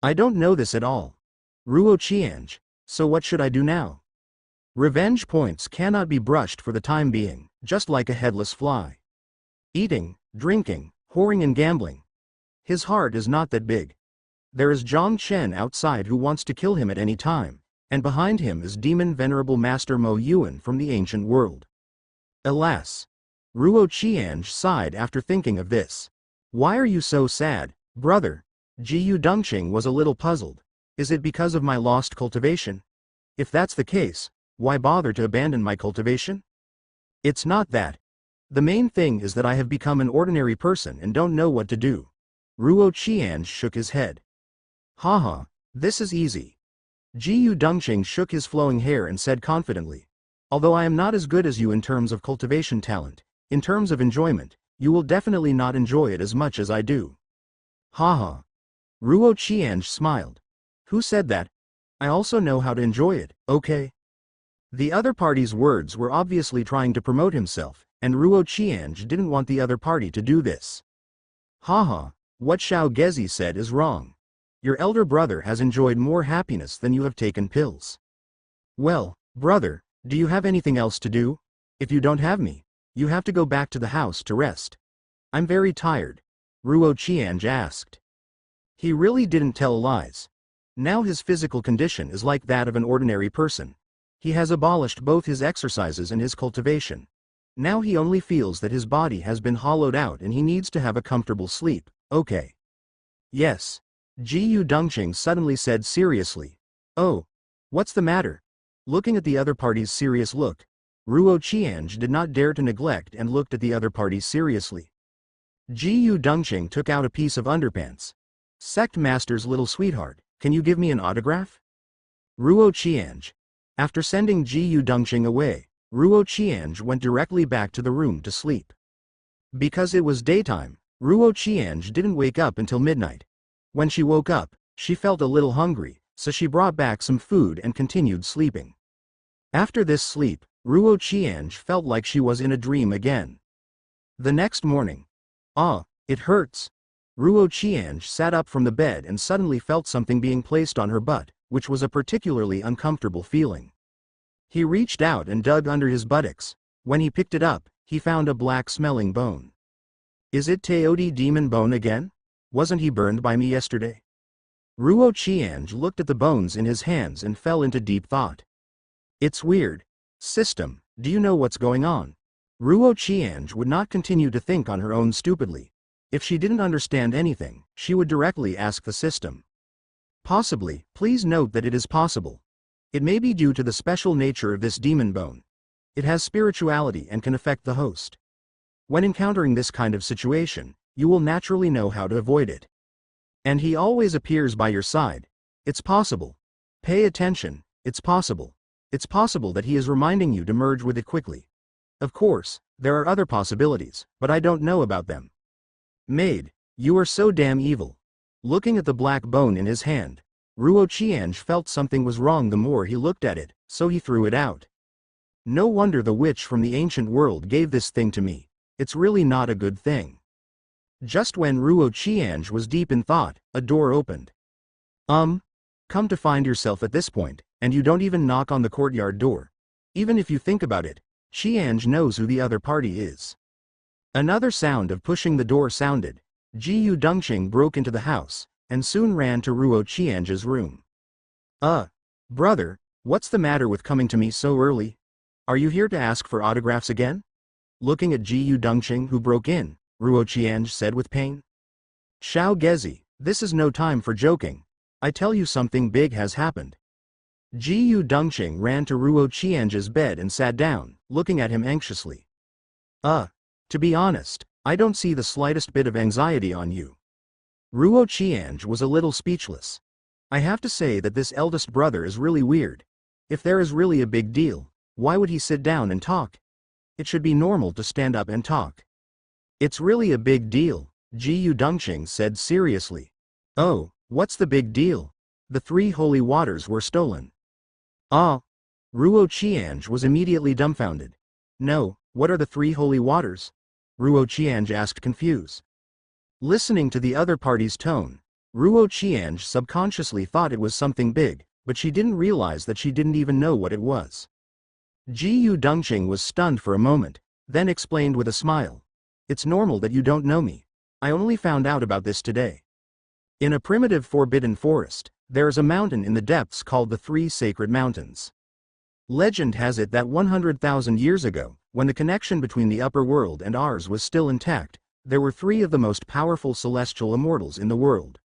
I don't know this at all. Ruo Qianj, so what should I do now? Revenge points cannot be brushed for the time being, just like a headless fly. Eating, drinking, whoring and gambling. His heart is not that big. There is Zhang Chen outside who wants to kill him at any time, and behind him is Demon Venerable Master Mo Yuan from the ancient world. Alas! Ruo Qianj sighed after thinking of this. Why are you so sad, brother? Jiyu Dongqing was a little puzzled. Is it because of my lost cultivation? If that's the case, why bother to abandon my cultivation? It's not that. The main thing is that I have become an ordinary person and don't know what to do. Ruo Qianj shook his head. Haha, this is easy. Jiyu Dongqing shook his flowing hair and said confidently. Although I am not as good as you in terms of cultivation talent, in terms of enjoyment, you will definitely not enjoy it as much as I do. Haha. Ruo Qianj smiled. Who said that? I also know how to enjoy it, okay? The other party's words were obviously trying to promote himself, and Ruo Qianj didn't want the other party to do this. Haha, what Xiao Gezi said is wrong. Your elder brother has enjoyed more happiness than you have taken pills. Well, brother, do you have anything else to do? If you don't have me, you have to go back to the house to rest. I'm very tired, Ruo Qianj asked. He really didn't tell lies. Now his physical condition is like that of an ordinary person. He has abolished both his exercises and his cultivation. Now he only feels that his body has been hollowed out and he needs to have a comfortable sleep, okay? Yes. Jiyu Dongqing suddenly said seriously. Oh, what's the matter? Looking at the other party's serious look, Ruo Qianj did not dare to neglect and looked at the other party seriously. Jiyu Dongqing took out a piece of underpants. Sect Master's little sweetheart, can you give me an autograph? Ruo Qianj. After sending Jiyu Dongqing away, Ruo Qianj went directly back to the room to sleep. Because it was daytime, Ruo Qianj didn't wake up until midnight. When she woke up, she felt a little hungry, so she brought back some food and continued sleeping. After this sleep, Ruo Qianj felt like she was in a dream again. The next morning. It hurts. Ruo Qianj sat up from the bed and suddenly felt something being placed on her butt, which was a particularly uncomfortable feeling. He reached out and dug under his buttocks. When he picked it up, he found a black-smelling bone. Is it Teodi demon bone again? Wasn't he burned by me yesterday? Ruo Qianj looked at the bones in his hands and fell into deep thought. It's weird. System, do you know what's going on? Ruo Qianj would not continue to think on her own stupidly. If she didn't understand anything, she would directly ask the system. Possibly, please note that it is possible. It may be due to the special nature of this demon bone. It has spirituality and can affect the host. When encountering this kind of situation, you will naturally know how to avoid it. And he always appears by your side. It's possible. Pay attention, it's possible. It's possible that he is reminding you to merge with it quickly. Of course, there are other possibilities, but I don't know about them. Maid, you are so damn evil. Looking at the black bone in his hand, Ruo Qianj felt something was wrong the more he looked at it, so he threw it out. No wonder the witch from the ancient world gave this thing to me. It's really not a good thing. Just when Ruo Qianj was deep in thought, a door opened. Come to find yourself at this point, and you don't even knock on the courtyard door. Even if you think about it, Qianj knows who the other party is. Another sound of pushing the door sounded. Jiyu Dongqing broke into the house, and soon ran to Ruo Qianj's room. Brother, what's the matter with coming to me so early? Are you here to ask for autographs again? Looking at Jiyu Dongqing who broke in, Ruo Qianj said with pain. Xiao Gezi, this is no time for joking. I tell you something big has happened. Jiyu Dongqing ran to Ruo Qianj's bed and sat down, looking at him anxiously. To be honest, I don't see the slightest bit of anxiety on you. Ruo Qianj was a little speechless. I have to say that this eldest brother is really weird. If there is really a big deal, why would he sit down and talk? It should be normal to stand up and talk. It's really a big deal, Jiyu Dongqing said seriously. Oh, what's the big deal? The 3 holy waters were stolen. Ruo Qianj was immediately dumbfounded. No, what are the 3 holy waters? Ruo Qianj asked confused. Listening to the other party's tone, Ruo Qiange subconsciously thought it was something big, but she didn't realize that she didn't even know what it was. Ji Dongqing was stunned for a moment, then explained with a smile. It's normal that you don't know me. I only found out about this today. In a primitive forbidden forest, there is a mountain in the depths called the Three Sacred Mountains. Legend has it that 100,000 years ago, when the connection between the upper world and ours was still intact, there were three of the most powerful celestial immortals in the world.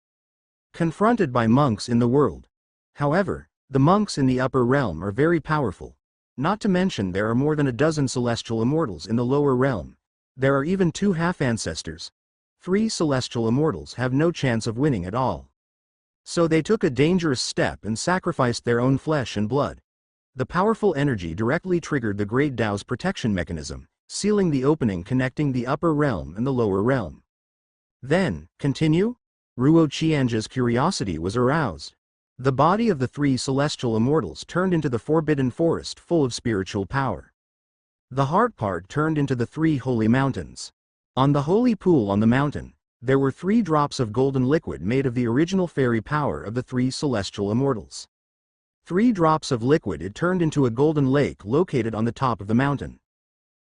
Confronted by monks in the world. However, the monks in the upper realm are very powerful. Not to mention there are more than a dozen celestial immortals in the lower realm. There are even 2 half-ancestors. 3 celestial immortals have no chance of winning at all. So they took a dangerous step and sacrificed their own flesh and blood. The powerful energy directly triggered the Great Tao's protection mechanism, sealing the opening connecting the upper realm and the lower realm. Then, continue? Ruo Qiange's curiosity was aroused. The body of the 3 celestial immortals turned into the forbidden forest full of spiritual power. The heart part turned into the 3 holy mountains. On the holy pool on the mountain, there were 3 drops of golden liquid made of the original fairy power of the 3 celestial immortals. 3 drops of liquid it turned into a golden lake located on the top of the mountain.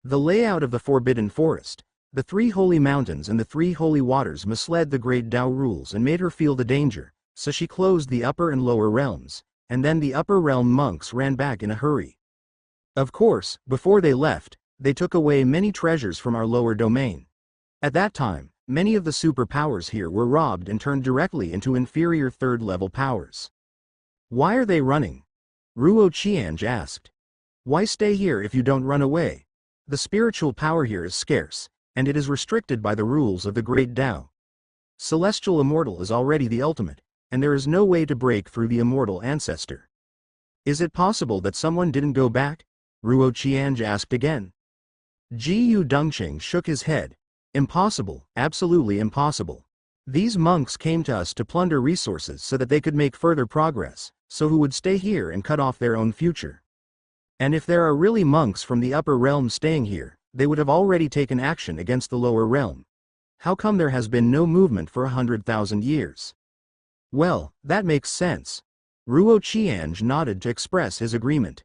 The layout of the forbidden forest, the 3 holy mountains and the 3 holy waters misled the Great Tao rules and made her feel the danger, so she closed the upper and lower realms, and then the upper realm monks ran back in a hurry. Of course, before they left, they took away many treasures from our lower domain. At that time, many of the superpowers here were robbed and turned directly into inferior third-level powers. Why are they running? Ruo Qiange asked. Why stay here if you don't run away? The spiritual power here is scarce, and it is restricted by the rules of the Great Tao. Celestial Immortal is already the ultimate, and there is no way to break through the immortal ancestor. Is it possible that someone didn't go back? Ruo Qiange asked again. Ji Dongqing shook his head. Impossible, absolutely impossible. These monks came to us to plunder resources so that they could make further progress, so who would stay here and cut off their own future? And if there are really monks from the upper realm staying here, they would have already taken action against the lower realm. How come there has been no movement for 100,000 years? Well, that makes sense. Ruo Qiange nodded to express his agreement.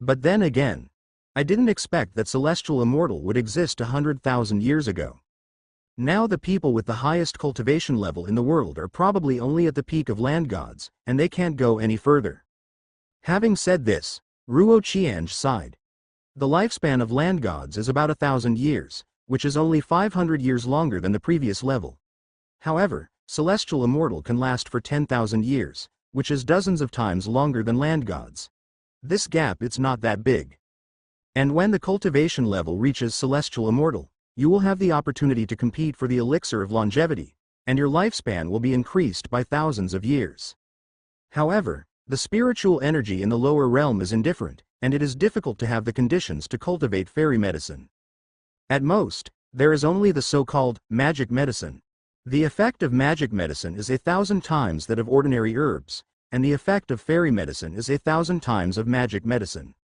But then again, I didn't expect that Celestial Immortal would exist 100,000 years ago. Now the people with the highest cultivation level in the world are probably only at the peak of land gods, and they can't go any further. Having said this, Ruo Qiange sighed. The lifespan of land gods is about 1,000 years, which is only 500 years longer than the previous level. However, Celestial Immortal can last for 10,000 years, which is dozens of times longer than land gods. This gap it's not that big. And when the cultivation level reaches Celestial Immortal, you will have the opportunity to compete for the elixir of longevity, and your lifespan will be increased by thousands of years. However, the spiritual energy in the lower realm is indifferent, and it is difficult to have the conditions to cultivate fairy medicine. At most, there is only the so-called magic medicine. The effect of magic medicine is 1,000 times that of ordinary herbs, and the effect of fairy medicine is 1,000 times of magic medicine.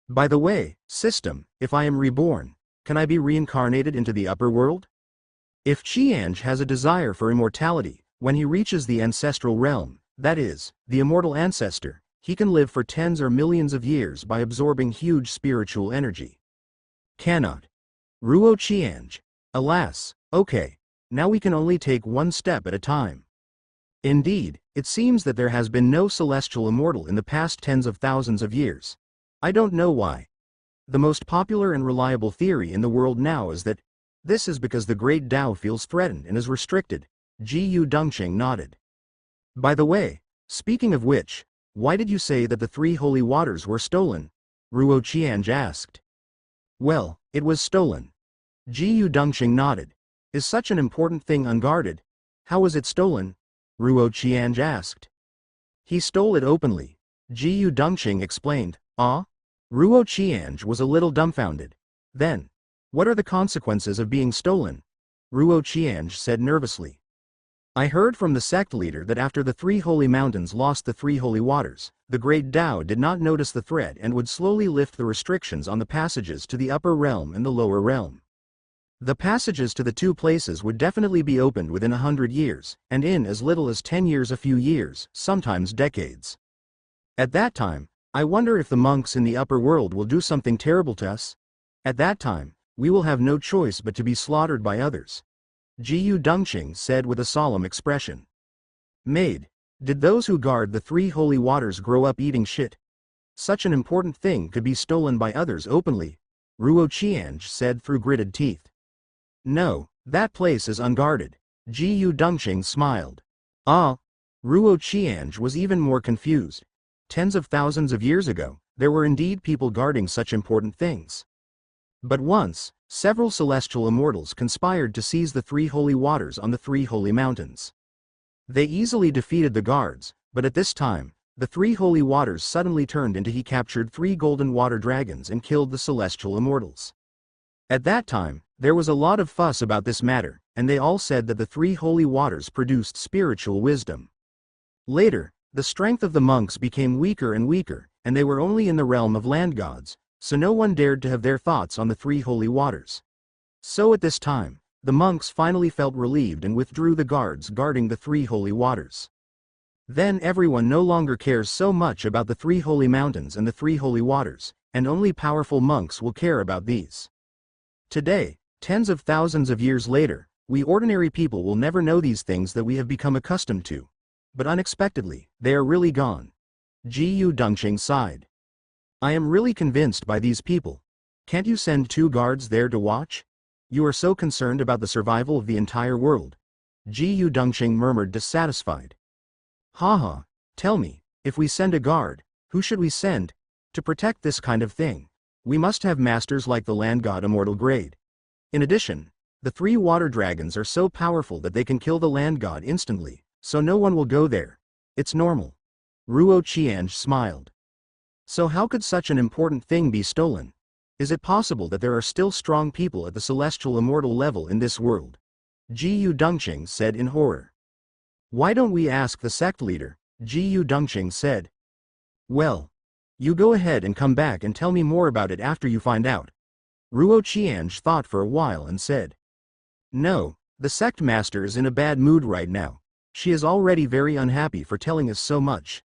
By the way, system, if I am reborn, can I be reincarnated into the upper world? If Qiange has a desire for immortality, when he reaches the ancestral realm, that is, the immortal ancestor, he can live for tens or millions of years by absorbing huge spiritual energy. Cannot. Ruo Qiange. Alas, okay, now we can only take one step at a time. Indeed, it seems that there has been no celestial immortal in the past tens of thousands of years. I don't know why. The most popular and reliable theory in the world now is that this is because the Great Tao feels threatened and is restricted. Ji Dongqing nodded. By the way, speaking of which, why did you say that the 3 holy waters were stolen? Ruo Qiange asked. Well, it was stolen. Ji Dongqing nodded. Is such an important thing unguarded? How was it stolen? Ruo Qiange asked. He stole it openly. Ji Dongqing explained. Ah? Ruo Qiange was a little dumbfounded. Then, what are the consequences of being stolen? Ruo Qiange said nervously. I heard from the sect leader that after the 3 holy mountains lost the 3 holy waters, the Great Tao did not notice the threat and would slowly lift the restrictions on the passages to the upper realm and the lower realm. The passages to the two places would definitely be opened within 100 years, and in as little as 10 years, a few years, sometimes decades. At that time, I wonder if the monks in the upper world will do something terrible to us. At that time, we will have no choice but to be slaughtered by others. Jiyu Dongqing said with a solemn expression. Maid, did those who guard the 3 holy waters grow up eating shit? Such an important thing could be stolen by others openly, Ruo Qiange said through gritted teeth. No, that place is unguarded. Jiyu Dongqing smiled. Ah. Ruo Qiange was even more confused. Tens of thousands of years ago, there were indeed people guarding such important things. But once, several celestial immortals conspired to seize the 3 holy waters on the 3 holy mountains. They easily defeated the guards, but at this time, the 3 holy waters suddenly turned into he captured 3 golden water dragons and killed the celestial immortals. At that time, there was a lot of fuss about this matter, and they all said that the 3 holy waters produced spiritual wisdom. Later, the strength of the monks became weaker and weaker, and they were only in the realm of land gods, so no one dared to have their thoughts on the 3 holy waters. So at this time, the monks finally felt relieved and withdrew the guards guarding the 3 holy waters. Then everyone no longer cares so much about the 3 holy mountains and the 3 holy waters, and only powerful monks will care about these. Today, tens of thousands of years later, we ordinary people will never know these things that we have become accustomed to. But unexpectedly, they are really gone. Jiyu Dongqing sighed. I am really convinced by these people. Can't you send 2 guards there to watch? You are so concerned about the survival of the entire world. Jiyu Dongqing murmured dissatisfied. Haha, tell me, if we send a guard, who should we send? To protect this kind of thing, we must have masters like the land god immortal grade. In addition, the 3 water dragons are so powerful that they can kill the land god instantly, so no one will go there. It's normal. Ruo Qiange smiled. So how could such an important thing be stolen? Is it possible that there are still strong people at the celestial immortal level in this world? Jiyu Dongqing said in horror. Why don't we ask the sect leader? Jiyu Dongqing said. Well, you go ahead and come back and tell me more about it after you find out. Ruo Qiange thought for a while and said. No, the sect master is in a bad mood right now. She is already very unhappy for telling us so much.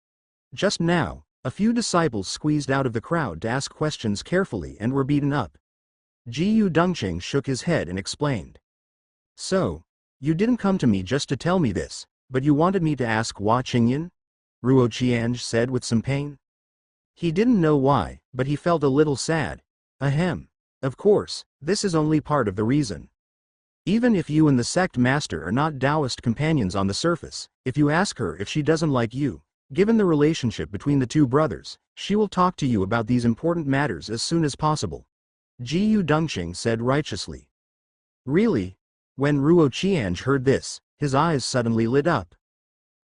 Just now, a few disciples squeezed out of the crowd to ask questions carefully and were beaten up. Jiyu Dongqing shook his head and explained. So, you didn't come to me just to tell me this, but you wanted me to ask Hua Qingyan? Ruo Qiange said with some pain. He didn't know why, but he felt a little sad. Ahem. Of course, this is only part of the reason. Even if you and the sect master are not Taoist companions on the surface, if you ask her if she doesn't like you, given the relationship between the 2 brothers, she will talk to you about these important matters as soon as possible. Jiyu Dongqing said righteously. Really? When Ruo Qiange heard this, his eyes suddenly lit up.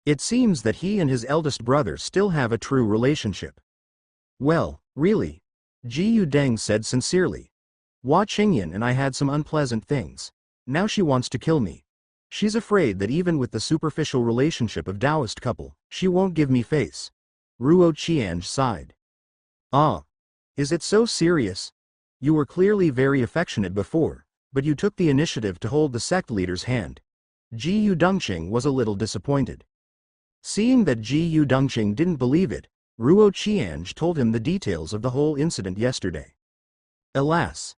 It seems that he and his eldest brother still have a true relationship. Well, really? Jiyu Deng said sincerely. Hua Qingyan and I had some unpleasant things. Now she wants to kill me. She's afraid that even with the superficial relationship of Taoist couple, she won't give me face. Ruo Qiange sighed. Ah. Is it so serious? You were clearly very affectionate before, but you took the initiative to hold the sect leader's hand. Jiyu Dongqing was a little disappointed. Seeing that Jiyu Dongqing didn't believe it, Ruo Qiange told him the details of the whole incident yesterday. Alas.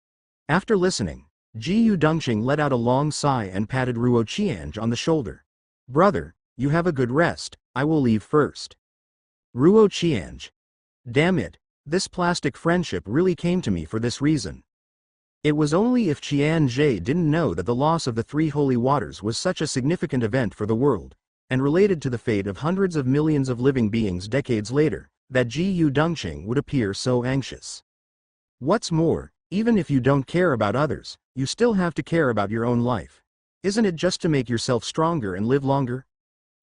After listening, Jiyu Dongqing let out a long sigh and patted Ruo Qiange on the shoulder. Brother, you have a good rest, I will leave first. Ruo Qiange. Damn it, this plastic friendship really came to me for this reason. It was only if Qianzhe didn't know that the loss of the 3 holy waters was such a significant event for the world, and related to the fate of hundreds of millions of living beings decades later, that Jiyu Dongqing would appear so anxious. What's more, even if you don't care about others, you still have to care about your own life. Isn't it just to make yourself stronger and live longer?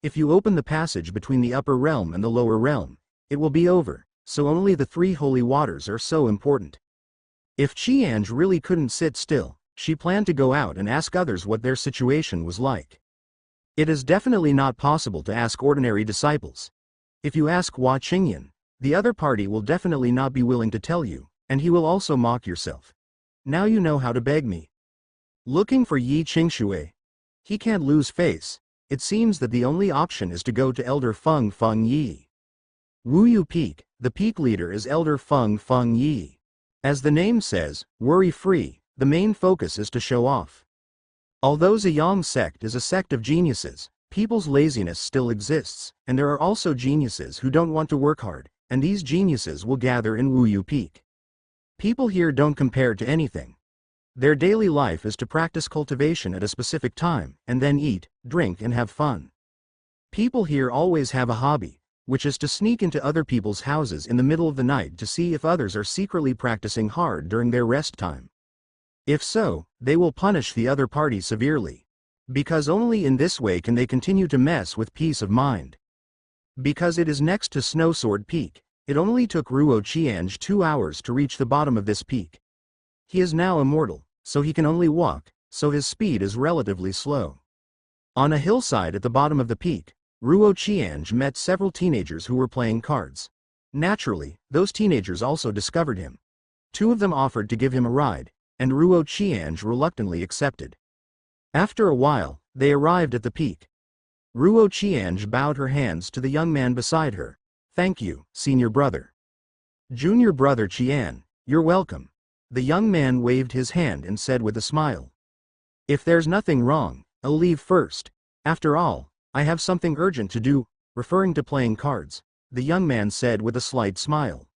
If you open the passage between the upper realm and the lower realm, it will be over, so only the 3 holy waters are so important. If Qiange really couldn't sit still, she planned to go out and ask others what their situation was like. It is definitely not possible to ask ordinary disciples. If you ask Hua Qingyan, the other party will definitely not be willing to tell you, and he will also mock yourself. Now you know how to beg me. Looking for Yi Qingshui. He can't lose face. It seems that the only option is to go to Elder Feng Feng Yi. Wuyu Peak, the peak leader is Elder Feng Feng Yi. As the name says, worry-free, the main focus is to show off. Although Ziyang sect is a sect of geniuses, people's laziness still exists, and there are also geniuses who don't want to work hard, and these geniuses will gather in Wuyu Peak. People here don't compare to anything. Their daily life is to practice cultivation at a specific time, and then eat, drink and have fun. People here always have a hobby, which is to sneak into other people's houses in the middle of the night to see if others are secretly practicing hard during their rest time. If so, they will punish the other party severely. Because only in this way can they continue to mess with peace of mind. Because it is next to Snowsword Peak, it only took Ruo Qiange 2 hours to reach the bottom of this peak. He is now immortal, so he can only walk, so his speed is relatively slow. On a hillside at the bottom of the peak, Ruo Qiange met several teenagers who were playing cards. Naturally, those teenagers also discovered him. 2 of them offered to give him a ride, and Ruo Qiange reluctantly accepted. After a while, they arrived at the peak. Ruo Qiange bowed her hands to the young man beside her. "Thank you, senior brother." "Junior brother Qian, you're welcome." The young man waved his hand and said with a smile. "If there's nothing wrong, I'll leave first. After all, I have something urgent to do," referring to playing cards. The young man said with a slight smile.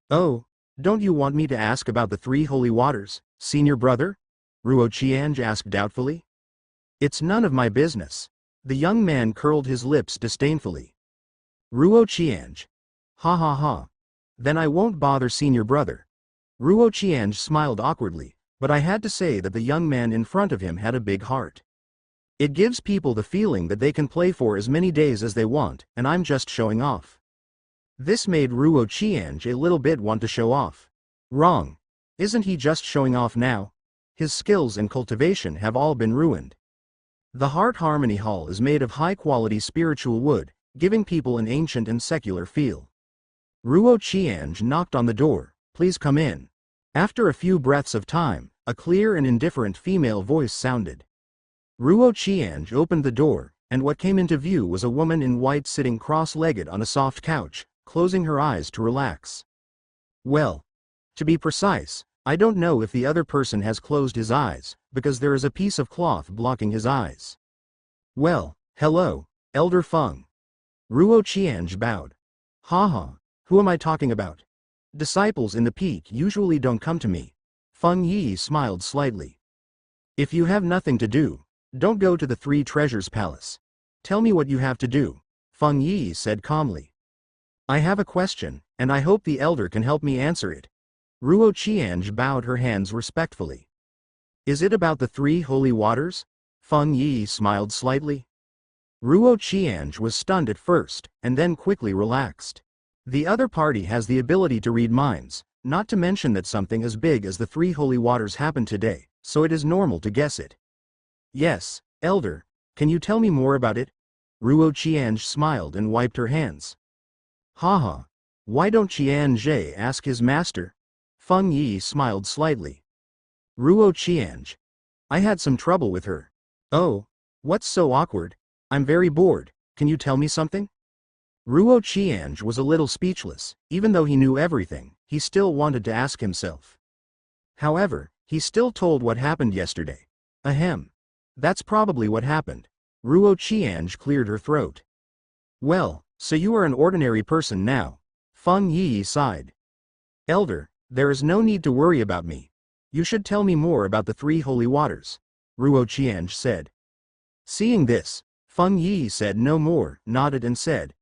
"Oh, don't you want me to ask about the 3 holy waters, senior brother?" Ruo Qiange asked doubtfully. "It's none of my business." The young man curled his lips disdainfully. Ruo Qiange. "Ha ha ha. Then I won't bother senior brother." Ruo Qiange smiled awkwardly, but I had to say that the young man in front of him had a big heart. It gives people the feeling that they can play for as many days as they want, and I'm just showing off. This made Ruo Qiange a little bit want to show off. Wrong. Isn't he just showing off now? His skills and cultivation have all been ruined. The Heart Harmony Hall is made of high-quality spiritual wood, giving people an ancient and secular feel. Ruo Qiange knocked on the door. "Please come in." After a few breaths of time, a clear and indifferent female voice sounded. Ruo Qiange opened the door, and what came into view was a woman in white sitting cross-legged on a soft couch, closing her eyes to relax. Well, to be precise, I don't know if the other person has closed his eyes, because there is a piece of cloth blocking his eyes. "Well, hello, Elder Feng." Ruo Qiange bowed. "Haha, who am I talking about? Disciples in the peak usually don't come to me." Feng Yi smiled slightly. "If you have nothing to do, don't go to the 3 Treasures Palace. Tell me what you have to do," Feng Yi said calmly. "I have a question, and I hope the elder can help me answer it." Ruo Qiange bowed her hands respectfully. "Is it about the 3 holy waters?" Feng Yi smiled slightly. Ruo Qiange was stunned at first, and then quickly relaxed. The other party has the ability to read minds, not to mention that something as big as the 3 holy waters happened today, so it is normal to guess it. "Yes, elder, can you tell me more about it?" Ruo Qiange smiled and wiped her hands. "Haha, why don't Qiange ask his master?" Feng Yi smiled slightly. Ruo Qiange. "I had some trouble with her." "Oh, what's so awkward? I'm very bored, can you tell me something?" Ruo Qiange was a little speechless. Even though he knew everything, he still wanted to ask himself. However, he still told what happened yesterday. Ahem. That's probably what happened. Ruo Qiange cleared her throat. "Well, so you are an ordinary person now." Feng Yi sighed. "Elder, there is no need to worry about me. You should tell me more about the 3 holy waters," Ruo Qiange said. Seeing this, Feng Yi said no more, nodded and said,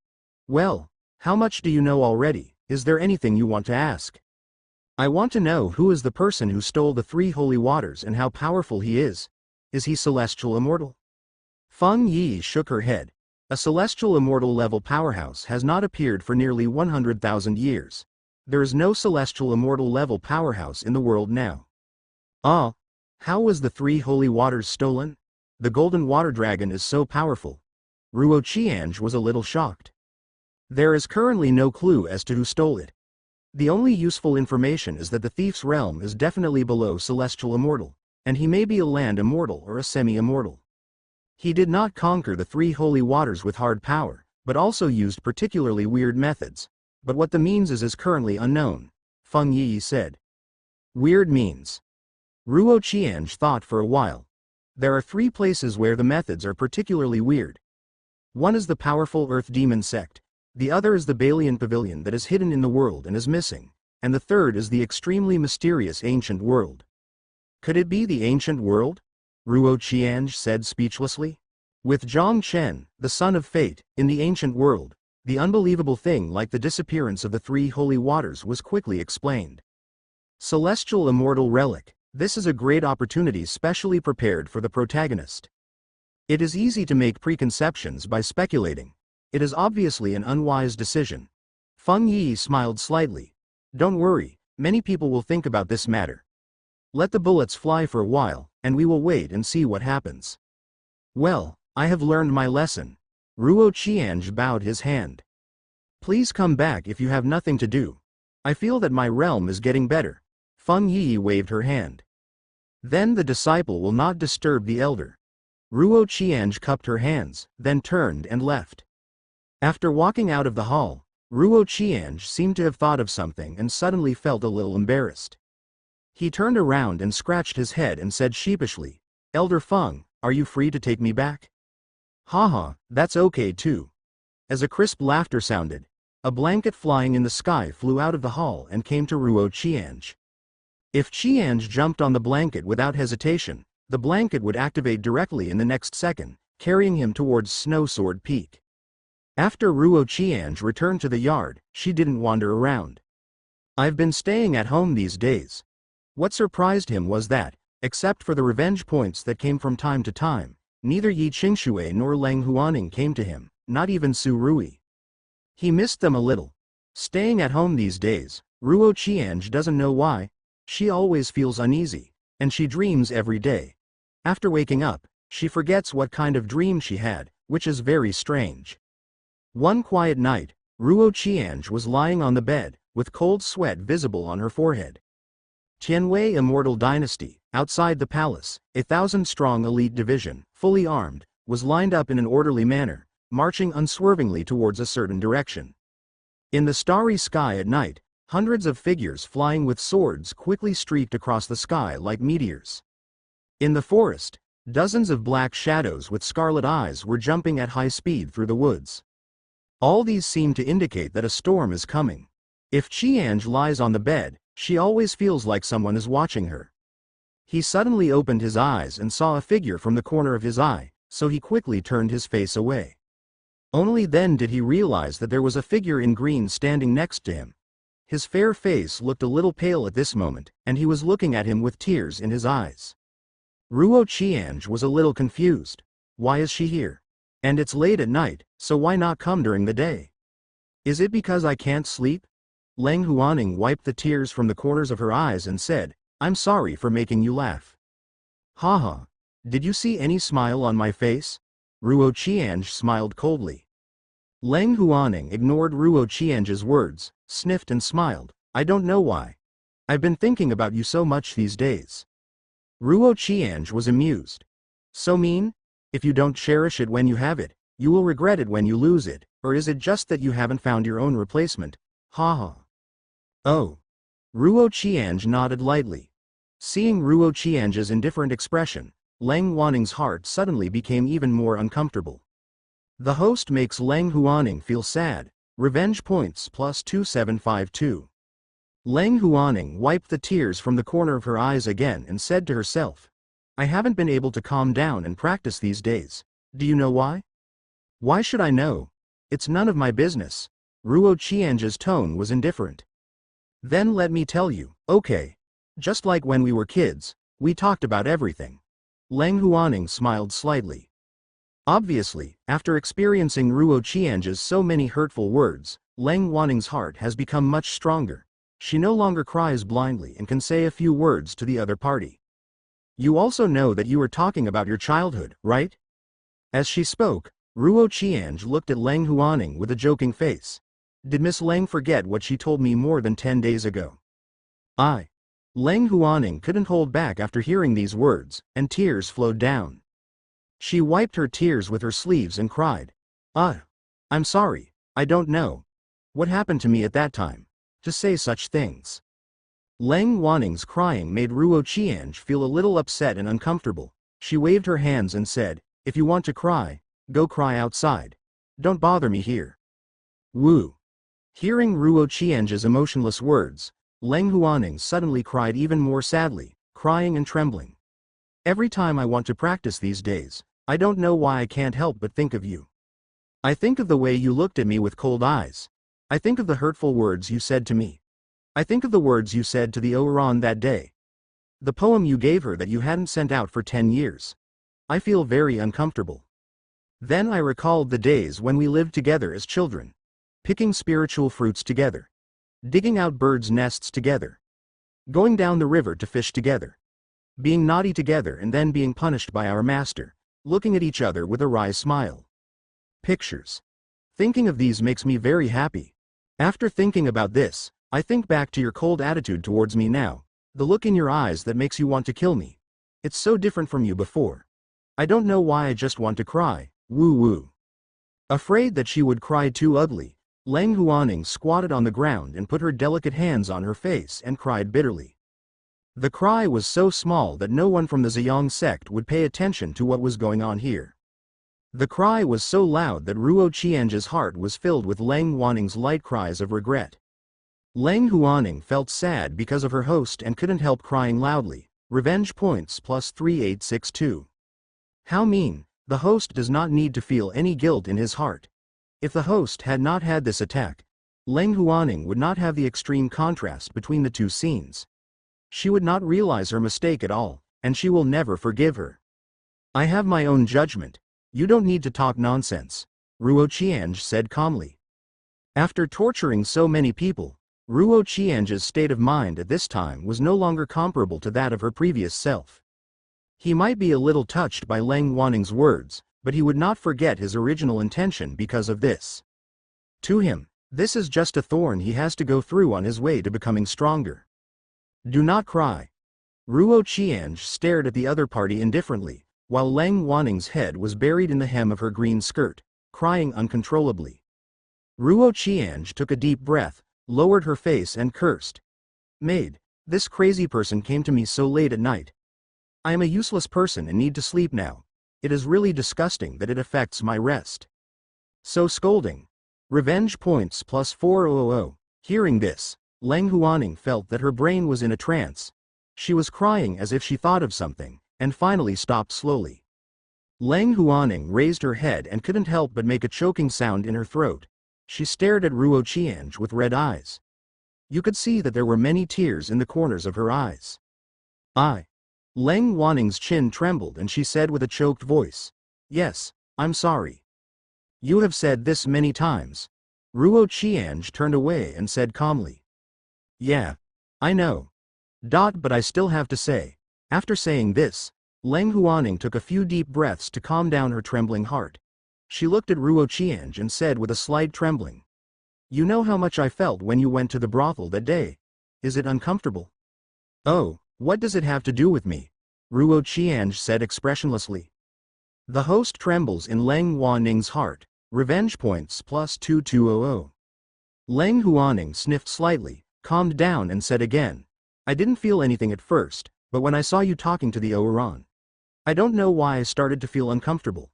"Well, how much do you know already? Is there anything you want to ask?" "I want to know who is the person who stole the 3 holy waters and how powerful he is. Is he celestial immortal?" Feng Yi shook her head. A celestial immortal level powerhouse has not appeared for nearly 100,000 years. There is no celestial immortal level powerhouse in the world now. "Ah, how was the 3 holy waters stolen? The golden water dragon is so powerful." Ruo Qiange was a little shocked. "There is currently no clue as to who stole it. The only useful information is that the thief's realm is definitely below celestial immortal, and he may be a land immortal or a semi-immortal. He did not conquer the 3 holy waters with hard power, but also used particularly weird methods. But what the means is currently unknown, Feng Yi said. Weird means. Ruo Qianzhi thought for a while. There are 3 places where the methods are particularly weird. One is the powerful Earth Demon sect, the other is the Balian Pavilion that is hidden in the world and is missing, and the third is the extremely mysterious ancient world. Could it be the ancient world? Ruo Qianzhi said speechlessly. With Zhang Chen, the son of fate, in the ancient world, the unbelievable thing like the disappearance of the 3 holy waters was quickly explained. Celestial immortal relic, this is a great opportunity specially prepared for the protagonist. It is easy to make preconceptions by speculating. It is obviously an unwise decision. Feng Yi smiled slightly. Don't worry, many people will think about this matter. Let the bullets fly for a while, and we will wait and see what happens. Well, I have learned my lesson. Ruo Qianzhi bowed his hand. Please come back if you have nothing to do. I feel that my realm is getting better. Feng Yi waved her hand. Then the disciple will not disturb the elder. Ruo Qianzhi cupped her hands, then turned and left. After walking out of the hall, Ruo Qianzhi seemed to have thought of something and suddenly felt a little embarrassed. He turned around and scratched his head and said sheepishly, Elder Feng, are you free to take me back? Haha, that's okay too. As a crisp laughter sounded, a blanket flying in the sky flew out of the hall and came to Ruo Qianzhi. If Qianzhi jumped on the blanket without hesitation, the blanket would activate directly in the next second, carrying him towards Snow Sword Peak. After Ruo Qianzhi returned to the yard, she didn't wander around. I've been staying at home these days. What surprised him was that, except for the revenge points that came from time to time, neither Yi Qingshui nor Leng Huaning came to him, not even Su Rui. He missed them a little. Staying at home these days, Ruo Qianzhi doesn't know why. She always feels uneasy, and she dreams every day. After waking up, she forgets what kind of dream she had, which is very strange. One quiet night, Ruo Qianzhi was lying on the bed, with cold sweat visible on her forehead. Tianwei Immortal Dynasty, outside the palace, 1,000-strong elite division, fully armed, was lined up in an orderly manner, marching unswervingly towards a certain direction. In the starry sky at night, hundreds of figures flying with swords quickly streaked across the sky like meteors. In the forest, dozens of black shadows with scarlet eyes were jumping at high speed through the woods. All these seem to indicate that a storm is coming. If Qianzhi lies on the bed, she always feels like someone is watching her. He suddenly opened his eyes and saw a figure from the corner of his eye, so he quickly turned his face away. Only then did he realize that there was a figure in green standing next to him. His fair face looked a little pale at this moment, and he was looking at him with tears in his eyes. Ruo Qianzhi was a little confused. Why is she here? And it's late at night, so why not come during the day? Is it because I can't sleep? Leng Huaning wiped the tears from the corners of her eyes and said, I'm sorry for making you laugh. Haha. Did you see any smile on my face? Ruo Qianzhi smiled coldly. Leng Huaning ignored Ruo Qianzhi's words, sniffed and smiled. I don't know why. I've been thinking about you so much these days. Ruo Qianzhi was amused. So mean? If you don't cherish it when you have it, you will regret it when you lose it, or is it just that you haven't found your own replacement? Haha. Oh. Ruo Qianzhi nodded lightly. Seeing Ruo Qianzhi's indifferent expression, Leng Huaning's heart suddenly became even more uncomfortable. The host makes Leng Huaning feel sad. Revenge points plus 2752. Leng Huaning wiped the tears from the corner of her eyes again and said to herself, I haven't been able to calm down and practice these days. Do you know why? Why should I know? It's none of my business. Ruo Qianzhi's tone was indifferent. Then let me tell you, okay. Just like when we were kids, we talked about everything. Leng Huaning smiled slightly. Obviously, after experiencing Ruo Qianzhi's so many hurtful words, Leng Huaning's heart has become much stronger. She no longer cries blindly and can say a few words to the other party. You also know that you were talking about your childhood, right? As she spoke, Ruo Qianzhi looked at Leng Huaning with a joking face. Did Miss Leng forget what she told me more than 10 days ago? Leng Huaning couldn't hold back after hearing these words, and tears flowed down. She wiped her tears with her sleeves and cried, I'm sorry, I don't know what happened to me at that time to say such things. Leng Huaning's crying made Ruo Qiange feel a little upset and uncomfortable. She waved her hands and said, if you want to cry, go cry outside. Don't bother me here. Woo. Hearing Ruo Qiange's emotionless words, Leng Huaning suddenly cried even more sadly, crying and trembling. Every time I want to practice these days, I don't know why I can't help but think of you. I think of the way you looked at me with cold eyes. I think of the hurtful words you said to me. I think of the words you said to the Oran that day. The poem you gave her that you hadn't sent out for 10 years. I feel very uncomfortable. Then I recalled the days when we lived together as children. Picking spiritual fruits together. Digging out birds' nests together. Going down the river to fish together. Being naughty together and then being punished by our master. Looking at each other with a wry smile. Pictures. Thinking of these makes me very happy. After thinking about this, I think back to your cold attitude towards me now. The look in your eyes that makes you want to kill me. It's so different from you before. I don't know why I just want to cry. Woo woo. Afraid that she would cry too ugly, Leng Huaning squatted on the ground and put her delicate hands on her face and cried bitterly. The cry was so small that no one from the Ziyang sect would pay attention to what was going on here. The cry was so loud that Ruo Qiange's heart was filled with Leng Huaning's light cries of regret. Leng Huaning felt sad because of her host and couldn't help crying loudly. Revenge points plus 3862. How mean. The host does not need to feel any guilt in his heart. If the host had not had this attack, Leng Huaning would not have the extreme contrast between the two scenes. She would not realize her mistake at all, and she will never forgive her. I have my own judgment. You don't need to talk nonsense, Ruo Qiange said calmly. After torturing so many people, Ruo Qiange's state of mind at this time was no longer comparable to that of her previous self. He might be a little touched by Leng Huaning's words, but he would not forget his original intention because of this. To him, this is just a thorn he has to go through on his way to becoming stronger. Do not cry. Ruo Qiange stared at the other party indifferently, while Leng Huaning's head was buried in the hem of her green skirt, crying uncontrollably. Ruo Qiange took a deep breath, lowered her face and cursed. Maid, this crazy person came to me so late at night. I am a useless person and need to sleep now. It is really disgusting that it affects my rest. So scolding. Revenge points plus 4000. Hearing this, Leng Huaning felt that her brain was in a trance. She was crying as if she thought of something, and finally stopped slowly. Leng Huaning raised her head and couldn't help but make a choking sound in her throat. She stared at Ruo Qiange with red eyes. You could see that there were many tears in the corners of her eyes. Leng Huaning's chin trembled and she said with a choked voice, yes, I'm sorry. You have said this many times. Ruo Qiange turned away and said calmly. Yeah, I know. But I still have to say. After saying this, Leng Huaning took a few deep breaths to calm down her trembling heart. She looked at Ruo Qiange and said with a slight trembling. You know how much I felt when you went to the brothel that day. Is it uncomfortable? Oh, what does it have to do with me? Ruo Qiange said expressionlessly. The host trembles in Leng Huaning's heart. Revenge points plus 2200. Leng Huaning sniffed slightly, calmed down and said again. I didn't feel anything at first, but when I saw you talking to the Oran, I don't know why I started to feel uncomfortable.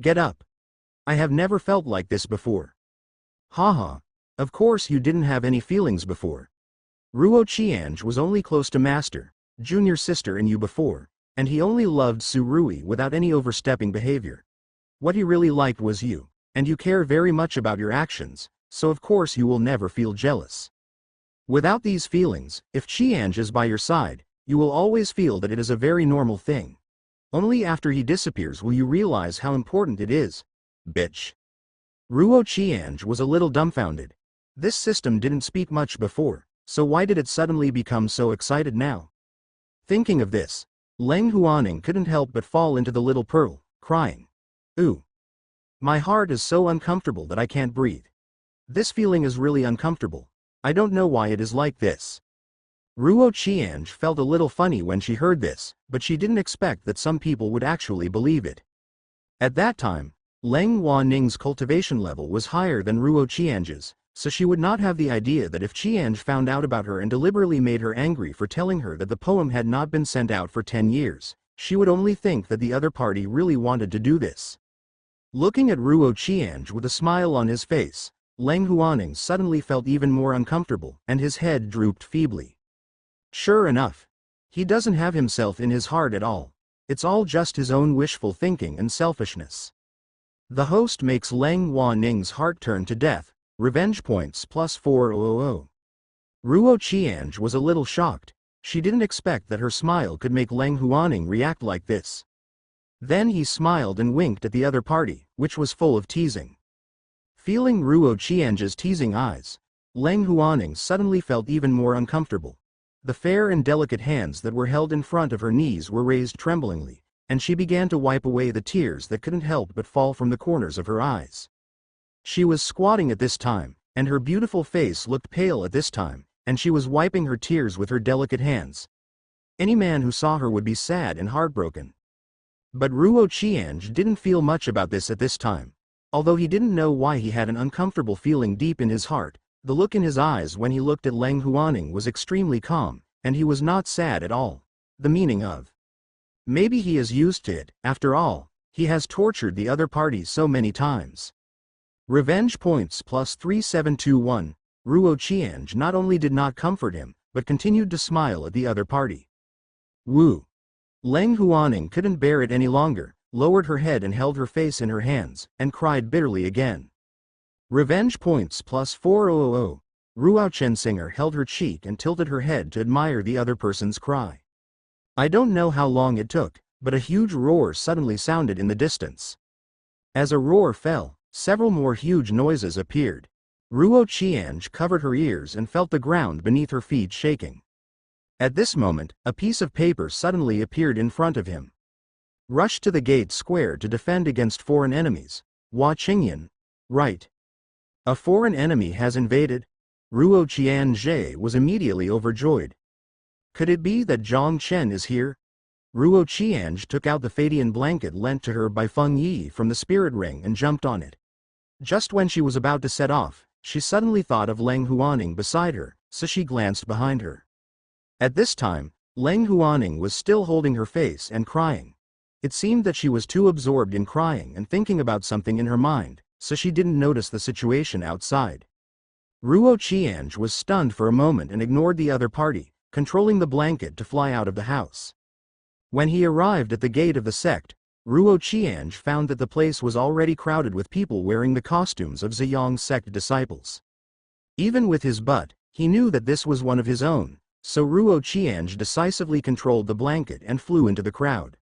Get up. I have never felt like this before. Haha. Of course you didn't have any feelings before. Ruo Qiange was only close to Master, junior sister and you before, and he only loved Su Rui without any overstepping behavior. What he really liked was you, and you care very much about your actions, so of course you will never feel jealous. Without these feelings, if Qiange is by your side, you will always feel that it is a very normal thing. Only after he disappears will you realize how important it is. Bitch. Ruo Qiange was a little dumbfounded. This system didn't speak much before, so why did it suddenly become so excited now? Thinking of this, Leng Huaning couldn't help but fall into the little pearl, crying. Ooh. My heart is so uncomfortable that I can't breathe. This feeling is really uncomfortable. I don't know why it is like this. Ruo Qiange felt a little funny when she heard this, but she didn't expect that some people would actually believe it. At that time, Leng Huaning's cultivation level was higher than Ruo Qiange's, so she would not have the idea that if Qiange found out about her and deliberately made her angry for telling her that the poem had not been sent out for 10 years, she would only think that the other party really wanted to do this. Looking at Ruo Qiange with a smile on his face, Leng Huaning suddenly felt even more uncomfortable, and his head drooped feebly. Sure enough. He doesn't have himself in his heart at all. It's all just his own wishful thinking and selfishness. The host makes Leng Huaning's heart turn to death, revenge points plus 400. Ruo Qiange was a little shocked. She didn't expect that her smile could make Leng Huaning react like this. Then he smiled and winked at the other party, which was full of teasing. Feeling Ruo Qiange's teasing eyes, Leng Huaning suddenly felt even more uncomfortable. The fair and delicate hands that were held in front of her knees were raised tremblingly, and she began to wipe away the tears that couldn't help but fall from the corners of her eyes. She was squatting at this time, and her beautiful face looked pale at this time, and she was wiping her tears with her delicate hands. Any man who saw her would be sad and heartbroken. But Ruo Qiange didn't feel much about this at this time. Although he didn't know why he had an uncomfortable feeling deep in his heart, the look in his eyes when he looked at Leng Huaning was extremely calm, and he was not sad at all. The meaning of maybe he is used to it, after all, he has tortured the other party so many times. Revenge points plus 3721, Ruo Qiange not only did not comfort him, but continued to smile at the other party. Woo! Leng Huaning couldn't bear it any longer, lowered her head and held her face in her hands, and cried bitterly again. Revenge points plus 400. Ruo Chensinger held her cheek and tilted her head to admire the other person's cry. I don't know how long it took, but a huge roar suddenly sounded in the distance. As a roar fell, several more huge noises appeared. Ruo Qiange covered her ears and felt the ground beneath her feet shaking. At this moment, a piece of paper suddenly appeared in front of him. Rush to the gate square to defend against foreign enemies. Hua Qingyan. Right. A foreign enemy has invaded? Ruo Qiange was immediately overjoyed. Could it be that Zhang Chen is here? Ruo Qiange took out the Fadian blanket lent to her by Feng Yi from the spirit ring and jumped on it. Just when she was about to set off, she suddenly thought of Leng Huaning beside her, so she glanced behind her. At this time, Leng Huaning was still holding her face and crying. It seemed that she was too absorbed in crying and thinking about something in her mind, so she didn't notice the situation outside. Ruo Qiange was stunned for a moment and ignored the other party, controlling the blanket to fly out of the house. When he arrived at the gate of the sect, Ruo Qiange found that the place was already crowded with people wearing the costumes of Ziyang sect disciples. Even with his butt, he knew that this was one of his own, so Ruo Qiange decisively controlled the blanket and flew into the crowd.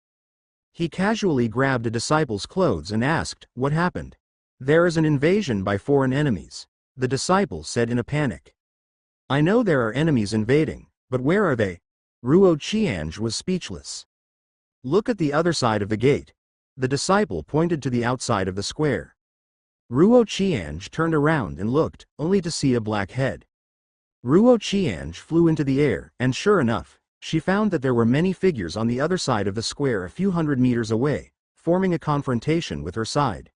He casually grabbed a disciple's clothes and asked, "What happened?" "There is an invasion by foreign enemies," the disciple said in a panic. "I know there are enemies invading, but where are they?" Ruo Qiange was speechless. "Look at the other side of the gate." The disciple pointed to the outside of the square. Ruo Qiange turned around and looked, only to see a black head. Ruo Qiange flew into the air, and sure enough, she found that there were many figures on the other side of the square a few hundred meters away, forming a confrontation with her side.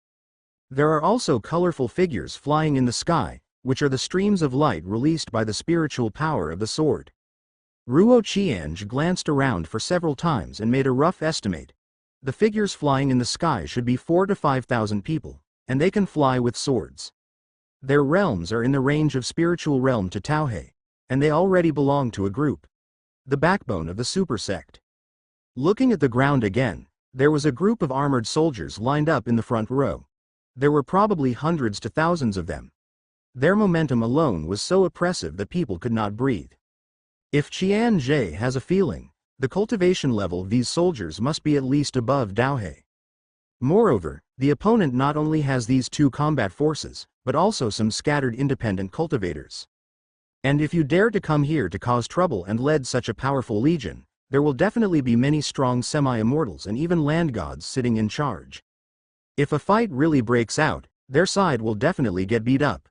There are also colorful figures flying in the sky, which are the streams of light released by the spiritual power of the sword. Ruo Qiange glanced around for several times and made a rough estimate. The figures flying in the sky should be 4,000 to 5,000 people, and they can fly with swords. Their realms are in the range of spiritual realm to Taohei, and they already belong to a group. The backbone of the super sect. Looking at the ground again, there was a group of armored soldiers lined up in the front row. There were probably hundreds to thousands of them. Their momentum alone was so oppressive that people could not breathe. If Qiange has a feeling, the cultivation level of these soldiers must be at least above Daohei. Moreover, the opponent not only has these two combat forces, but also some scattered independent cultivators. And if you dare to come here to cause trouble and lead such a powerful legion, there will definitely be many strong semi-immortals and even land gods sitting in charge. If a fight really breaks out, their side will definitely get beat up.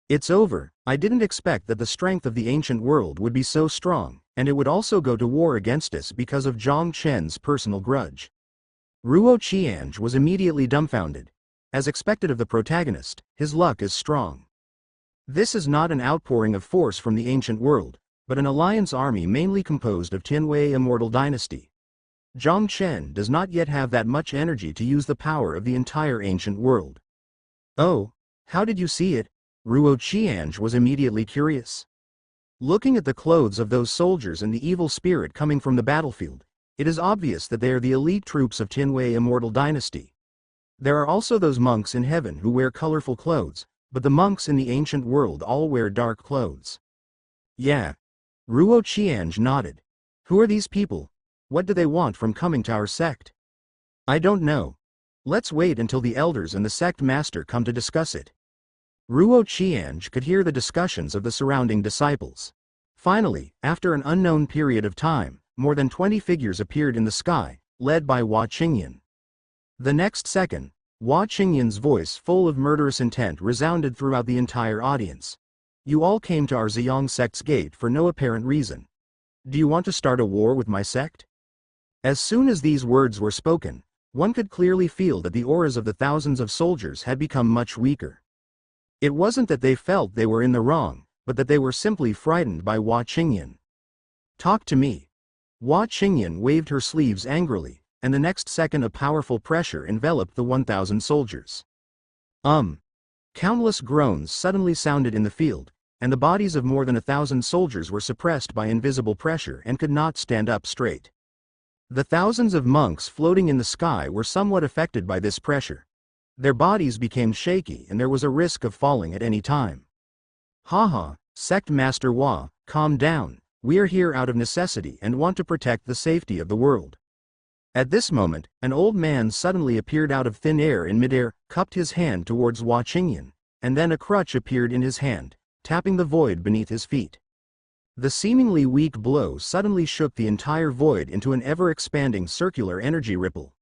It's over. I didn't expect that the strength of the ancient world would be so strong, and it would also go to war against us because of Zhang Chen's personal grudge. Ruo Qiange was immediately dumbfounded. As expected of the protagonist, his luck is strong. This is not an outpouring of force from the ancient world, but an alliance army mainly composed of Tianwei immortal dynasty. Zhang Chen does not yet have that much energy to use the power of the entire ancient world. Oh, how did you see it? Ruo Qiange was immediately curious. Looking at the clothes of those soldiers and the evil spirit coming from the battlefield, it is obvious that they are the elite troops of Tianwei immortal dynasty. There are also those monks in heaven who wear colorful clothes, but the monks in the ancient world all wear dark clothes. Yeah. Ruo Qiange nodded. Who are these people? What do they want from coming to our sect? I don't know. Let's wait until the elders and the sect master come to discuss it. Ruo Qiange could hear the discussions of the surrounding disciples. Finally, after an unknown period of time, more than 20 figures appeared in the sky, led by Hua Qingyan. The next second, Hua Qingyan's voice full of murderous intent resounded throughout the entire audience. You all came to our Ziyang sect's gate for no apparent reason. Do you want to start a war with my sect? As soon as these words were spoken, one could clearly feel that the auras of the thousands of soldiers had become much weaker. It wasn't that they felt they were in the wrong, but that they were simply frightened by Hua Qingyan. Talk to me. Hua Qingyan waved her sleeves angrily, and the next second a powerful pressure enveloped the 1,000 soldiers. Countless groans suddenly sounded in the field, and the bodies of more than 1,000 soldiers were suppressed by invisible pressure and could not stand up straight. The thousands of monks floating in the sky were somewhat affected by this pressure. Their bodies became shaky and there was a risk of falling at any time. Haha, Sect Master Hua, calm down. We are here out of necessity and want to protect the safety of the world. At this moment, an old man suddenly appeared out of thin air in midair, cupped his hand towards Hua Qingyan, and then a crutch appeared in his hand, tapping the void beneath his feet. The seemingly weak blow suddenly shook the entire void into an ever-expanding circular energy ripple.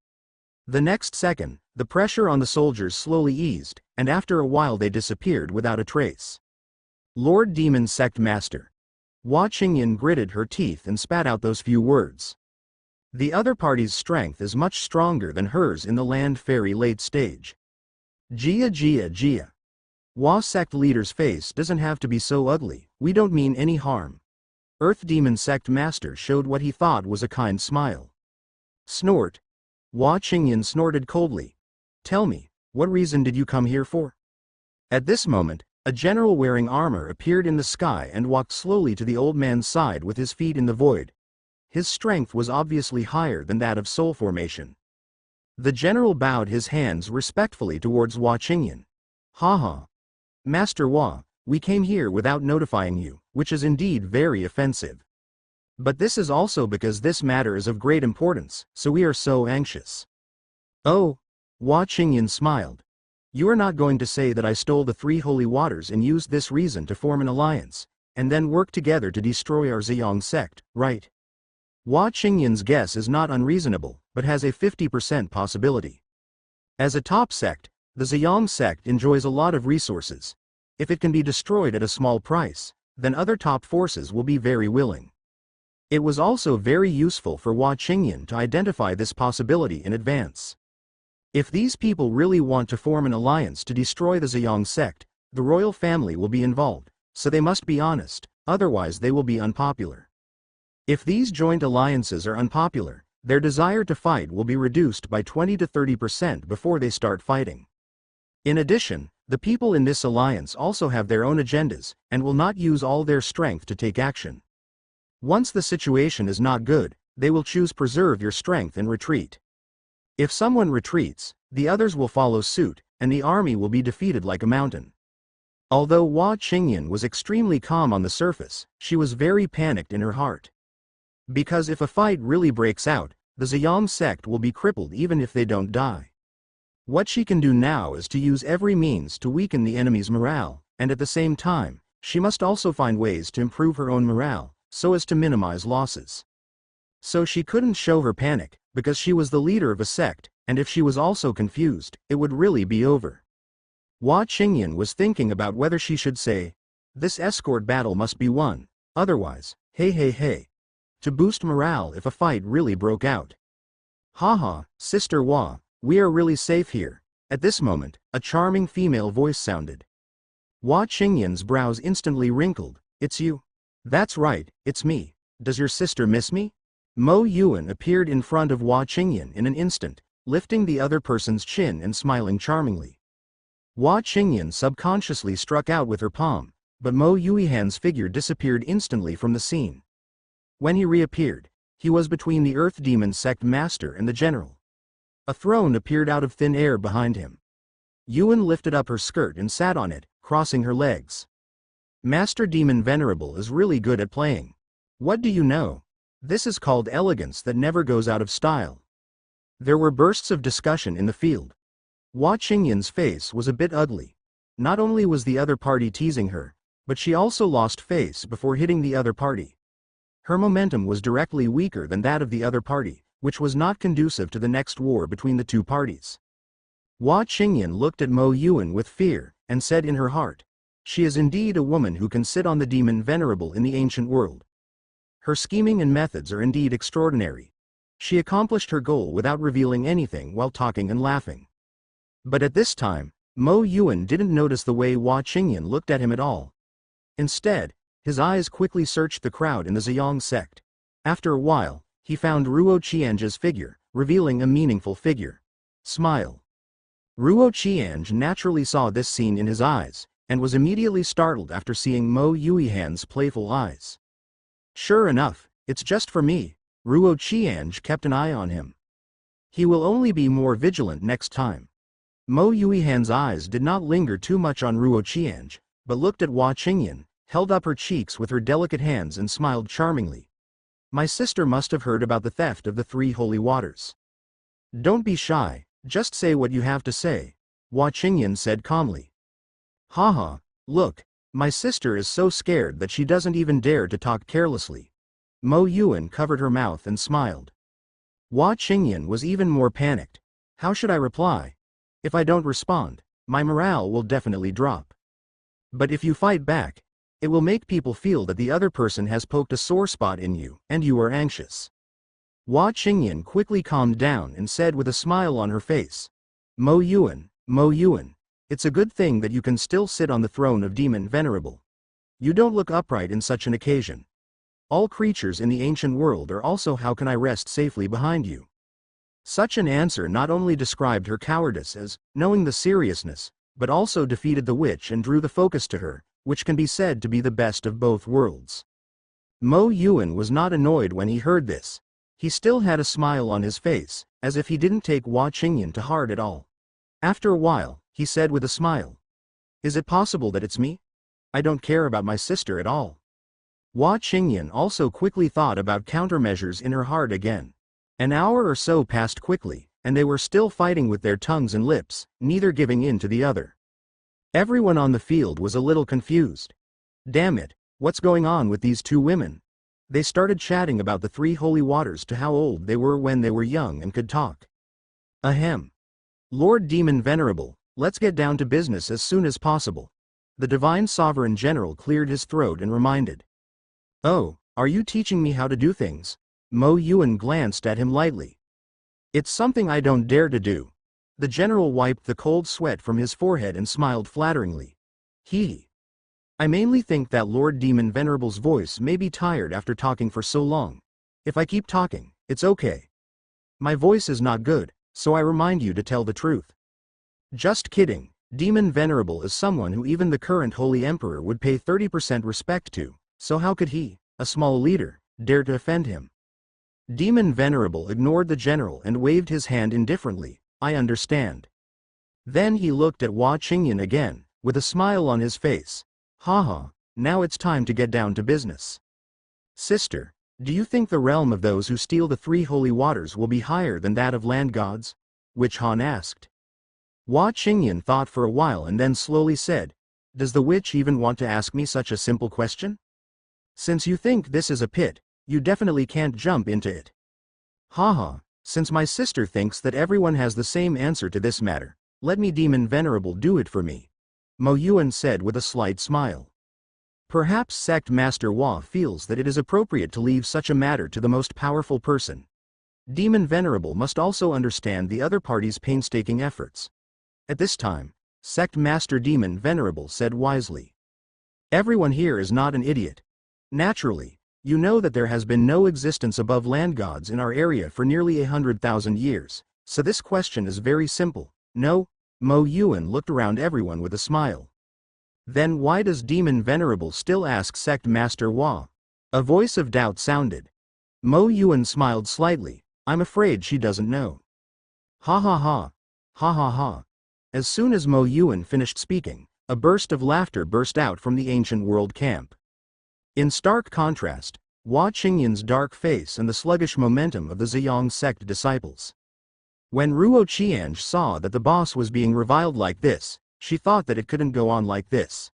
The next second, the pressure on the soldiers slowly eased, and after a while they disappeared without a trace. Lord Demon Sect Master. Hua Qingyan gritted her teeth and spat out those few words. The other party's strength is much stronger than hers in the land fairy late stage. Jia. Hua sect leader's face doesn't have to be so ugly, we don't mean any harm. Earth Demon Sect Master showed what he thought was a kind smile. Snort. Hua Qingyan snorted coldly. Tell me, what reason did you come here for? At this moment, a general wearing armor appeared in the sky and walked slowly to the old man's side with his feet in the void. His strength was obviously higher than that of soul formation. The general bowed his hands respectfully towards Hua Qingyan. Haha. Master Hua, we came here without notifying you, which is indeed very offensive. But this is also because this matter is of great importance, so we are so anxious. Oh, Hua Qingyan smiled. You are not going to say that I stole the 3 holy waters and used this reason to form an alliance, and then work together to destroy our Ziyang sect, right? Hua Qingyan's guess is not unreasonable, but has a 50% possibility. As a top sect, the Ziyang sect enjoys a lot of resources. If it can be destroyed at a small price, then other top forces will be very willing. It was also very useful for Hua Qingyan to identify this possibility in advance. If these people really want to form an alliance to destroy the Ziyang sect, the royal family will be involved, so they must be honest, otherwise they will be unpopular. If these joint alliances are unpopular, their desire to fight will be reduced by 20 to 30% before they start fighting. In addition, the people in this alliance also have their own agendas, and will not use all their strength to take action. Once the situation is not good, they will choose preserve your strength and retreat. If someone retreats, the others will follow suit, and the army will be defeated like a mountain. Although Hua Qingyan was extremely calm on the surface, she was very panicked in her heart. Because if a fight really breaks out, the Ziyang sect will be crippled even if they don't die. What she can do now is to use every means to weaken the enemy's morale, and at the same time, she must also find ways to improve her own morale, so as to minimize losses. So she couldn't show her panic, because she was the leader of a sect, and if she was also confused, it would really be over. Hua Qingyan was thinking about whether she should say, "This escort battle must be won, otherwise, hey hey hey," to boost morale if a fight really broke out. Haha, Sister Hua, we are really safe here. At this moment, a charming female voice sounded. Hua Qingyan's brows instantly wrinkled. It's you? That's right, it's me. Does your sister miss me? Mo Yuan appeared in front of Hua Qingyan in an instant, lifting the other person's chin and smiling charmingly. Hua Qingyan subconsciously struck out with her palm, but Mo Yuihan's figure disappeared instantly from the scene. When he reappeared, he was between the Earth Demon Sect Master and the General. A throne appeared out of thin air behind him. Yuan lifted up her skirt and sat on it, crossing her legs. Master Demon Venerable is really good at playing. What do you know? This is called elegance that never goes out of style. There were bursts of discussion in the field. Hua Qingyan's face was a bit ugly. Not only was the other party teasing her, but she also lost face before hitting the other party. Her momentum was directly weaker than that of the other party, which was not conducive to the next war between the two parties. Hua Qingyan looked at Mo Yuan with fear, and said in her heart, "She is indeed a woman who can sit on the demon venerable in the ancient world. Her scheming and methods are indeed extraordinary. She accomplished her goal without revealing anything while talking and laughing." But at this time, Mo Yuan didn't notice the way Hua Qingyan looked at him at all. Instead, his eyes quickly searched the crowd in the Ziyang sect. After a while, he found Ruo Qianzhe's figure, revealing a meaningful figure. Smile. Ruo Qianzhe naturally saw this scene in his eyes, and was immediately startled after seeing Mo Yuihan's playful eyes. Sure enough, it's just for me. Ruo Qianzhe kept an eye on him. He will only be more vigilant next time. Mo Yuihan's eyes did not linger too much on Ruo Qianzhe, but looked at Hua Qingyan, held up her cheeks with her delicate hands and smiled charmingly. My sister must have heard about the theft of the 3 holy waters. Don't be shy, just say what you have to say, Hua Qingyan said calmly. Haha, look, my sister is so scared that she doesn't even dare to talk carelessly. Mo Yuan covered her mouth and smiled. Hua Qingyan was even more panicked. How should I reply? If I don't respond, my morale will definitely drop. But if you fight back, it will make people feel that the other person has poked a sore spot in you, and you are anxious. Hua Qingyan quickly calmed down and said with a smile on her face, Mo Yuan, it's a good thing that you can still sit on the throne of Demon Venerable. You don't look upright in such an occasion. All creatures in the ancient world are also how can I rest safely behind you. Such an answer not only described her cowardice as knowing the seriousness, but also defeated the witch and drew the focus to her, which can be said to be the best of both worlds. Mo Yuan was not annoyed when he heard this. He still had a smile on his face, as if he didn't take Hua Qingyan to heart at all. After a while, he said with a smile, Is it possible that it's me? I don't care about my sister at all. Hua Qingyan also quickly thought about countermeasures in her heart again. An hour or so passed quickly, and they were still fighting with their tongues and lips, neither giving in to the other. Everyone on the field was a little confused. Damn it, what's going on with these two women? They started chatting about the 3 holy waters to how old they were when they were young and could talk. Ahem. Lord Demon Venerable, let's get down to business as soon as possible. The Divine Sovereign General cleared his throat and reminded. Oh, are you teaching me how to do things? Mo Yuan glanced at him lightly. It's something I don't dare to do. The general wiped the cold sweat from his forehead and smiled flatteringly. I mainly think that Lord Demon Venerable's voice may be tired after talking for so long. If I keep talking, it's okay. My voice is not good, so I remind you to tell the truth. Just kidding, Demon Venerable is someone who even the current Holy Emperor would pay 30% respect to, so how could he, a small leader, dare to offend him? Demon Venerable ignored the general and waved his hand indifferently. I understand. Then he looked at Hua Qingyan again, with a smile on his face. Haha, now it's time to get down to business. Sister, do you think the realm of those who steal the 3 holy waters will be higher than that of land gods? Witch Han asked. Hua Qingyan thought for a while and then slowly said, Does the witch even want to ask me such a simple question? Since you think this is a pit, you definitely can't jump into it. Haha, since my sister thinks that everyone has the same answer to this matter, Let me Demon Venerable do it for me. Mo Yuan said with a slight smile. Perhaps Sect Master Hua feels that it is appropriate to leave such a matter to the most powerful person. Demon Venerable must also understand the other party's painstaking efforts. At this time, Sect Master Demon Venerable said wisely. Everyone here is not an idiot. Naturally, you know that there has been no existence above land gods in our area for nearly 100,000 years, so this question is very simple. No? Mo Yuan looked around everyone with a smile. Then why does Demon Venerable still ask Sect Master Hua? A voice of doubt sounded. Mo Yuan smiled slightly. I'm afraid she doesn't know. Ha ha ha. Ha ha ha. As soon as Mo Yuan finished speaking, a burst of laughter burst out from the ancient world camp. In stark contrast, Hua Qingyin's dark face and the sluggish momentum of the Ziyang sect disciples. When Ruo Qiange saw that the boss was being reviled like this, she thought that it couldn't go on like this.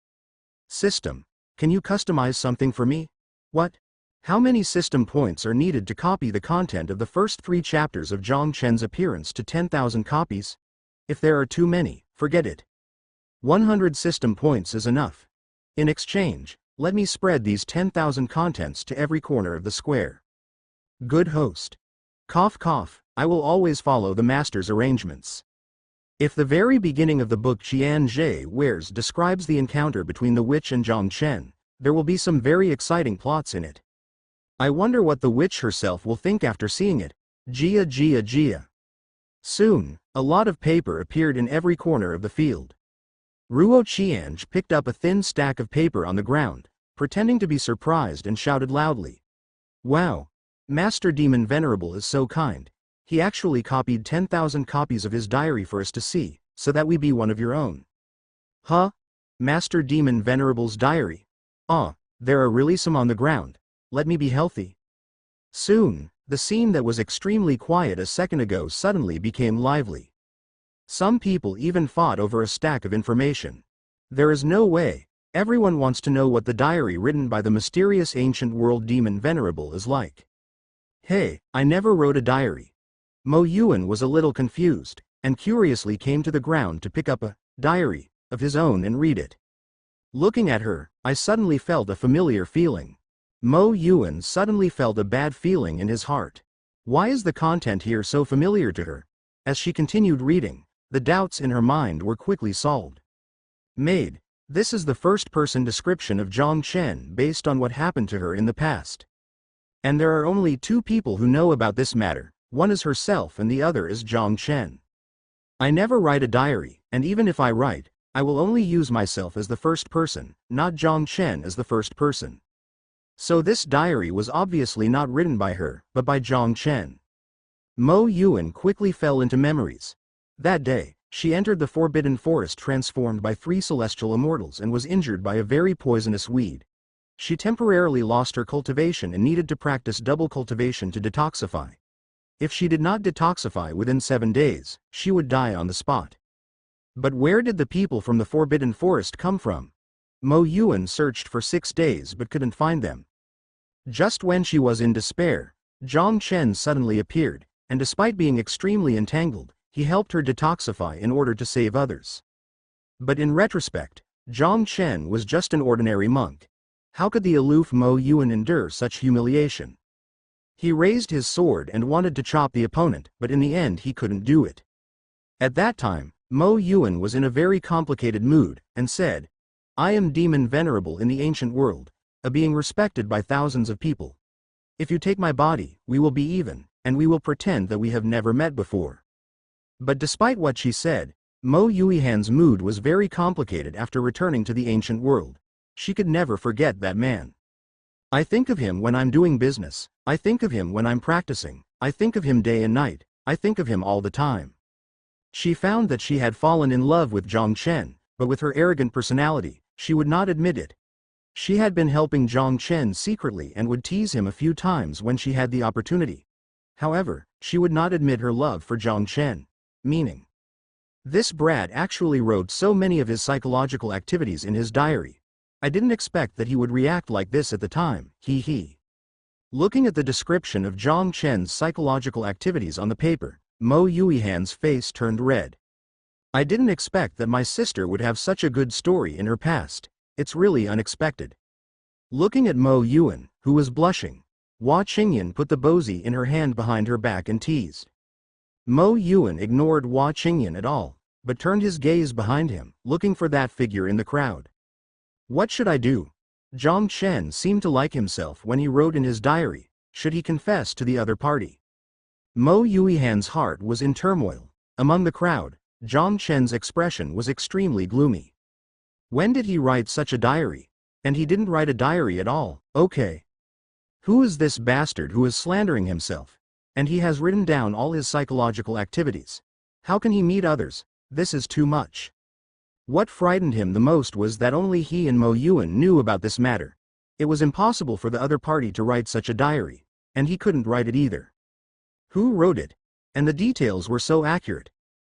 System, can you customize something for me? What? How many system points are needed to copy the content of the first 3 chapters of Zhang Chen's appearance to 10,000 copies? If there are too many, forget it. 100 system points is enough. In exchange, let me spread these 10,000 contents to every corner of the square. Good host. Cough cough, I will always follow the master's arrangements. If the very beginning of the book Qian Zhe Wears describes the encounter between the witch and Zhang Chen, there will be some very exciting plots in it. I wonder what the witch herself will think after seeing it. Jia Jia Jia. Soon, a lot of paper appeared in every corner of the field. Ruo Qiange picked up a thin stack of paper on the ground, pretending to be surprised and shouted loudly. Wow! Master Demon Venerable is so kind. He actually copied 10,000 copies of his diary for us to see, so that we be one of your own. Huh? Master Demon Venerable's diary? There are really some on the ground. Let me be healthy. Soon, the scene that was extremely quiet a second ago suddenly became lively. Some people even fought over a stack of information. There is no way. Everyone wants to know what the diary written by the mysterious ancient world Demon Venerable is like. Hey, I never wrote a diary. Mo Yuan was a little confused, and curiously came to the ground to pick up a diary of his own and read it. Looking at her, I suddenly felt a familiar feeling. Mo Yuan suddenly felt a bad feeling in his heart. Why is the content here so familiar to her? As she continued reading, the doubts in her mind were quickly solved. Maid, this is the first-person description of Zhang Chen based on what happened to her in the past. And there are only 2 people who know about this matter. One is herself and the other is Zhang Chen. I never write a diary, and even if I write, I will only use myself as the first person, not Zhang Chen as the first person. So this diary was obviously not written by her, but by Zhang Chen. Mo Yuan quickly fell into memories. That day, she entered the Forbidden Forest transformed by 3 celestial immortals and was injured by a very poisonous weed. She temporarily lost her cultivation and needed to practice double cultivation to detoxify. If she did not detoxify within 7 days, she would die on the spot. But where did the people from the Forbidden Forest come from? Mo Yuan searched for 6 days but couldn't find them. Just when she was in despair, Zhang Chen suddenly appeared, and despite being extremely entangled, he helped her detoxify in order to save others. But in retrospect, Zhang Chen was just an ordinary monk. How could the aloof Mo Yuan endure such humiliation? He raised his sword and wanted to chop the opponent, but in the end he couldn't do it. At that time, Mo Yuan was in a very complicated mood, and said, I am Demon Venerable in the ancient world, a being respected by thousands of people. If you take my body, we will be even, and we will pretend that we have never met before. But despite what she said, Mo Yuihan's mood was very complicated after returning to the ancient world. She could never forget that man. I think of him when I'm doing business, I think of him when I'm practicing, I think of him day and night, I think of him all the time. She found that she had fallen in love with Zhang Chen, but with her arrogant personality, she would not admit it. She had been helping Zhang Chen secretly and would tease him a few times when she had the opportunity. However, she would not admit her love for Zhang Chen. Meaning, this brat actually wrote so many of his psychological activities in his diary. I didn't expect that he would react like this at the time, he. Looking at the description of Zhang Chen's psychological activities on the paper, Mo Yuihan's face turned red. I didn't expect that my sister would have such a good story in her past. It's really unexpected. Looking at Mo Yuan, who was blushing, Hua Qingyan put the bosy in her hand behind her back and teased. Mo Yuan ignored Hua Qingyan at all, but turned his gaze behind him, looking for that figure in the crowd. What should I do? Zhang Chen seemed to like himself when he wrote in his diary. Should he confess to the other party? Mo Yuihan's heart was in turmoil. Among the crowd, Zhang Chen's expression was extremely gloomy. When did he write such a diary? And he didn't write a diary at all, okay. Who is this bastard who is slandering himself? And he has written down all his psychological activities. How can he meet others? This is too much. What frightened him the most was that only he and Mo Yuan knew about this matter. It was impossible for the other party to write such a diary, and he couldn't write it either. Who wrote it? And the details were so accurate.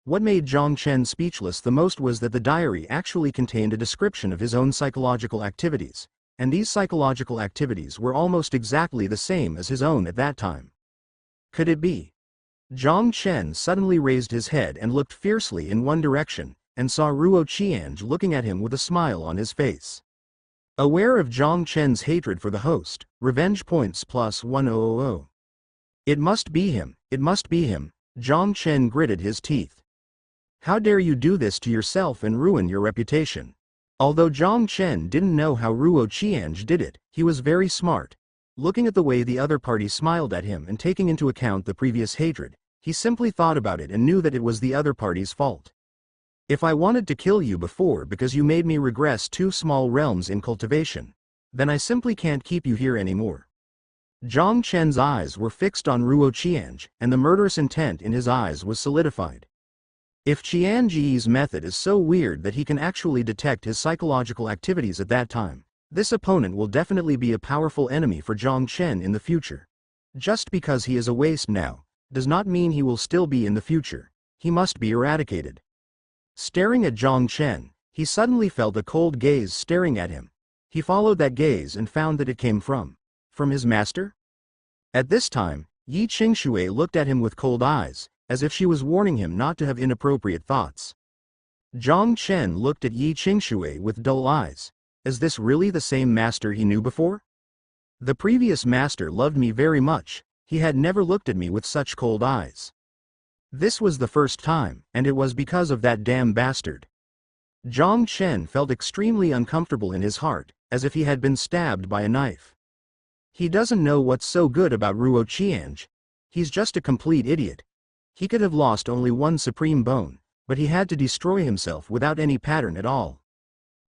What made Zhang Chen speechless the most was that the diary actually contained a description of his own psychological activities, and these psychological activities were almost exactly the same as his own at that time. Could it be? Zhang Chen suddenly raised his head and looked fiercely in one direction, and saw Ruo Qiange looking at him with a smile on his face. Aware of Zhang Chen's hatred for the host, revenge points plus 1000. It must be him, it must be him, Zhang Chen gritted his teeth. How dare you do this to yourself and ruin your reputation? Although Zhang Chen didn't know how Ruo Qiange did it, he was very smart. Looking at the way the other party smiled at him and taking into account the previous hatred, he simply thought about it and knew that it was the other party's fault. If I wanted to kill you before because you made me regress 2 small realms in cultivation, then I simply can't keep you here anymore. Zhang Chen's eyes were fixed on Ruo Qiange, and the murderous intent in his eyes was solidified. If Qiange's method is so weird that he can actually detect his psychological activities at that time, this opponent will definitely be a powerful enemy for Zhang Chen in the future. Just because he is a waste now, does not mean he will still be in the future. He must be eradicated. Staring at Zhang Chen, he suddenly felt a cold gaze staring at him. He followed that gaze and found that it came from his master? At this time, Yi Qingshui looked at him with cold eyes, as if she was warning him not to have inappropriate thoughts. Zhang Chen looked at Yi Qingshui with dull eyes. Is this really the same master he knew before? The previous master loved me very much, he had never looked at me with such cold eyes. This was the first time, and it was because of that damn bastard. Zhang Chen felt extremely uncomfortable in his heart, as if he had been stabbed by a knife. He doesn't know what's so good about Ruo Qiange. He's just a complete idiot. He could have lost only one supreme bone, but he had to destroy himself without any pattern at all.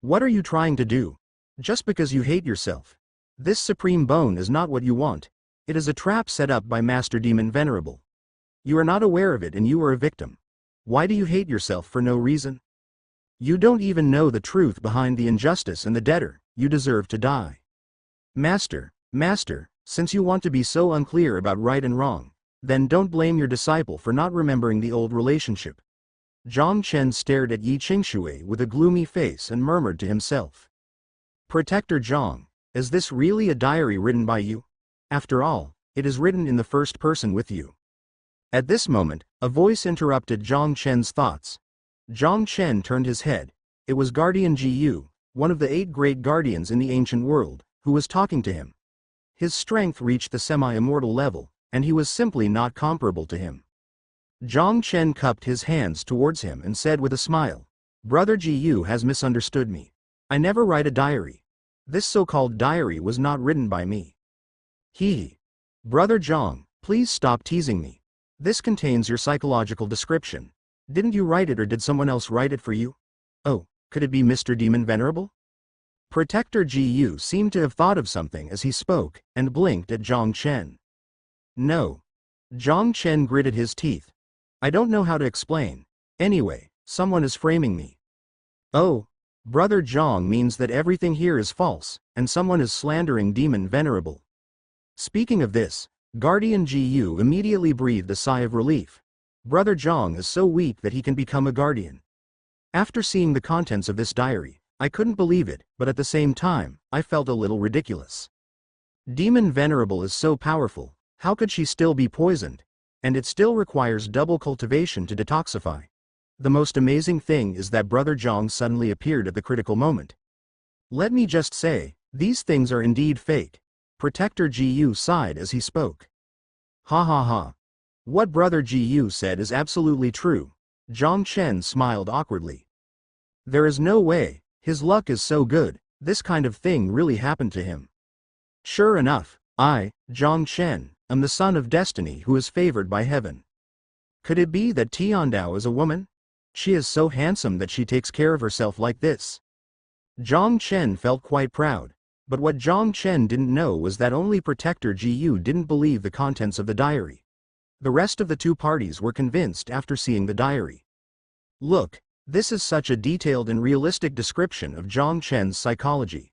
What are you trying to do? Just because you hate yourself. This supreme bone is not what you want. It is a trap set up by Master Demon Venerable. You are not aware of it and you are a victim. Why do you hate yourself for no reason? You don't even know the truth behind the injustice and the debtor. You deserve to die. Master, since you want to be so unclear about right and wrong, then don't blame your disciple for not remembering the old relationship. Zhang Chen stared at Yi Qingshui with a gloomy face and murmured to himself. Protector Zhang, is this really a diary written by you? After all, it is written in the first person with you. At this moment, a voice interrupted Zhang Chen's thoughts. Zhang Chen turned his head. It was Guardian Ji Yu, one of the 8 great guardians in the ancient world, who was talking to him. His strength reached the semi-immortal level, and he was simply not comparable to him. Zhang Chen cupped his hands towards him and said with a smile, Brother Ji Yu has misunderstood me. I never write a diary. This so-called diary was not written by me. He. Brother Zhang, please stop teasing me. This contains your psychological description. Didn't you write it or did someone else write it for you? Oh, could it be Mr. Demon Venerable? Protector Ji Yu seemed to have thought of something as he spoke, and blinked at Zhang Chen. No. Zhang Chen gritted his teeth. I don't know how to explain. Anyway, someone is framing me. Oh, Brother Zhang means that everything here is false, and someone is slandering Demon Venerable. Speaking of this, Guardian Ji Yu immediately breathed a sigh of relief. Brother Zhang is so weak that he can become a guardian. After seeing the contents of this diary, I couldn't believe it, but at the same time, I felt a little ridiculous. Demon Venerable is so powerful. How could she still be poisoned? And it still requires double cultivation to detoxify. The most amazing thing is that Brother Zhang suddenly appeared at the critical moment. Let me just say, these things are indeed fake. Protector Gu sighed as he spoke. Ha ha ha. What Brother Gu said is absolutely true. Zhang Chen smiled awkwardly. There is no way, his luck is so good, this kind of thing really happened to him. Sure enough, I, Zhang Chen, am the son of destiny who is favored by heaven. Could it be that Tiandao is a woman? She is so handsome that she takes care of herself like this. Zhang Chen felt quite proud, but what Zhang Chen didn't know was that only Protector Gu didn't believe the contents of the diary. The rest of the two parties were convinced after seeing the diary. Look, this is such a detailed and realistic description of Zhang Chen's psychology.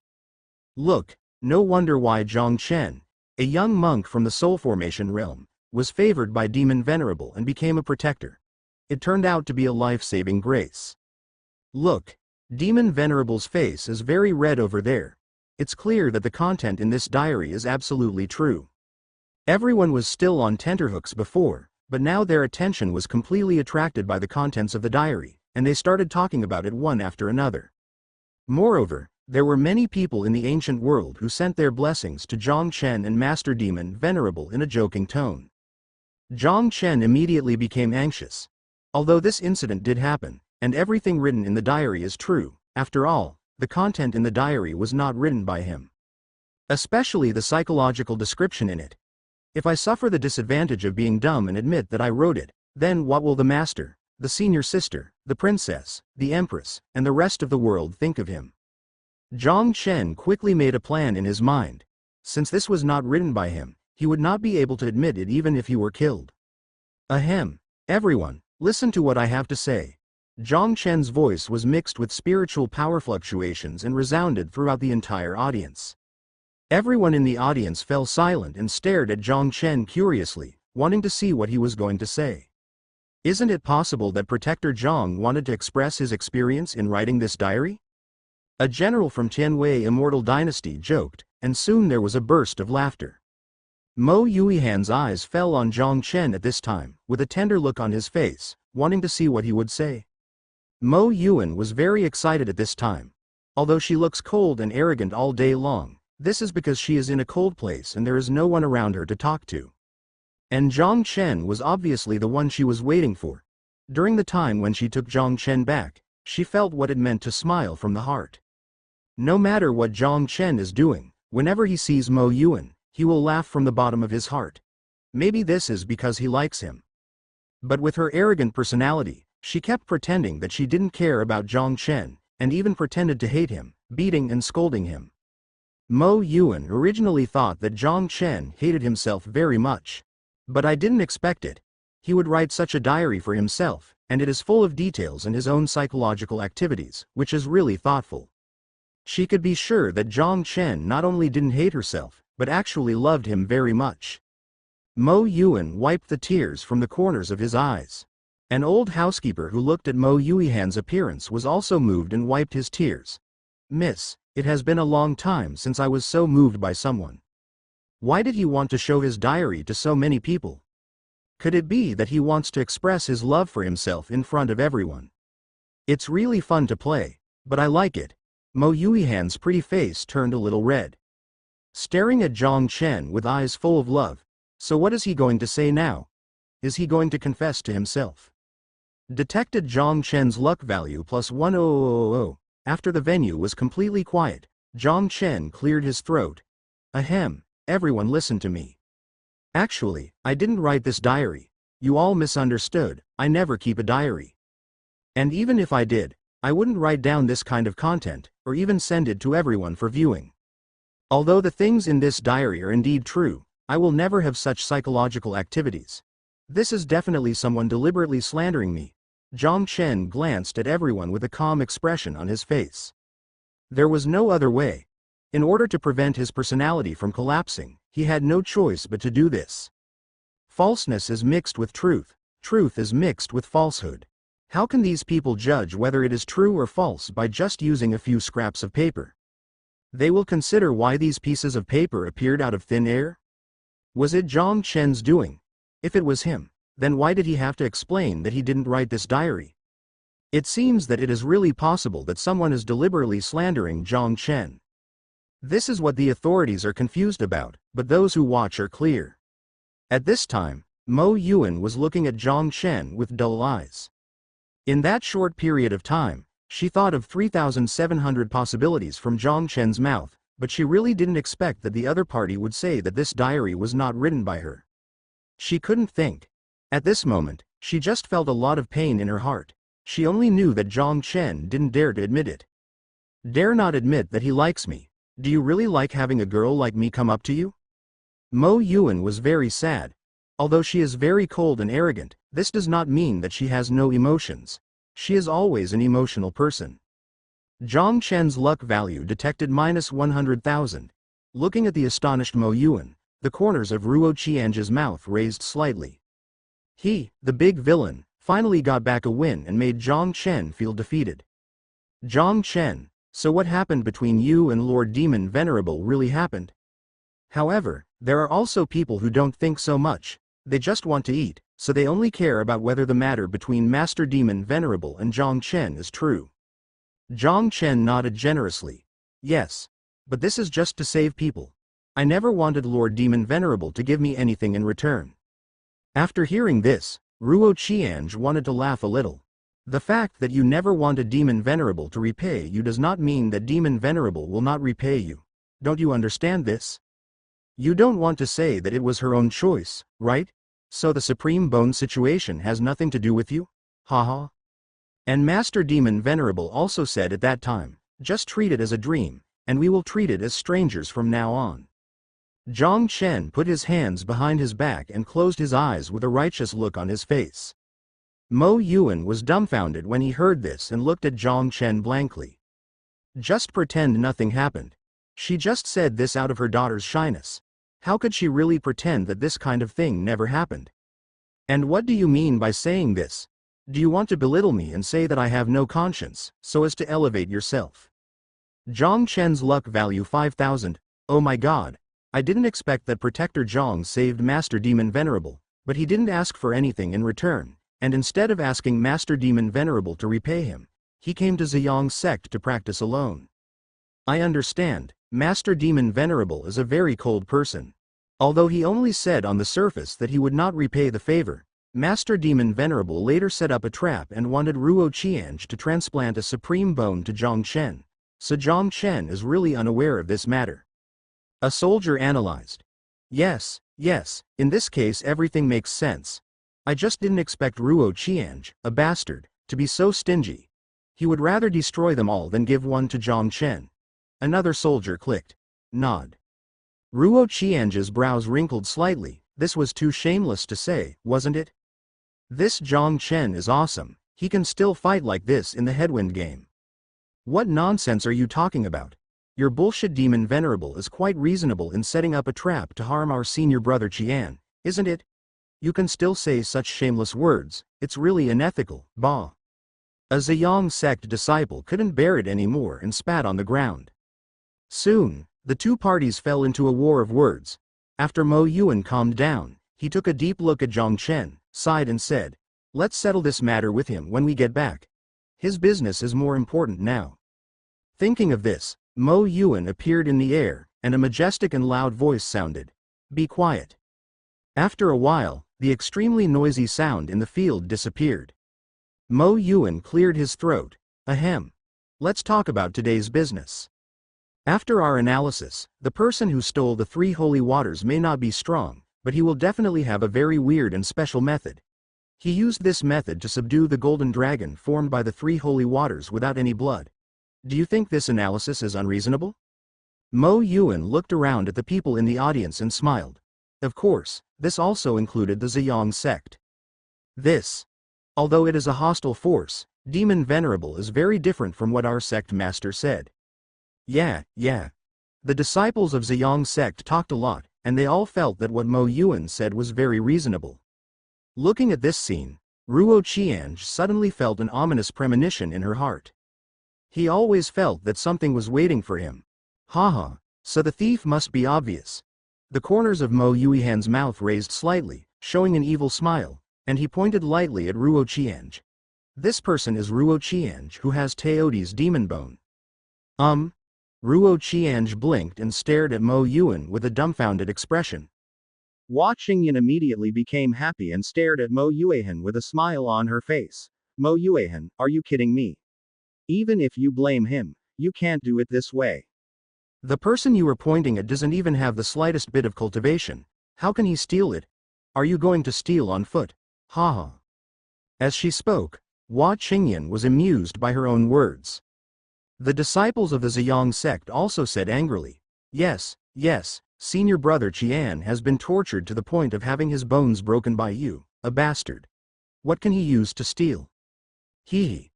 Look, no wonder why Zhang Chen, a young monk from the soul formation realm, was favored by Demon Venerable and became a protector. It turned out to be a life-saving grace. Look, Demon Venerable's face is very red over there. It's clear that the content in this diary is absolutely true. Everyone was still on tenterhooks before, but now their attention was completely attracted by the contents of the diary, and they started talking about it one after another. Moreover, there were many people in the ancient world who sent their blessings to Zhang Chen and Master Demon Venerable in a joking tone. Zhang Chen immediately became anxious. Although this incident did happen, and everything written in the diary is true, after all, the content in the diary was not written by him. Especially the psychological description in it. If I suffer the disadvantage of being dumb and admit that I wrote it, then what will the master, the senior sister, the princess, the empress, and the rest of the world think of him? Zhang Chen quickly made a plan in his mind. Since this was not written by him, he would not be able to admit it even if he were killed. Ahem. Everyone, listen to what I have to say. Zhang Chen's voice was mixed with spiritual power fluctuations and resounded throughout the entire audience. Everyone in the audience fell silent and stared at Zhang Chen curiously, wanting to see what he was going to say. Isn't it possible that Protector Zhang wanted to express his experience in writing this diary? A general from Tianwei Immortal Dynasty joked, and soon there was a burst of laughter. Mo Yuihan's eyes fell on Zhang Chen at this time, with a tender look on his face, wanting to see what he would say. Mo Yuan was very excited at this time. Although she looks cold and arrogant all day long, this is because she is in a cold place and there is no one around her to talk to. And Zhang Chen was obviously the one she was waiting for. During the time when she took Zhang Chen back, she felt what it meant to smile from the heart. No matter what Zhang Chen is doing, whenever he sees Mo Yuan, he will laugh from the bottom of his heart. Maybe this is because he likes him. But with her arrogant personality, she kept pretending that she didn't care about Zhang Chen, and even pretended to hate him, beating and scolding him. Mo Yuan originally thought that Zhang Chen hated himself very much. But I didn't expect it. He would write such a diary for himself, and it is full of details in his own psychological activities, which is really thoughtful. She could be sure that Zhang Chen not only didn't hate herself, but actually loved him very much. Mo Yuan wiped the tears from the corners of his eyes. An old housekeeper who looked at Mo Yuihan's appearance was also moved and wiped his tears. Miss, it has been a long time since I was so moved by someone. Why did he want to show his diary to so many people? Could it be that he wants to express his love for himself in front of everyone? It's really fun to play, but I like it. Mo Yuihan's pretty face turned a little red. Staring at Zhang Chen with eyes full of love. So what is he going to say now? Is he going to confess to himself? Detected Zhang Chen's luck value plus 1000. After the venue was completely quiet, Zhang Chen cleared his throat. Ahem, everyone listen to me. Actually, I didn't write this diary. You all misunderstood, I never keep a diary. And even if I did, I wouldn't write down this kind of content, or even send it to everyone for viewing. Although the things in this diary are indeed true, I will never have such psychological activities. This is definitely someone deliberately slandering me. Zhang Chen glanced at everyone with a calm expression on his face. There was no other way. In order to prevent his personality from collapsing, he had no choice but to do this. Falseness is mixed with truth. Truth is mixed with falsehood. How can these people judge whether it is true or false by just using a few scraps of paper? They will consider why these pieces of paper appeared out of thin air. Was it Zhang Chen's doing? If it was him, then why did he have to explain that he didn't write this diary? It seems that it is really possible that someone is deliberately slandering Zhang Chen. This is what the authorities are confused about, but those who watch are clear. At this time, Mo Yuan was looking at Zhang Chen with dull eyes. In that short period of time, she thought of 3,700 possibilities from Zhang Chen's mouth, but she really didn't expect that the other party would say that this diary was not written by her. She couldn't think. At this moment, she just felt a lot of pain in her heart. She only knew that Zhang Chen didn't dare to admit it. Dare not admit that he likes me. Do you really like having a girl like me come up to you? Mo Yuan was very sad. Although she is very cold and arrogant, this does not mean that she has no emotions. She is always an emotional person. Zhang Chen's luck value detected -100,000. Looking at the astonished Mo Yuan, the corners of Ruo Qianzhi's mouth raised slightly. He, the big villain, finally got back a win and made Zhang Chen feel defeated. Zhang Chen, so what happened between you and Lord Demon Venerable really happened? However, there are also people who don't think so much. They just want to eat, so they only care about whether the matter between Master Demon Venerable and Zhang Chen is true. Zhang Chen nodded generously. Yes. But this is just to save people. I never wanted Lord Demon Venerable to give me anything in return. After hearing this, Ruo Qianzhi wanted to laugh a little. The fact that you never wanted Demon Venerable to repay you does not mean that Demon Venerable will not repay you. Don't you understand this? You don't want to say that it was her own choice, right? So the Supreme Bone situation has nothing to do with you? Haha. And Master Demon Venerable also said at that time, just treat it as a dream, and we will treat it as strangers from now on. Zhang Chen put his hands behind his back and closed his eyes with a righteous look on his face. Mo Yuan was dumbfounded when he heard this and looked at Zhang Chen blankly. Just pretend nothing happened. She just said this out of her daughter's shyness. How could she really pretend that this kind of thing never happened? And what do you mean by saying this? Do you want to belittle me and say that I have no conscience, so as to elevate yourself? Zhang Chen's luck value 5,000. Oh my god. I didn't expect that Protector Zhang saved Master Demon Venerable, but he didn't ask for anything in return, and instead of asking Master Demon Venerable to repay him, he came to Ziyang's sect to practice alone. I understand, Master Demon Venerable is a very cold person. Although he only said on the surface that he would not repay the favor, Master Demon Venerable later set up a trap and wanted Ruo Qianzhi to transplant a supreme bone to Zhang Chen, so Zhang Chen is really unaware of this matter. A soldier analyzed. Yes, in this case everything makes sense. I just didn't expect Ruo Qianzhi, a bastard, to be so stingy. He would rather destroy them all than give one to Zhang Chen. Another soldier clicked. Nod. Ruo Qianzhi's brows wrinkled slightly. This was too shameless to say, wasn't it? This Zhang Chen is awesome. He can still fight like this in the Headwind game. What nonsense are you talking about? Your bullshit Demon Venerable is quite reasonable in setting up a trap to harm our senior brother Qian, isn't it? You can still say such shameless words. It's really unethical, bah. A Ziyang sect disciple couldn't bear it anymore and spat on the ground. Soon, the two parties fell into a war of words. After Mo Yuan calmed down, he took a deep look at Zhang Chen, sighed and said, let's settle this matter with him when we get back. His business is more important now. Thinking of this, Mo Yuan appeared in the air, and a majestic and loud voice sounded. Be quiet. After a while, the extremely noisy sound in the field disappeared. Mo Yuan cleared his throat. Ahem. Let's talk about today's business. After our analysis, the person who stole the 3 holy waters may not be strong, but he will definitely have a very weird and special method. He used this method to subdue the golden dragon formed by the 3 holy waters without any blood. Do you think this analysis is unreasonable? Mo Yuan looked around at the people in the audience and smiled. Of course, this also included the Ziyang sect. Although it is a hostile force, Demon Venerable is very different from what our sect master said. Yeah. The disciples of Ziyang sect talked a lot, and they all felt that what Mo Yuan said was very reasonable. Looking at this scene, Ruo Qianzhi suddenly felt an ominous premonition in her heart. He always felt that something was waiting for him. Haha, so the thief must be obvious. The corners of Mo Yuihan's mouth raised slightly, showing an evil smile, and he pointed lightly at Ruo Qianzhi. This person is Ruo Qiange, who has Teoti's demon bone. Ruo Qiange blinked and stared at Mo Yuan with a dumbfounded expression. Hua Qingyan immediately became happy and stared at Mo Yuehan with a smile on her face. Mo Yuehan, are you kidding me? Even if you blame him, you can't do it this way. The person you are pointing at doesn't even have the slightest bit of cultivation. How can he steal it? Are you going to steal on foot? Haha. As she spoke, Hua Qingyan was amused by her own words. The disciples of the Ziyang sect also said angrily, yes, senior brother Qian has been tortured to the point of having his bones broken by you, a bastard. What can he use to steal? Hee.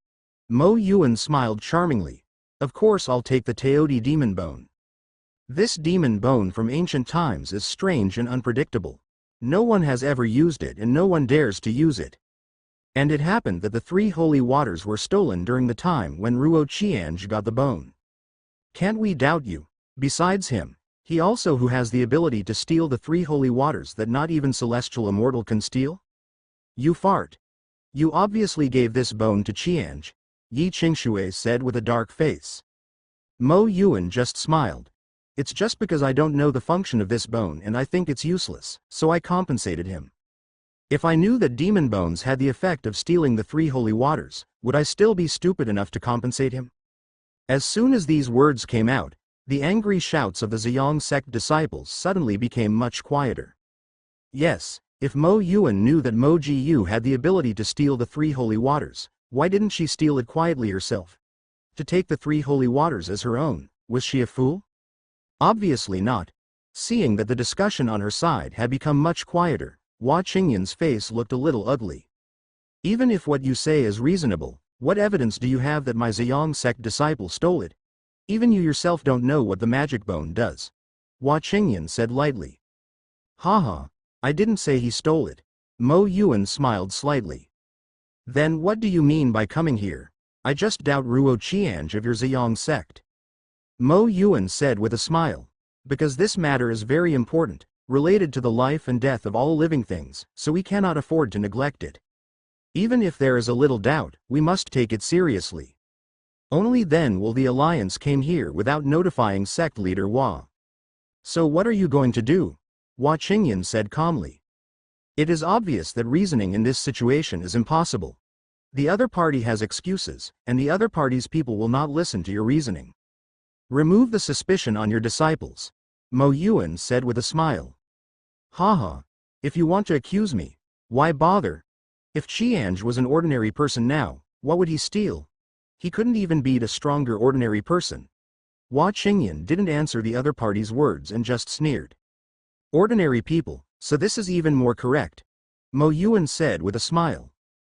Mo Yuan smiled charmingly. Of course I'll take the Teoti demon bone. This demon bone from ancient times is strange and unpredictable. No one has ever used it and no one dares to use it. And it happened that the 3 holy waters were stolen during the time when Ruo Qiange got the bone. Can't we doubt you? Besides him, he also who has the ability to steal the 3 holy waters that not even celestial immortal can steal? You fart. You obviously gave this bone to Qiange, Yi Qingshui said with a dark face. Mo Yuan just smiled. It's just because I don't know the function of this bone and I think it's useless, so I compensated him. If I knew that demon bones had the effect of stealing the 3 holy waters, would I still be stupid enough to compensate him? As soon as these words came out, the angry shouts of the Ziyang sect disciples suddenly became much quieter. Yes, if Mo Yuan knew that Mo Jiyu had the ability to steal the 3 holy waters, why didn't she steal it quietly herself? To take the 3 holy waters as her own, was she a fool? Obviously not. Seeing that the discussion on her side had become much quieter, Hua Qingyan's face looked a little ugly. Even if what you say is reasonable, what evidence do you have that my Ziyang sect disciple stole it? Even you yourself don't know what the magic bone does. Hua Qingyan said lightly. Haha, I didn't say he stole it. Mo Yuan smiled slightly. Then what do you mean by coming here? I just doubt Ruo Qiange of your Ziyang sect. Mo Yuan said with a smile. Because this matter is very important, related to the life and death of all living things, so we cannot afford to neglect it. Even if there is a little doubt, we must take it seriously. Only then will the alliance came here without notifying sect leader Hua. So what are you going to do? Hua Qingyan said calmly. It is obvious that reasoning in this situation is impossible. The other party has excuses, and the other party's people will not listen to your reasoning. Remove the suspicion on your disciples, Mo Yuan said with a smile. Haha, if you want to accuse me, why bother? If Qiange was an ordinary person now, what would he steal? He couldn't even beat a stronger ordinary person. Hua Qingyan didn't answer the other party's words and just sneered. Ordinary people, so this is even more correct, Mo Yuan said with a smile.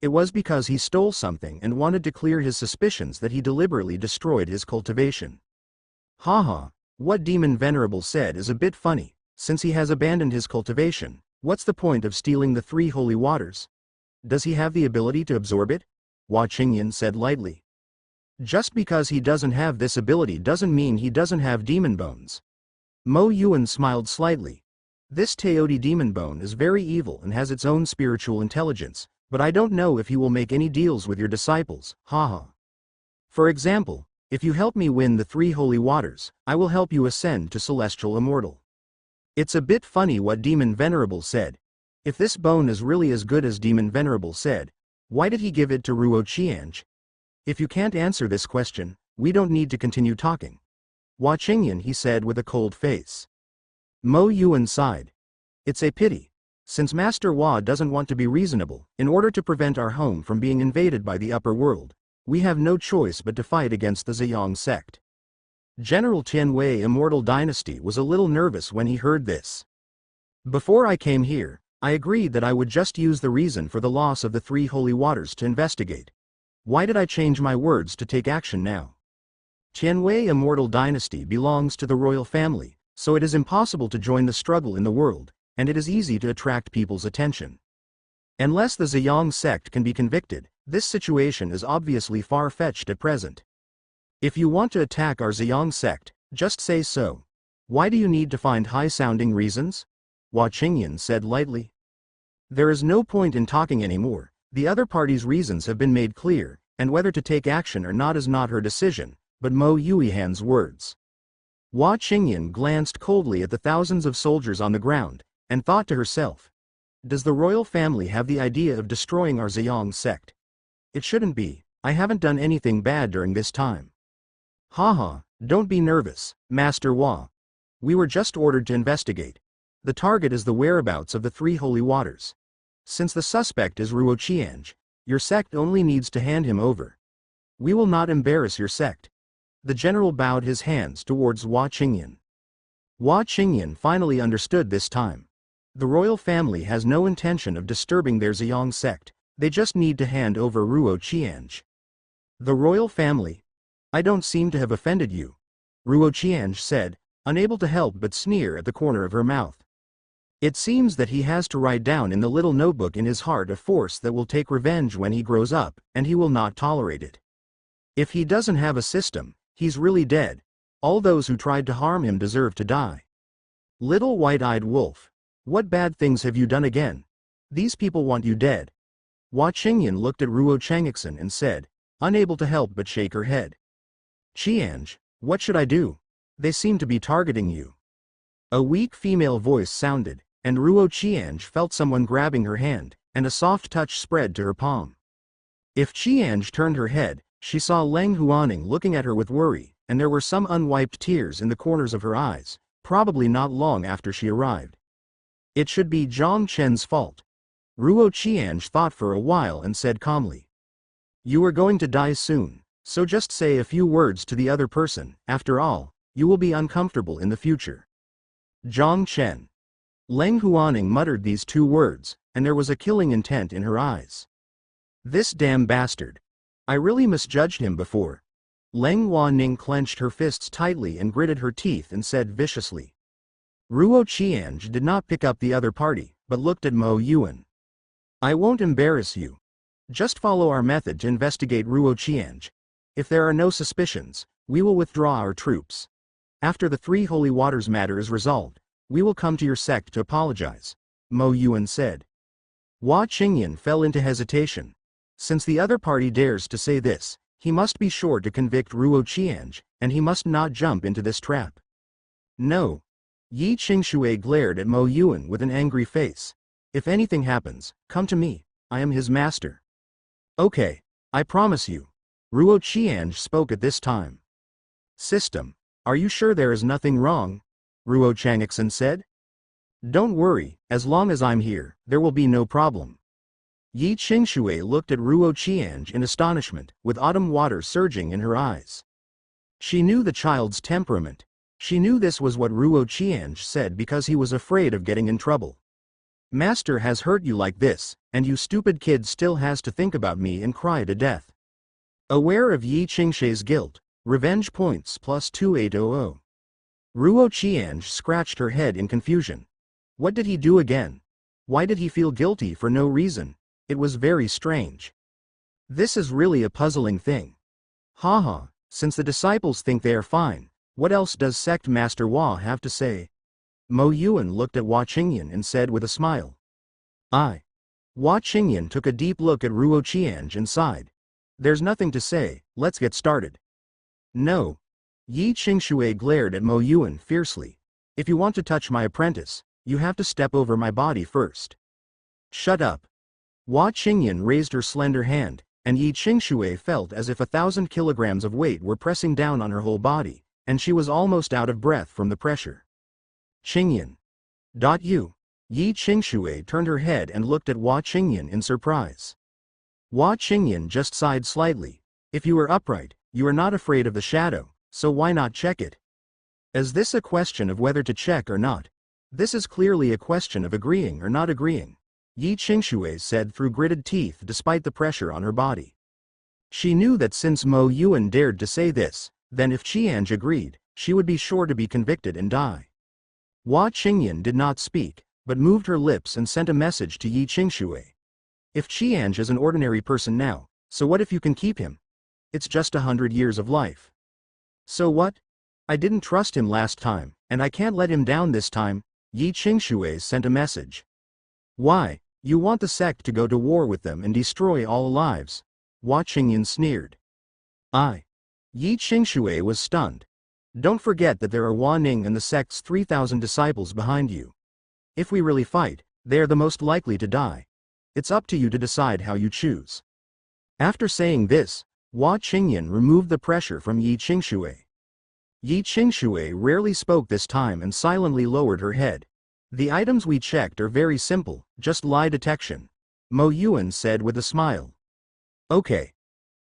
It was because he stole something and wanted to clear his suspicions that he deliberately destroyed his cultivation. Haha, what Demon Venerable said is a bit funny. Since he has abandoned his cultivation, what's the point of stealing the 3 holy waters? Does he have the ability to absorb it? Hua Qingyan said lightly. Just because he doesn't have this ability doesn't mean he doesn't have demon bones. Mo Yuan smiled slightly. This Teoti demon bone is very evil and has its own spiritual intelligence, but I don't know if he will make any deals with your disciples, haha. For example, if you help me win the 3 holy waters, I will help you ascend to celestial immortal. It's a bit funny what Demon Venerable said. If this bone is really as good as Demon Venerable said, why did he give it to Ruo Qiange? If you can't answer this question, we don't need to continue talking. Hua Qingyan, he said with a cold face. Mo Yuan sighed. It's a pity. Since Master Hua doesn't want to be reasonable, in order to prevent our home from being invaded by the upper world, we have no choice but to fight against the Ziyang sect. General Tianwei Immortal Dynasty was a little nervous when he heard this. Before I came here, I agreed that I would just use the reason for the loss of the 3 holy waters to investigate. Why did I change my words to take action now? Tianwei Immortal Dynasty belongs to the royal family, so it is impossible to join the struggle in the world, and it is easy to attract people's attention. Unless the Ziyang sect can be convicted, this situation is obviously far-fetched at present. If you want to attack our Ziyang sect, just say so. Why do you need to find high-sounding reasons? Hua Qingyan said lightly. There is no point in talking anymore. The other party's reasons have been made clear, and whether to take action or not is not her decision, but Mo Yuihan's words. Hua Qingyan glanced coldly at the thousands of soldiers on the ground, and thought to herself, does the royal family have the idea of destroying our Ziyang sect? It shouldn't be. I haven't done anything bad during this time. Haha, don't be nervous, Master Hua. We were just ordered to investigate. The target is the whereabouts of the 3 holy waters. Since the suspect is Ruo Qiange, your sect only needs to hand him over. We will not embarrass your sect. The general bowed his hands towards Hua Qingyan. Hua Qingyan finally understood this time. The royal family has no intention of disturbing their Ziyang sect, they just need to hand over Ruo Qiange. The royal family? I don't seem to have offended you, Ruo Qiange said, unable to help but sneer at the corner of her mouth. It seems that he has to write down in the little notebook in his heart a force that will take revenge when he grows up, and he will not tolerate it. If he doesn't have a system, he's really dead. All those who tried to harm him deserve to die. Little white-eyed wolf, what bad things have you done again? These people want you dead. Hua Qingyan looked at Ruo Changxin and said, unable to help but shake her head. Qiange, what should I do? They seem to be targeting you. A weak female voice sounded, and Ruo Qiange felt someone grabbing her hand, and a soft touch spread to her palm. If Qiange turned her head, she saw Leng Huaning looking at her with worry, and there were some unwiped tears in the corners of her eyes, probably not long after she arrived. It should be Zhang Chen's fault. Ruo Qiange thought for a while and said calmly. You are going to die soon, so just say a few words to the other person, after all, you will be uncomfortable in the future. Zhang Chen. Leng Huaning muttered these 2 words, and there was a killing intent in her eyes. This damn bastard. I really misjudged him before. Leng Huaning clenched her fists tightly and gritted her teeth and said viciously. Ruo Qiange did not pick up the other party, but looked at Mo Yuan. I won't embarrass you. Just follow our method to investigate Ruo Qiange. If there are no suspicions, we will withdraw our troops. After the 3 holy waters matter is resolved, we will come to your sect to apologize, Mo Yuan said. Hua Qingyan fell into hesitation. Since the other party dares to say this, he must be sure to convict Ruo Qiange, and he must not jump into this trap. No. Yi Qingshui glared at Mo Yuan with an angry face. If anything happens, come to me, I am his master. Okay, I promise you. Ruo Qiange spoke at this time. System, are you sure there is nothing wrong? Ruo Changxin said. Don't worry, as long as I'm here, there will be no problem. Yi Qingshui looked at Ruo Qiange in astonishment, with autumn water surging in her eyes. She knew the child's temperament. She knew this was what Ruo Qiange said because he was afraid of getting in trouble. Master has hurt you like this, and you stupid kid still has to think about me and cry to death. Aware of Yi Qingshui's guilt, revenge points plus 2800. Ruo Qiange scratched her head in confusion. What did he do again? Why did he feel guilty for no reason? It was very strange. This is really a puzzling thing. Haha, since the disciples think they are fine, what else does Sect Master Hua have to say? Mo Yuan looked at Hua Qingyan and said with a smile. Hua Qingyan took a deep look at Ruo Qiange and sighed. There's nothing to say, let's get started. No. Yi Qingshui glared at Mo Yuan fiercely. If you want to touch my apprentice, you have to step over my body first. Shut up. Hua Qingyan raised her slender hand, and Yi Qingshui felt as if 1,000 kilograms of weight were pressing down on her whole body, and she was almost out of breath from the pressure. Qingyan. You. Yi Qingshui turned her head and looked at Hua Qingyan in surprise. Hua Qingyan just sighed slightly. If you are upright, you are not afraid of the shadow, so why not check it? Is this a question of whether to check or not? This is clearly a question of agreeing or not agreeing, Yi Qingshui said through gritted teeth despite the pressure on her body. She knew that since Mo Yuan dared to say this, then if Qiange agreed, she would be sure to be convicted and die. Hua Qingyan did not speak, but moved her lips and sent a message to Yi Qingshui. If Qiange is an ordinary person now, so what if you can keep him? It's just 100 years of life. So what? I didn't trust him last time, and I can't let him down this time, Yi Qingshui sent a message. Why? You want the sect to go to war with them and destroy all lives. Hua Qingyan sneered. Yi Qingshui was stunned. Don't forget that there are Hua Ning and the sect's 3,000 disciples behind you. If we really fight, they are the most likely to die. It's up to you to decide how you choose. After saying this, Hua Qingyan removed the pressure from Yi Qingshui. Yi Qingshui rarely spoke this time and silently lowered her head. The items we checked are very simple, just lie detection, Mo Yuan said with a smile. Okay.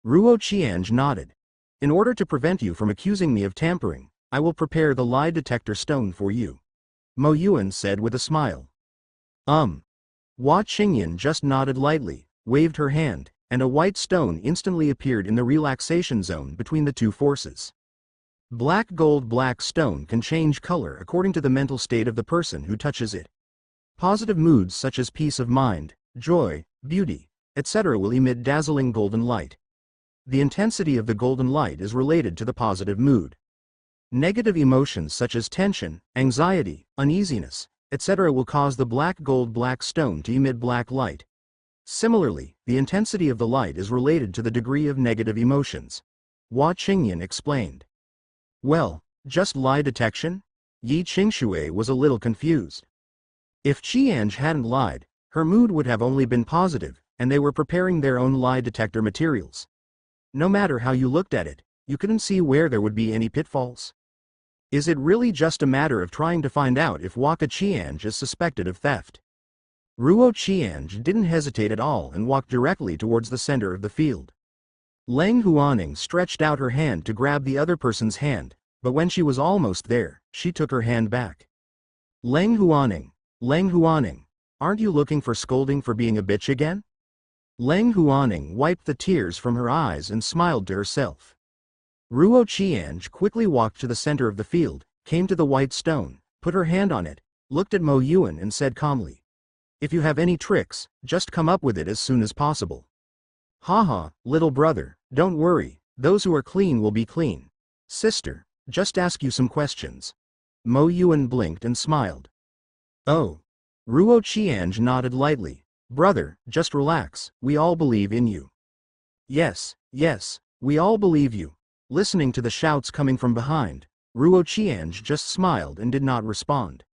Ruo Qiange nodded. In order to prevent you from accusing me of tampering, I will prepare the lie detector stone for you, Mo Yuan said with a smile. Hua Qingyan just nodded lightly, waved her hand, and a white stone instantly appeared in the relaxation zone between the two forces. Black gold black stone can change color according to the mental state of the person who touches it. Positive moods such as peace of mind, joy, beauty, etc. will emit dazzling golden light. The intensity of the golden light is related to the positive mood. Negative emotions such as tension, anxiety, uneasiness, etc. will cause the black gold black stone to emit black light. Similarly, the intensity of the light is related to the degree of negative emotions. Hua Qingyan explained. Well, just lie detection? Yi Qingshui was a little confused. If Qiange hadn't lied, her mood would have only been positive, and they were preparing their own lie detector materials. No matter how you looked at it, you couldn't see where there would be any pitfalls. Is it really just a matter of trying to find out if Waka Qiange is suspected of theft? Ruo Qiange didn't hesitate at all and walked directly towards the center of the field. Leng Huaning stretched out her hand to grab the other person's hand, but when she was almost there, she took her hand back. Leng Huaning, aren't you looking for scolding for being a bitch again? Leng Huaning wiped the tears from her eyes and smiled to herself. Ruo Qiange quickly walked to the center of the field, came to the white stone, put her hand on it, looked at Mo Yuan and said calmly, "If you have any tricks, just come up with it as soon as possible." Haha, little brother, don't worry, those who are clean will be clean. Sister, just ask you some questions. Mo Yuan blinked and smiled. Oh. Ruo Qiange nodded lightly. Brother, just relax, we all believe in you. Yes, we all believe you. Listening to the shouts coming from behind, Ruo Qiange just smiled and did not respond.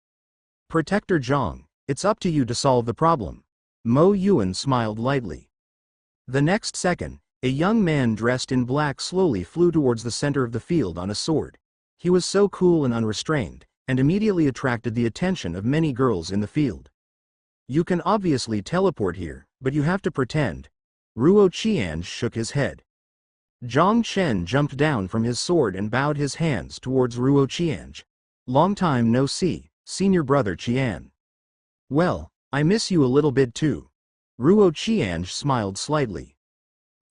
Protector Zhang, it's up to you to solve the problem. Mo Yuan smiled lightly. The next second, a young man dressed in black slowly flew towards the center of the field on a sword. He was so cool and unrestrained, and immediately attracted the attention of many girls in the field. You can obviously teleport here, but you have to pretend. Ruo Qiange shook his head. Zhang Chen jumped down from his sword and bowed his hands towards Ruo Qiange. Long time no see, senior brother Qian. Well, I miss you a little bit too. Ruo Qiange smiled slightly.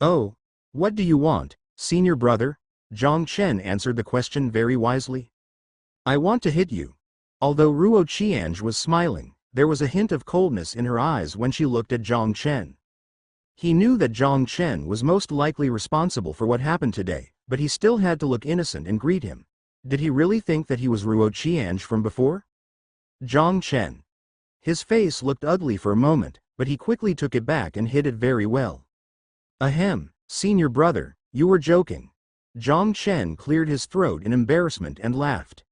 Oh, what do you want, senior brother? Zhang Chen answered the question very wisely. I want to hit you. Although Ruo Qiange was smiling, there was a hint of coldness in her eyes when she looked at Zhang Chen. He knew that Zhang Chen was most likely responsible for what happened today, but he still had to look innocent and greet him. Did he really think that he was Ruo Qiange from before? Zhang Chen. His face looked ugly for a moment, but he quickly took it back and hid it very well. Ahem, senior brother, you were joking. Zhang Chen cleared his throat in embarrassment and laughed.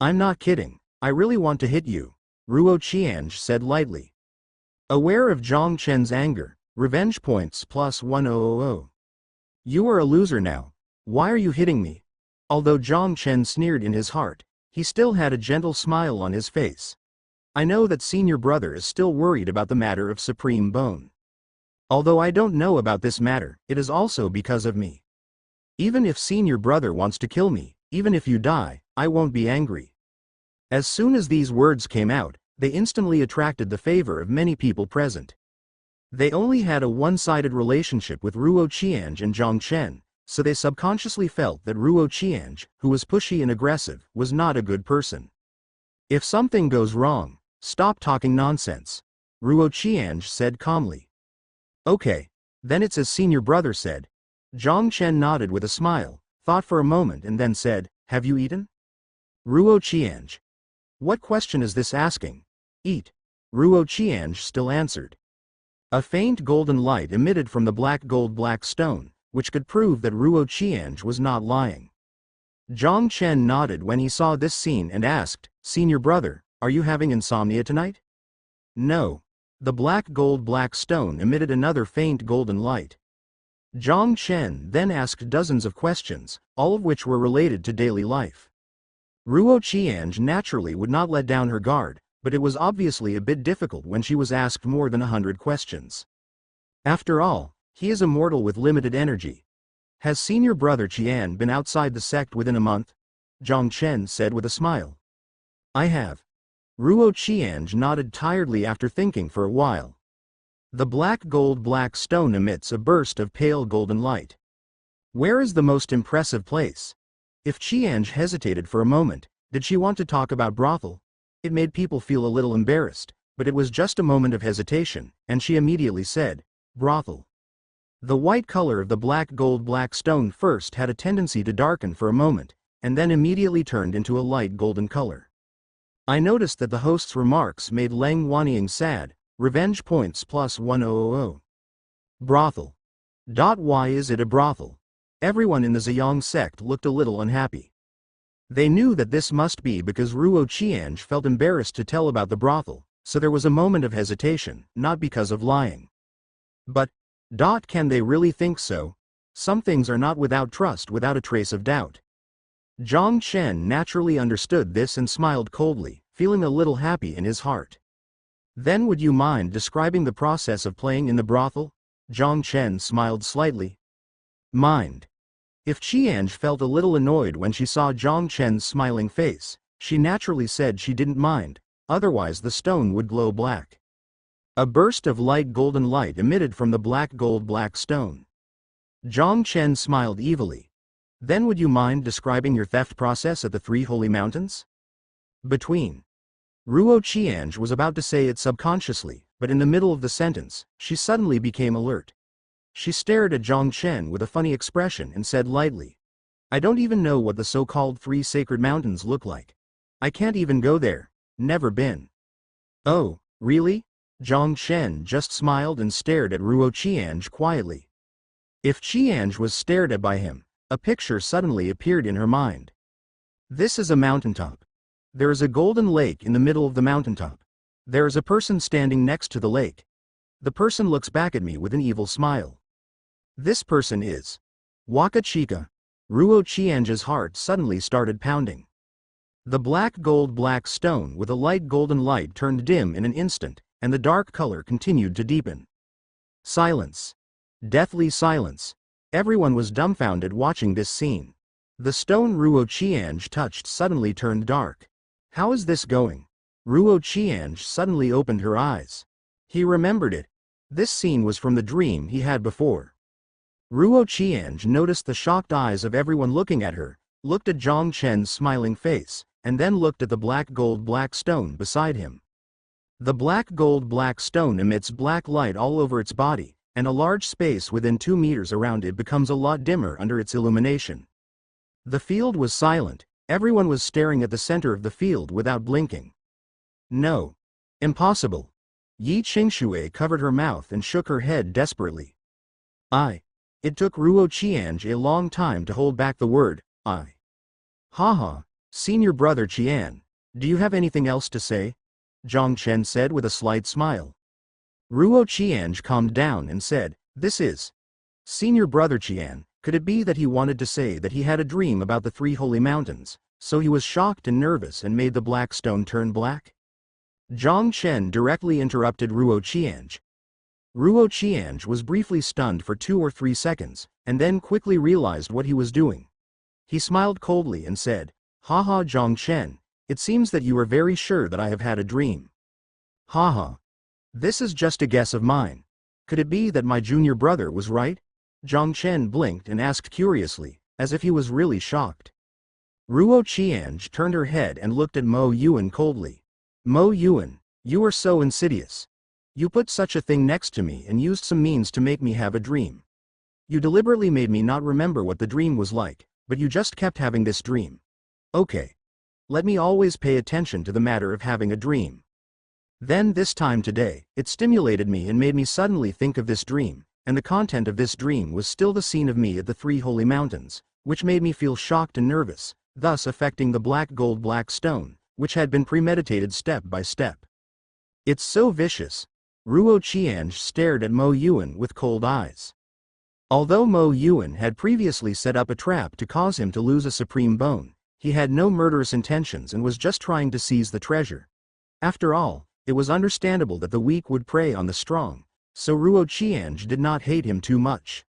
I'm not kidding, I really want to hit you, Ruo Qiange said lightly. Aware of Zhang Chen's anger, revenge points plus 1000. You are a loser now. Why are you hitting me? Although Zhang Chen sneered in his heart, he still had a gentle smile on his face. I know that senior brother is still worried about the matter of Supreme Bone. Although I don't know about this matter, it is also because of me. Even if senior brother wants to kill me, even if you die, I won't be angry. As soon as these words came out, they instantly attracted the favor of many people present. They only had a one-sided relationship with Ruo Qiange and Zhang Chen, so they subconsciously felt that Ruo Qiange, who was pushy and aggressive, was not a good person. If something goes wrong, stop talking nonsense, Ruo Qiange said calmly. Okay, then it's as senior brother said. Zhang Chen nodded with a smile, thought for a moment and then said, have you eaten? Ruo Qiange. What question is this asking? Eat. Ruo Qiange still answered. A faint golden light emitted from the black stone, which could prove that Ruo Qiange was not lying. Zhang Chen nodded when he saw this scene and asked, "Senior brother, are you having insomnia tonight?" "No." The black stone emitted another faint golden light. Zhang Chen then asked dozens of questions, all of which were related to daily life. Ruo Qiange naturally would not let down her guard, but it was obviously a bit difficult when she was asked more than 100 questions. After all, he is a mortal with limited energy. "Has senior brother Qian been outside the sect within a month?" Zhang Chen said with a smile. "I have." Ruo Qiange nodded tiredly after thinking for a while. The black stone emits a burst of pale golden light. Where is the most impressive place? If Qiange hesitated for a moment, did she want to talk about brothel? It made people feel a little embarrassed, but it was just a moment of hesitation, and she immediately said, "Brothel." The white color of the black stone first had a tendency to darken for a moment, and then immediately turned into a light golden color. I noticed that the host's remarks made Leng Wanying sad. Revenge points plus 1000. Brothel. Why is it a brothel? Everyone in the Ziyang sect looked a little unhappy. They knew that this must be because Ruo Qiange felt embarrassed to tell about the brothel, so there was a moment of hesitation, not because of lying. But, can they really think so? Some things are not without trust without a trace of doubt. Zhang Chen naturally understood this and smiled coldly, feeling a little happy in his heart. "Then would you mind describing the process of playing in the brothel?" Zhang Chen smiled slightly. Mind. If Qiange felt a little annoyed when she saw Zhang Chen's smiling face, she naturally said she didn't mind, otherwise the stone would glow black. A burst of light golden light emitted from the black stone. Zhang Chen smiled evilly. "Then would you mind describing your theft process at the Three Holy Mountains?" Between. Ruo Qiange was about to say it subconsciously, but in the middle of the sentence, she suddenly became alert. She stared at Zhang Chen with a funny expression and said lightly, "I don't even know what the so-called Three Sacred Mountains look like. I can't even go there, never been." "Oh, really?" Zhang Chen just smiled and stared at Ruo Qiange quietly. If Qiange was stared at by him, a picture suddenly appeared in her mind. This is a mountaintop. There is a golden lake in the middle of the mountaintop. There is a person standing next to the lake. The person looks back at me with an evil smile. This person is Waka Chica. Ruo Qiange's heart suddenly started pounding. The black stone with a light golden light turned dim in an instant, and the dark color continued to deepen. Silence. Deathly silence. Everyone was dumbfounded watching this scene. The stone Ruo Qiange touched suddenly turned dark. How is this going? Ruo Qiange suddenly opened her eyes. He remembered it. This scene was from the dream he had before. Ruo Qiange noticed the shocked eyes of everyone looking at her, looked at Zhang Chen's smiling face, and then looked at the black stone beside him. The black stone emits black light all over its body, and a large space within 2 meters around it becomes a lot dimmer under its illumination. The field was silent. Everyone was staring at the center of the field without blinking. "No. Impossible." Yi Qingshui covered her mouth and shook her head desperately. It took Ruo Qiange a long time to hold back the word, "I." "Haha, senior brother Qian, do you have anything else to say?" Zhang Chen said with a slight smile. Ruo Qiange calmed down and said, "This is senior brother Qian. Could it be that he wanted to say that he had a dream about the Three Holy Mountains, so he was shocked and nervous and made the black stone turn black?" Zhang Chen directly interrupted Ruo Qiange. Ruo Qiange was briefly stunned for 2 or 3 seconds, and then quickly realized what he was doing. He smiled coldly and said, "Haha Zhang Chen, it seems that you are very sure that I have had a dream." "Haha. This is just a guess of mine. Could it be that my junior brother was right?" Zhang Chen blinked and asked curiously, as if he was really shocked. Ruo Qiange turned her head and looked at Mo Yuan coldly. "Mo Yuan, you are so insidious. You put such a thing next to me and used some means to make me have a dream. You deliberately made me not remember what the dream was like, but you just kept having this dream. Okay. Let me always pay attention to the matter of having a dream." Then this time today, it stimulated me and made me suddenly think of this dream, and the content of this dream was still the scene of me at the three holy mountains, which made me feel shocked and nervous, thus affecting the black gold black stone, which had been premeditated step by step. It's so vicious. Ruo Qiange stared at Mo Yuan with cold eyes. Although Mo Yuan had previously set up a trap to cause him to lose a supreme bone, he had no murderous intentions and was just trying to seize the treasure. After all, it was understandable that the weak would prey on the strong, so Ruo Qiange did not hate him too much.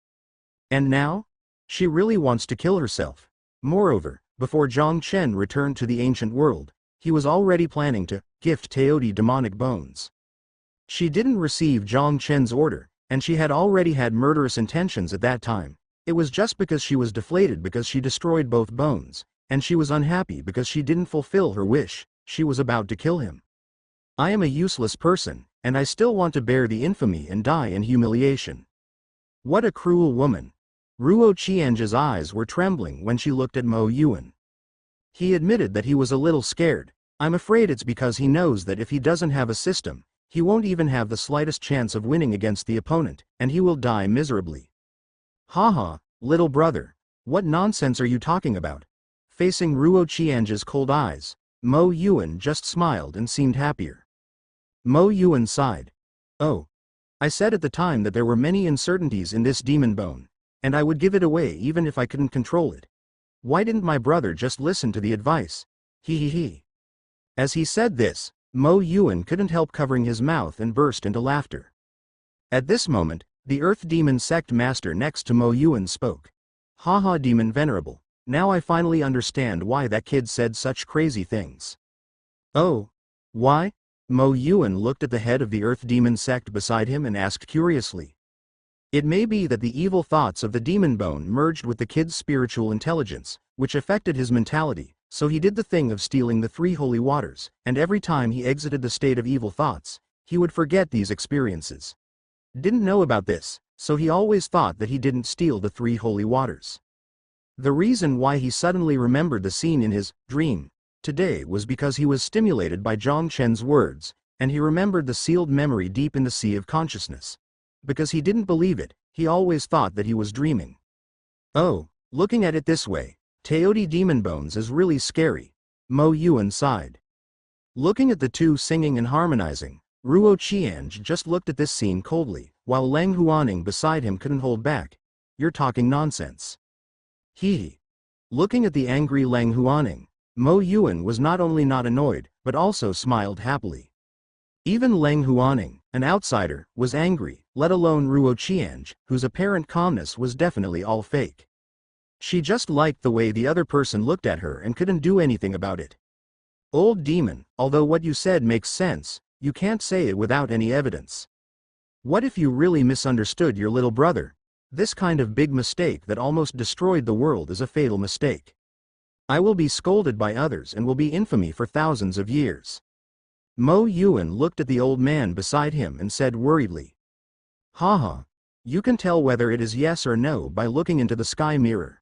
And now? She really wants to kill herself. Moreover, before Zhang Chen returned to the ancient world, he was already planning to gift Teodi demonic bones. She didn't receive Zhang Chen's order, and she had already had murderous intentions at that time. It was just because she was deflated because she destroyed both bones, and she was unhappy because she didn't fulfill her wish. She was about to kill him. I am a useless person, and I still want to bear the infamy and die in humiliation. What a cruel woman. Ruo Qiange's eyes were trembling when she looked at Mo Yuan. He admitted that he was a little scared. I'm afraid it's because he knows that if he doesn't have a system, he won't even have the slightest chance of winning against the opponent, and he will die miserably. Haha, little brother, what nonsense are you talking about? Facing Ruo Qiange's cold eyes, Mo Yuan just smiled and seemed happier. Mo Yuan sighed. Oh. I said at the time that there were many uncertainties in this demon bone, and I would give it away even if I couldn't control it. Why didn't my brother just listen to the advice? He. As he said this, Mo Yuan couldn't help covering his mouth and burst into laughter. At this moment, the Earth Demon Sect Master next to Mo Yuan spoke. Haha, Demon Venerable, now I finally understand why that kid said such crazy things. Oh. Why? Mo Yuan looked at the head of the Earth Demon Sect beside him and asked curiously. It may be that the evil thoughts of the demon bone merged with the kid's spiritual intelligence, which affected his mentality, so he did the thing of stealing the three holy waters, and every time he exited the state of evil thoughts, he would forget these experiences. Didn't know about this, so he always thought that he didn't steal the three holy waters. The reason why he suddenly remembered the scene in his dream today was because he was stimulated by Zhang Chen's words, and he remembered the sealed memory deep in the sea of consciousness. Because he didn't believe it, he always thought that he was dreaming. Oh, looking at it this way, Teodi Demon Bones is really scary. Mo Yuan sighed. Looking at the two singing and harmonizing, Ruo Qiange just looked at this scene coldly, while Leng Huaning beside him couldn't hold back. You're talking nonsense. He. Looking at the angry Leng Huaning, Mo Yuan was not only not annoyed, but also smiled happily. Even Leng Huaning, an outsider, was angry, let alone Ruo Qiange, whose apparent calmness was definitely all fake. She just liked the way the other person looked at her and couldn't do anything about it. Old demon, although what you said makes sense, you can't say it without any evidence. What if you really misunderstood your little brother? This kind of big mistake that almost destroyed the world is a fatal mistake. I will be scolded by others and will be infamy for thousands of years. Mo Yuan looked at the old man beside him and said worriedly. Haha. You can tell whether it is yes or no by looking into the sky mirror.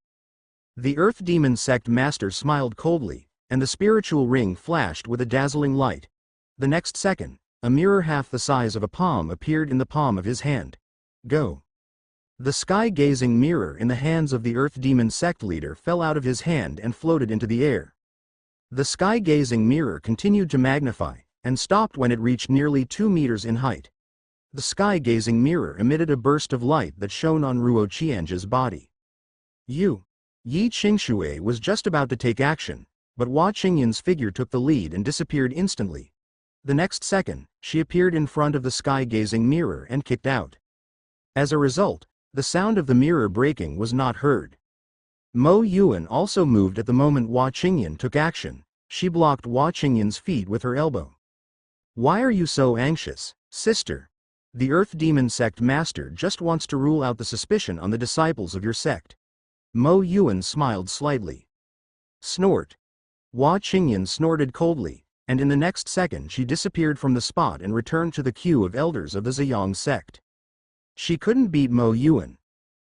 The Earth Demon Sect Master smiled coldly, and the spiritual ring flashed with a dazzling light. The next second, a mirror half the size of a palm appeared in the palm of his hand. Go. The sky-gazing mirror in the hands of the Earth Demon Sect leader fell out of his hand and floated into the air. The sky-gazing mirror continued to magnify, and stopped when it reached nearly 2 meters in height. The sky-gazing mirror emitted a burst of light that shone on Ruo Qiange's body. Yi Qingshui was just about to take action, but Hua Qingyin's figure took the lead and disappeared instantly. The next second, she appeared in front of the sky-gazing mirror and kicked out. As a result, the sound of the mirror breaking was not heard. Mo Yuan also moved at the moment Hua Qingyin took action. She blocked Hua Qingyin's feet with her elbow. Why are you so anxious, sister? The Earth Demon Sect Master just wants to rule out the suspicion on the disciples of your sect. Mo Yuan smiled slightly. Snort. Hua Qingyin snorted coldly, and in the next second she disappeared from the spot and returned to the queue of elders of the Ziyang sect. She couldn't beat Mo Yuan.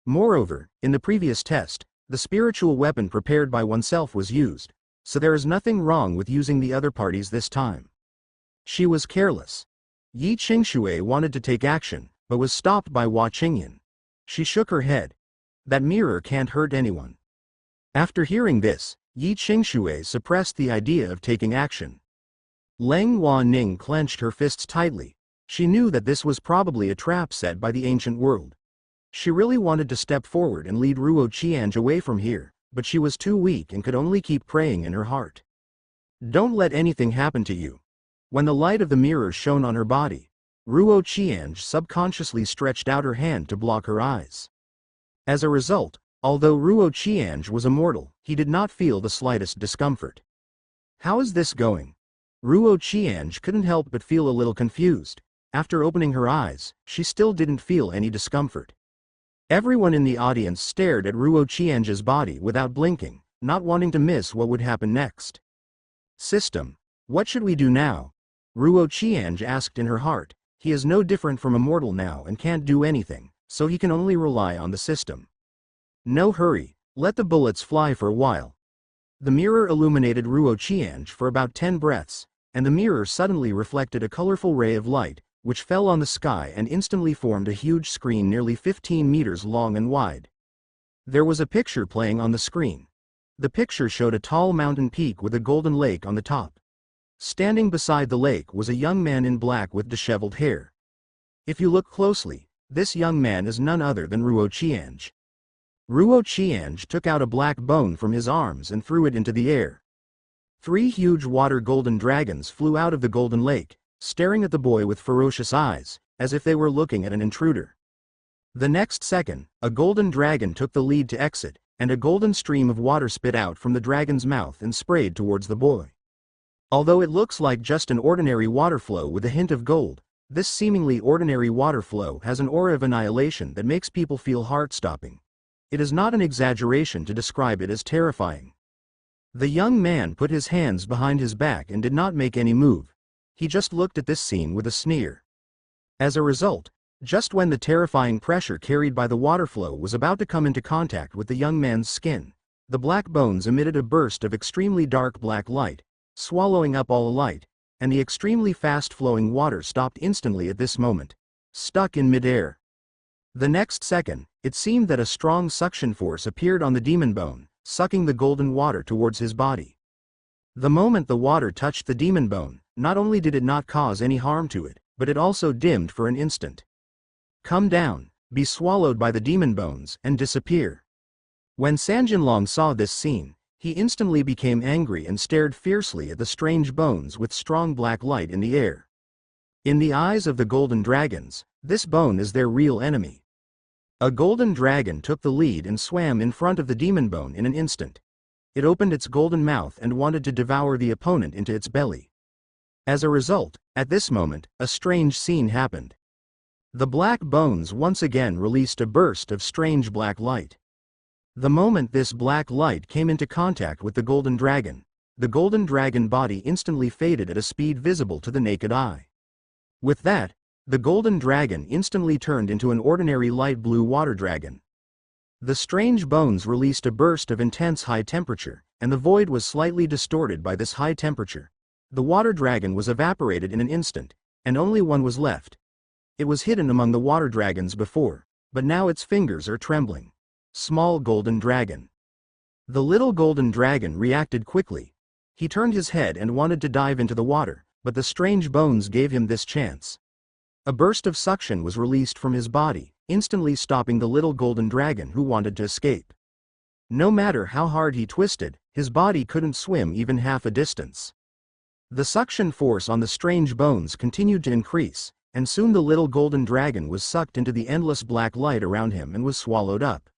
Moreover, in the previous test, the spiritual weapon prepared by oneself was used, so there is nothing wrong with using the other parties this time. She was careless. Yi Qingshui wanted to take action, but was stopped by Hua Qingyan. She shook her head. That mirror can't hurt anyone. After hearing this, Yi Qingshui suppressed the idea of taking action. Leng Huaning clenched her fists tightly. She knew that this was probably a trap set by the ancient world. She really wanted to step forward and lead Ruo Qiange away from here, but she was too weak and could only keep praying in her heart. Don't let anything happen to you. When the light of the mirror shone on her body, Ruo Qiange subconsciously stretched out her hand to block her eyes. As a result, although Ruo Qiange was immortal, he did not feel the slightest discomfort. How is this going? Ruo Qiange couldn't help but feel a little confused. After opening her eyes, she still didn't feel any discomfort. Everyone in the audience stared at Ruo Qiange's body without blinking, not wanting to miss what would happen next. System. What should we do now? Ruo Qiange asked in her heart. He is no different from a mortal now and can't do anything, so he can only rely on the system. No hurry, let the bullets fly for a while. The mirror illuminated Ruo Qiange for about 10 breaths, and the mirror suddenly reflected a colorful ray of light, which fell on the sky and instantly formed a huge screen nearly 15 meters long and wide. There was a picture playing on the screen. The picture showed a tall mountain peak with a golden lake on the top. Standing beside the lake was a young man in black with disheveled hair. If you look closely, this young man is none other than Ruo Qiange. Ruo Qiange took out a black bone from his arms and threw it into the air. 3 huge water golden dragons flew out of the golden lake, staring at the boy with ferocious eyes, as if they were looking at an intruder. The next second, a golden dragon took the lead to exit, and a golden stream of water spit out from the dragon's mouth and sprayed towards the boy. Although it looks like just an ordinary water flow with a hint of gold, this seemingly ordinary water flow has an aura of annihilation that makes people feel heart-stopping. It is not an exaggeration to describe it as terrifying. The young man put his hands behind his back and did not make any move. He just looked at this scene with a sneer. As a result, just when the terrifying pressure carried by the water flow was about to come into contact with the young man's skin, the black bones emitted a burst of extremely dark black light, swallowing up all light, and the extremely fast-flowing water stopped instantly at this moment, stuck in midair. The next second, it seemed that a strong suction force appeared on the demon bone, sucking the golden water towards his body. The moment the water touched the demon bone, not only did it not cause any harm to it, but it also dimmed for an instant. Come down, be swallowed by the demon bones, and disappear. When Sanjinlong saw this scene, he instantly became angry and stared fiercely at the strange bones with strong black light in the air. In the eyes of the golden dragons, this bone is their real enemy. A golden dragon took the lead and swam in front of the demon bone in an instant. It opened its golden mouth and wanted to devour the opponent into its belly. As a result, at this moment, a strange scene happened. The black bones once again released a burst of strange black light. The moment this black light came into contact with the golden dragon body instantly faded at a speed visible to the naked eye. With that, the golden dragon instantly turned into an ordinary light blue water dragon. The strange bones released a burst of intense high temperature, and the void was slightly distorted by this high temperature. The water dragon was evaporated in an instant, and only one was left. It was hidden among the water dragons before, but now its fingers are trembling. Small golden dragon. The little golden dragon reacted quickly. He turned his head and wanted to dive into the water, but the strange bones gave him this chance. A burst of suction was released from his body, instantly stopping the little golden dragon who wanted to escape. No matter how hard he twisted, his body couldn't swim even half a distance. The suction force on the strange bones continued to increase, and soon the little golden dragon was sucked into the endless black light around him and was swallowed up.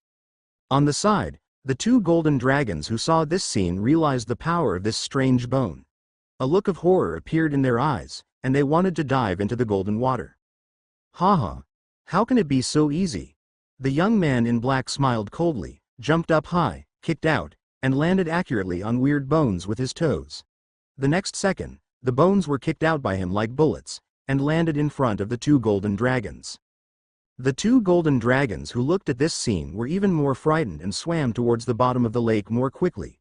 On the side, the 2 golden dragons who saw this scene realized the power of this strange bone. A look of horror appeared in their eyes, and they wanted to dive into the golden water. Haha, how can it be so easy? The young man in black smiled coldly, jumped up high, kicked out, and landed accurately on weird bones with his toes. The next second, the bones were kicked out by him like bullets, and landed in front of the 2 golden dragons. The 2 golden dragons who looked at this scene were even more frightened and swam towards the bottom of the lake more quickly.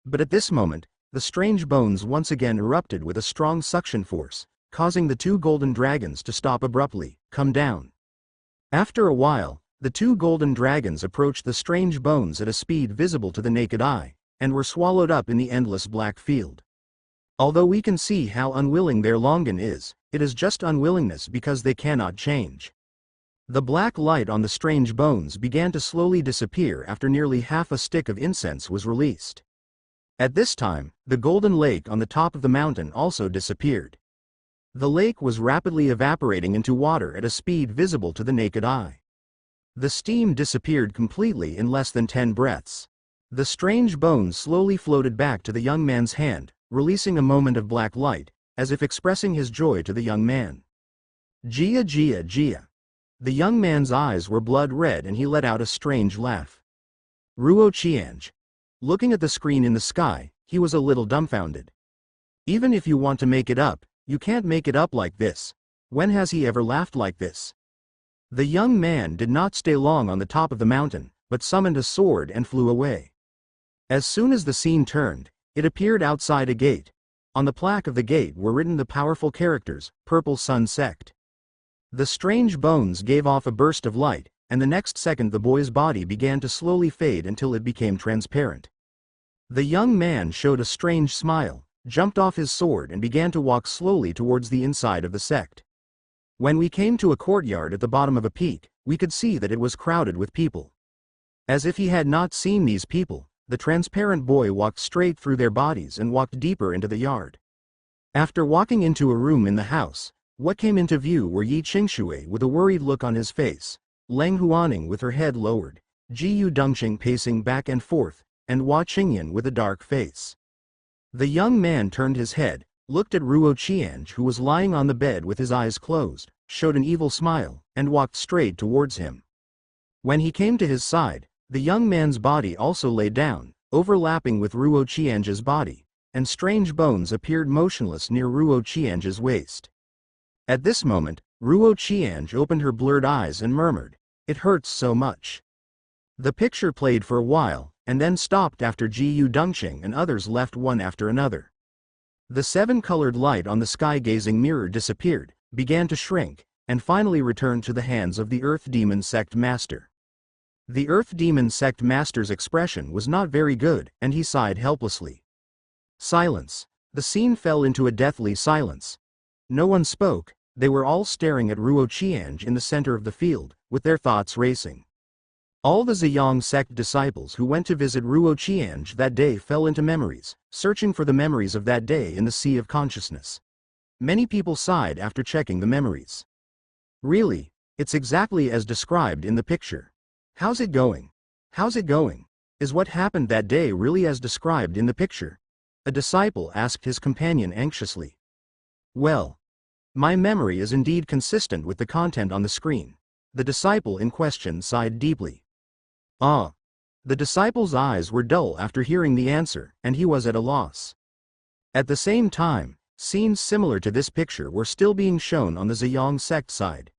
But at this moment, the strange bones once again erupted with a strong suction force, causing the two golden dragons to stop abruptly. Come down. After a while, the two golden dragons approached the strange bones at a speed visible to the naked eye, and were swallowed up in the endless black field. Although we can see how unwilling their Longan is, it is just unwillingness because they cannot change. The black light on the strange bones began to slowly disappear after nearly half a stick of incense was released. At this time, the golden lake on the top of the mountain also disappeared. The lake was rapidly evaporating into water at a speed visible to the naked eye. The steam disappeared completely in less than 10 breaths. The strange bones slowly floated back to the young man's hand, releasing a moment of black light, as if expressing his joy to the young man. Jia Jia Jia. The young man's eyes were blood red and he let out a strange laugh. Ruo Qiange. Looking at the screen in the sky, he was a little dumbfounded. Even if you want to make it up, you can't make it up like this. When has he ever laughed like this? The young man did not stay long on the top of the mountain, but summoned a sword and flew away. As soon as the scene turned, it appeared outside a gate. On the plaque of the gate were written the powerful characters, Purple Sun Sect. The strange bones gave off a burst of light, and the next second the boy's body began to slowly fade until it became transparent. The young man showed a strange smile, jumped off his sword and began to walk slowly towards the inside of the sect. When we came to a courtyard at the bottom of a peak, we could see that it was crowded with people. As if he had not seen these people, the transparent boy walked straight through their bodies and walked deeper into the yard. After walking into a room in the house, what came into view were Yi Qingshui with a worried look on his face, Leng Huaning with her head lowered, Ji Yu Dongqing pacing back and forth, and Hua Qingyan with a dark face. The young man turned his head, looked at Ruo Qiange who was lying on the bed with his eyes closed, showed an evil smile, and walked straight towards him. When he came to his side, the young man's body also lay down, overlapping with Ruo Qiange's body, and strange bones appeared motionless near Ruo Qiange's waist. At this moment, Ruo Qiange opened her blurred eyes and murmured, "It hurts so much." The picture played for a while, and then stopped after Ji Yu Dongqing and others left one after another. The seven-colored light on the sky-gazing mirror disappeared, began to shrink, and finally returned to the hands of the Earth Demon Sect Master. The Earth Demon Sect Master's expression was not very good, and he sighed helplessly. Silence. The scene fell into a deathly silence. No one spoke. They were all staring at Ruo Qiange in the center of the field, with their thoughts racing. All the Ziyang sect disciples who went to visit Ruo Qiange that day fell into memories, searching for the memories of that day in the sea of consciousness. Many people sighed after checking the memories. Really, it's exactly as described in the picture. How's it going? How's it going? Is what happened that day really as described in the picture? A disciple asked his companion anxiously. Well, my memory is indeed consistent with the content on the screen. The disciple in question sighed deeply. Ah. The disciple's eyes were dull after hearing the answer, and he was at a loss. At the same time, scenes similar to this picture were still being shown on the Ziyang sect side.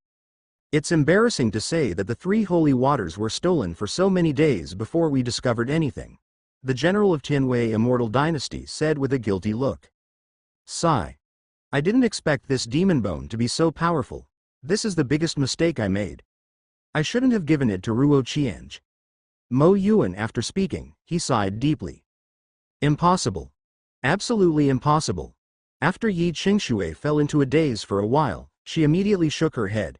It's embarrassing to say that the 3 holy waters were stolen for so many days before we discovered anything, the general of Tianwei Immortal Dynasty said with a guilty look. Sigh. I didn't expect this demon bone to be so powerful. This is the biggest mistake I made. I shouldn't have given it to Ruo Qiange. Mo Yuan after speaking, he sighed deeply. Impossible. Absolutely impossible. After Yi Qingshui fell into a daze for a while, she immediately shook her head.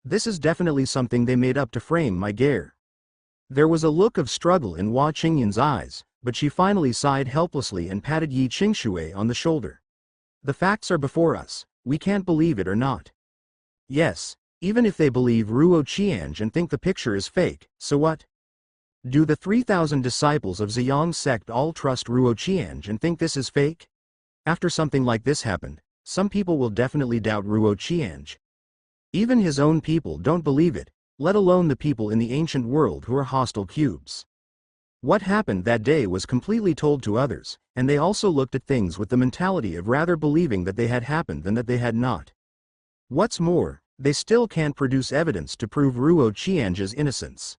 This is definitely something they made up to frame my gear. There was a look of struggle in Hua Qingyan's eyes, but she finally sighed helplessly and patted Yi Qingshui on the shoulder. The facts are before us, we can't believe it or not. Yes, even if they believe Ruo Qiange and think the picture is fake, so what? Do the 3,000 disciples of Ziyang sect all trust Ruo Qiange and think this is fake? After something like this happened, some people will definitely doubt Ruo Qiange. Even his own people don't believe it, let alone the people in the ancient world who are hostile cubes. What happened that day was completely told to others, and they also looked at things with the mentality of rather believing that they had happened than that they had not. What's more, they still can't produce evidence to prove Ruo Qiange's innocence.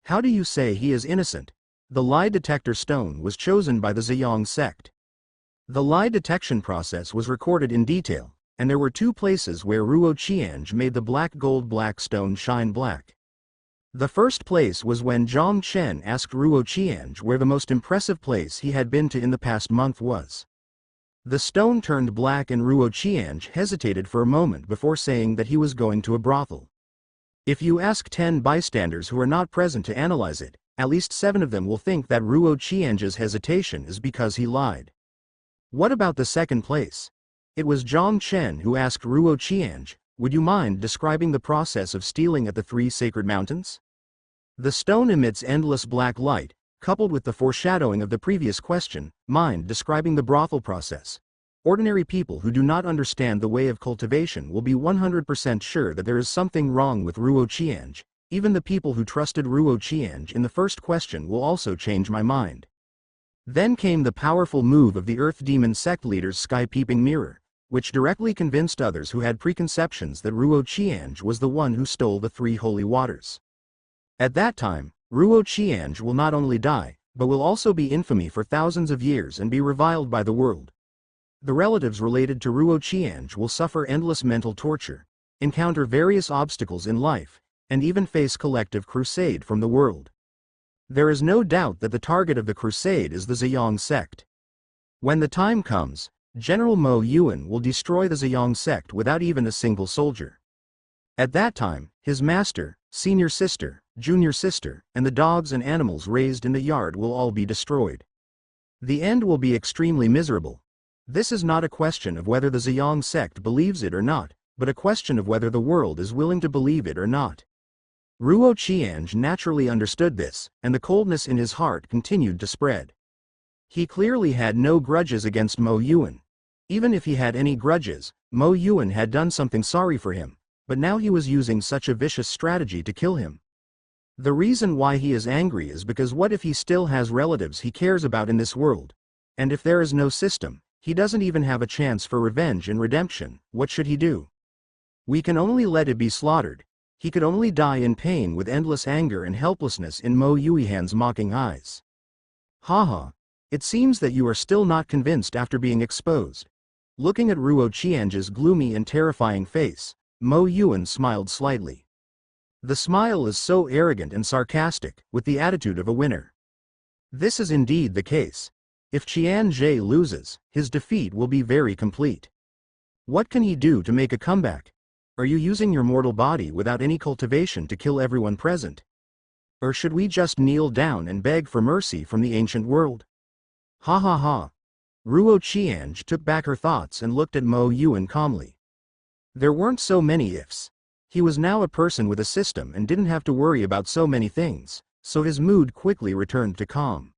How do you say he is innocent? The lie detector stone was chosen by the Ziyang sect. The lie detection process was recorded in detail, and there were two places where Ruo Qiange made the black gold black stone shine black. The first place was when Zhang Chen asked Ruo Qiange where the most impressive place he had been to in the past month was. The stone turned black and Ruo Qiange hesitated for a moment before saying that he was going to a brothel. If you ask 10 bystanders who are not present to analyze it, at least 7 of them will think that Ruo Qiange's hesitation is because he lied. What about the second place? It was Zhang Chen who asked Ruo Qiange, "Would you mind describing the process of stealing at the 3 sacred mountains?" The stone emits endless black light, coupled with the foreshadowing of the previous question, mind describing the brothel process. Ordinary people who do not understand the way of cultivation will be 100% sure that there is something wrong with Ruo Qiange. Even the people who trusted Ruo Qiange in the first question will also change my mind. Then came the powerful move of the Earth Demon sect leader's sky-peeping mirror, which directly convinced others who had preconceptions that Ruo Qiange was the one who stole the 3 holy waters. At that time, Ruo Qiange will not only die, but will also be infamy for thousands of years and be reviled by the world. The relatives related to Ruo Qiange will suffer endless mental torture, encounter various obstacles in life, and even face collective crusade from the world. There is no doubt that the target of the crusade is the Ziyang sect. When the time comes, General Mo Yuan will destroy the Ziyang sect without even a single soldier. At that time, his master, senior sister, junior sister, and the dogs and animals raised in the yard will all be destroyed. The end will be extremely miserable. This is not a question of whether the Ziyang sect believes it or not, but a question of whether the world is willing to believe it or not. Ruo Qiange naturally understood this, and the coldness in his heart continued to spread. He clearly had no grudges against Mo Yuan. Even if he had any grudges, Mo Yuan had done something sorry for him, but now he was using such a vicious strategy to kill him. The reason why he is angry is because what if he still has relatives he cares about in this world? And if there is no system, he doesn't even have a chance for revenge and redemption, what should he do? We can only let it be slaughtered. He could only die in pain with endless anger and helplessness in Mo Yuihan's mocking eyes. Haha. It seems that you are still not convinced after being exposed. Looking at Ruo Qiange's gloomy and terrifying face, Mo Yuan smiled slightly. The smile is so arrogant and sarcastic, with the attitude of a winner. This is indeed the case. If Qianzhe loses, his defeat will be very complete. What can he do to make a comeback? Are you using your mortal body without any cultivation to kill everyone present? Or should we just kneel down and beg for mercy from the ancient world? Ha ha ha. Ruo Qiange took back her thoughts and looked at Mo Yuan calmly. There weren't so many ifs. He was now a person with a system and didn't have to worry about so many things, so his mood quickly returned to calm.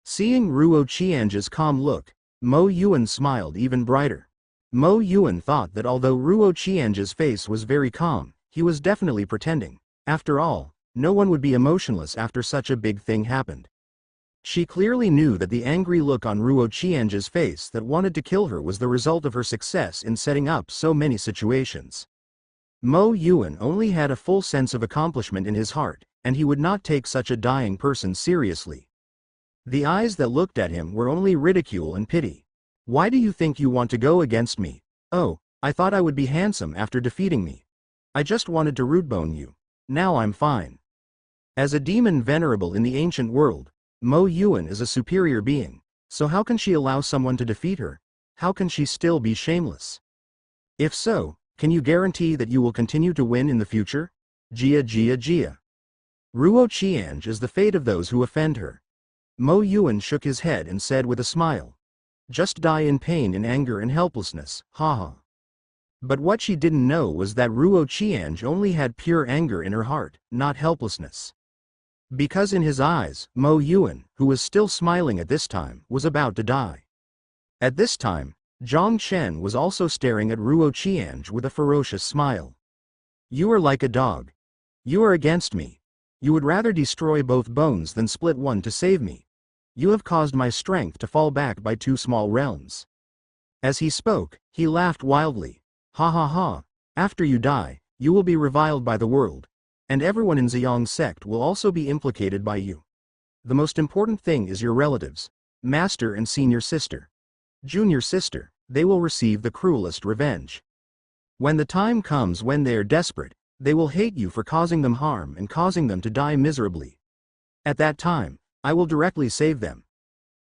Seeing Ruo Qiange's calm look, Mo Yuan smiled even brighter. Mo Yuan thought that although Ruo Qiange's face was very calm, he was definitely pretending. After all, no one would be emotionless after such a big thing happened. She clearly knew that the angry look on Ruo Qiange's face that wanted to kill her was the result of her success in setting up so many situations. Mo Yuan only had a full sense of accomplishment in his heart, and he would not take such a dying person seriously. The eyes that looked at him were only ridicule and pity. Why do you think you want to go against me? Oh, I thought I would be handsome after defeating me. I just wanted to rootbone you. Now I'm fine. As a demon venerable in the ancient world, Mo Yuan is a superior being, so how can she allow someone to defeat her? How can she still be shameless? If so, can you guarantee that you will continue to win in the future? Jia Jia Jia. Ruo Qiange is the fate of those who offend her. Mo Yuan shook his head and said with a smile. Just die in pain and anger and helplessness, haha. But what she didn't know was that Ruo Qiange only had pure anger in her heart, not helplessness. Because in his eyes, Mo Yuan, who was still smiling at this time, was about to die. At this time, Zhang Chen was also staring at Ruo Qiange with a ferocious smile. You are like a dog. You are against me. You would rather destroy both bones than split one to save me. You have caused my strength to fall back by 2 small realms. As he spoke, he laughed wildly. Ha ha ha. After you die, you will be reviled by the world. And everyone in Ziyang's sect will also be implicated by you. The most important thing is your relatives, master and senior sister. Junior sister, they will receive the cruelest revenge. When the time comes when they are desperate, they will hate you for causing them harm and causing them to die miserably. At that time, I will directly save them.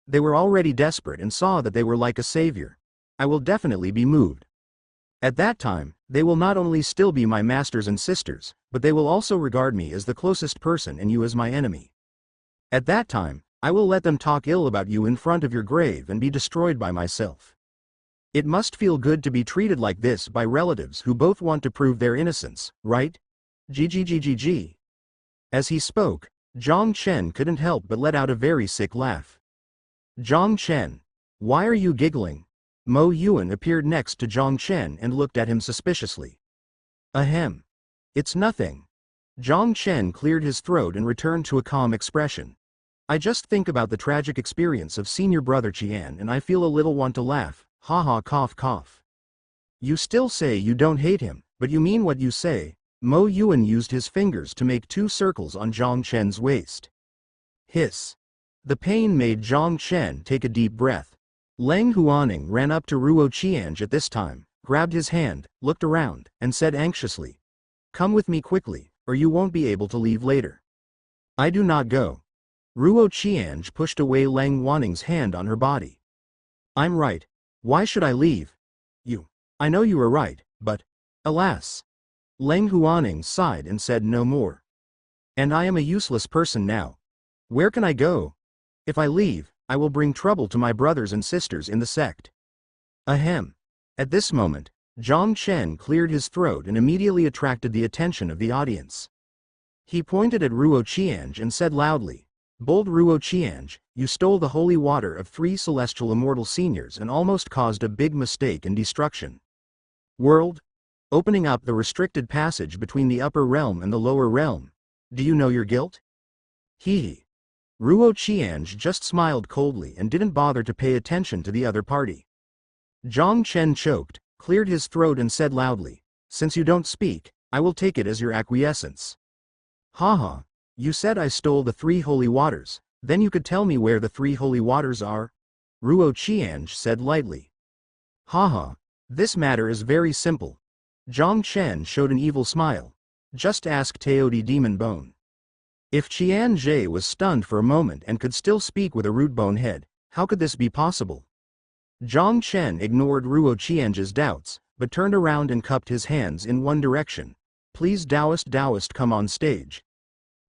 They were already desperate and saw that they were like a savior. I will definitely be moved. At that time, they will not only still be my masters and sisters, but they will also regard me as the closest person and you as my enemy. At that time, I will let them talk ill about you in front of your grave and be destroyed by myself. It must feel good to be treated like this by relatives who both want to prove their innocence, right? GGGGG. As he spoke, Zhang Chen couldn't help but let out a very sick laugh. Zhang Chen, why are you giggling? Mo Yuan appeared next to Zhang Chen and looked at him suspiciously. Ahem. It's nothing. Zhang Chen cleared his throat and returned to a calm expression. I just think about the tragic experience of senior brother Qian and I feel a little want to laugh, haha cough cough. You still say you don't hate him, but you mean what you say. Mo Yuan used his fingers to make 2 circles on Zhang Chen's waist. Hiss. The pain made Zhang Chen take a deep breath. Leng Huaning ran up to Ruo Qiange at this time, grabbed his hand, looked around, and said anxiously, "Come with me quickly, or you won't be able to leave later." I do not go. Ruo Qiange pushed away Leng Huaning's hand on her body. I'm right. Why should I leave? You. I know you are right, but, alas. Leng Huaning sighed and said no more. And I am a useless person now. Where can I go? If I leave, I will bring trouble to my brothers and sisters in the sect. Ahem. At this moment, Zhang Chen cleared his throat and immediately attracted the attention of the audience. He pointed at Ruo Qiange and said loudly, "Bold Ruo Qiange, you stole the holy water of 3 celestial immortal seniors and almost caused a big mistake and destruction. World, opening up the restricted passage between the upper realm and the lower realm. Do you know your guilt?" Hee. Ruo Qiange just smiled coldly and didn't bother to pay attention to the other party. Zhang Chen choked, cleared his throat and said loudly, "Since you don't speak, I will take it as your acquiescence." Haha, you said I stole the 3 holy waters, then you could tell me where the 3 holy waters are? Ruo Qiange said lightly. Haha, this matter is very simple. Zhang Chen showed an evil smile. Just ask Teodi Demon Bone. If Qian Zhe was stunned for a moment and could still speak with a root bone head, how could this be possible? Zhang Chen ignored Ruo Qiange's doubts, but turned around and cupped his hands in one direction. Please Taoist come on stage.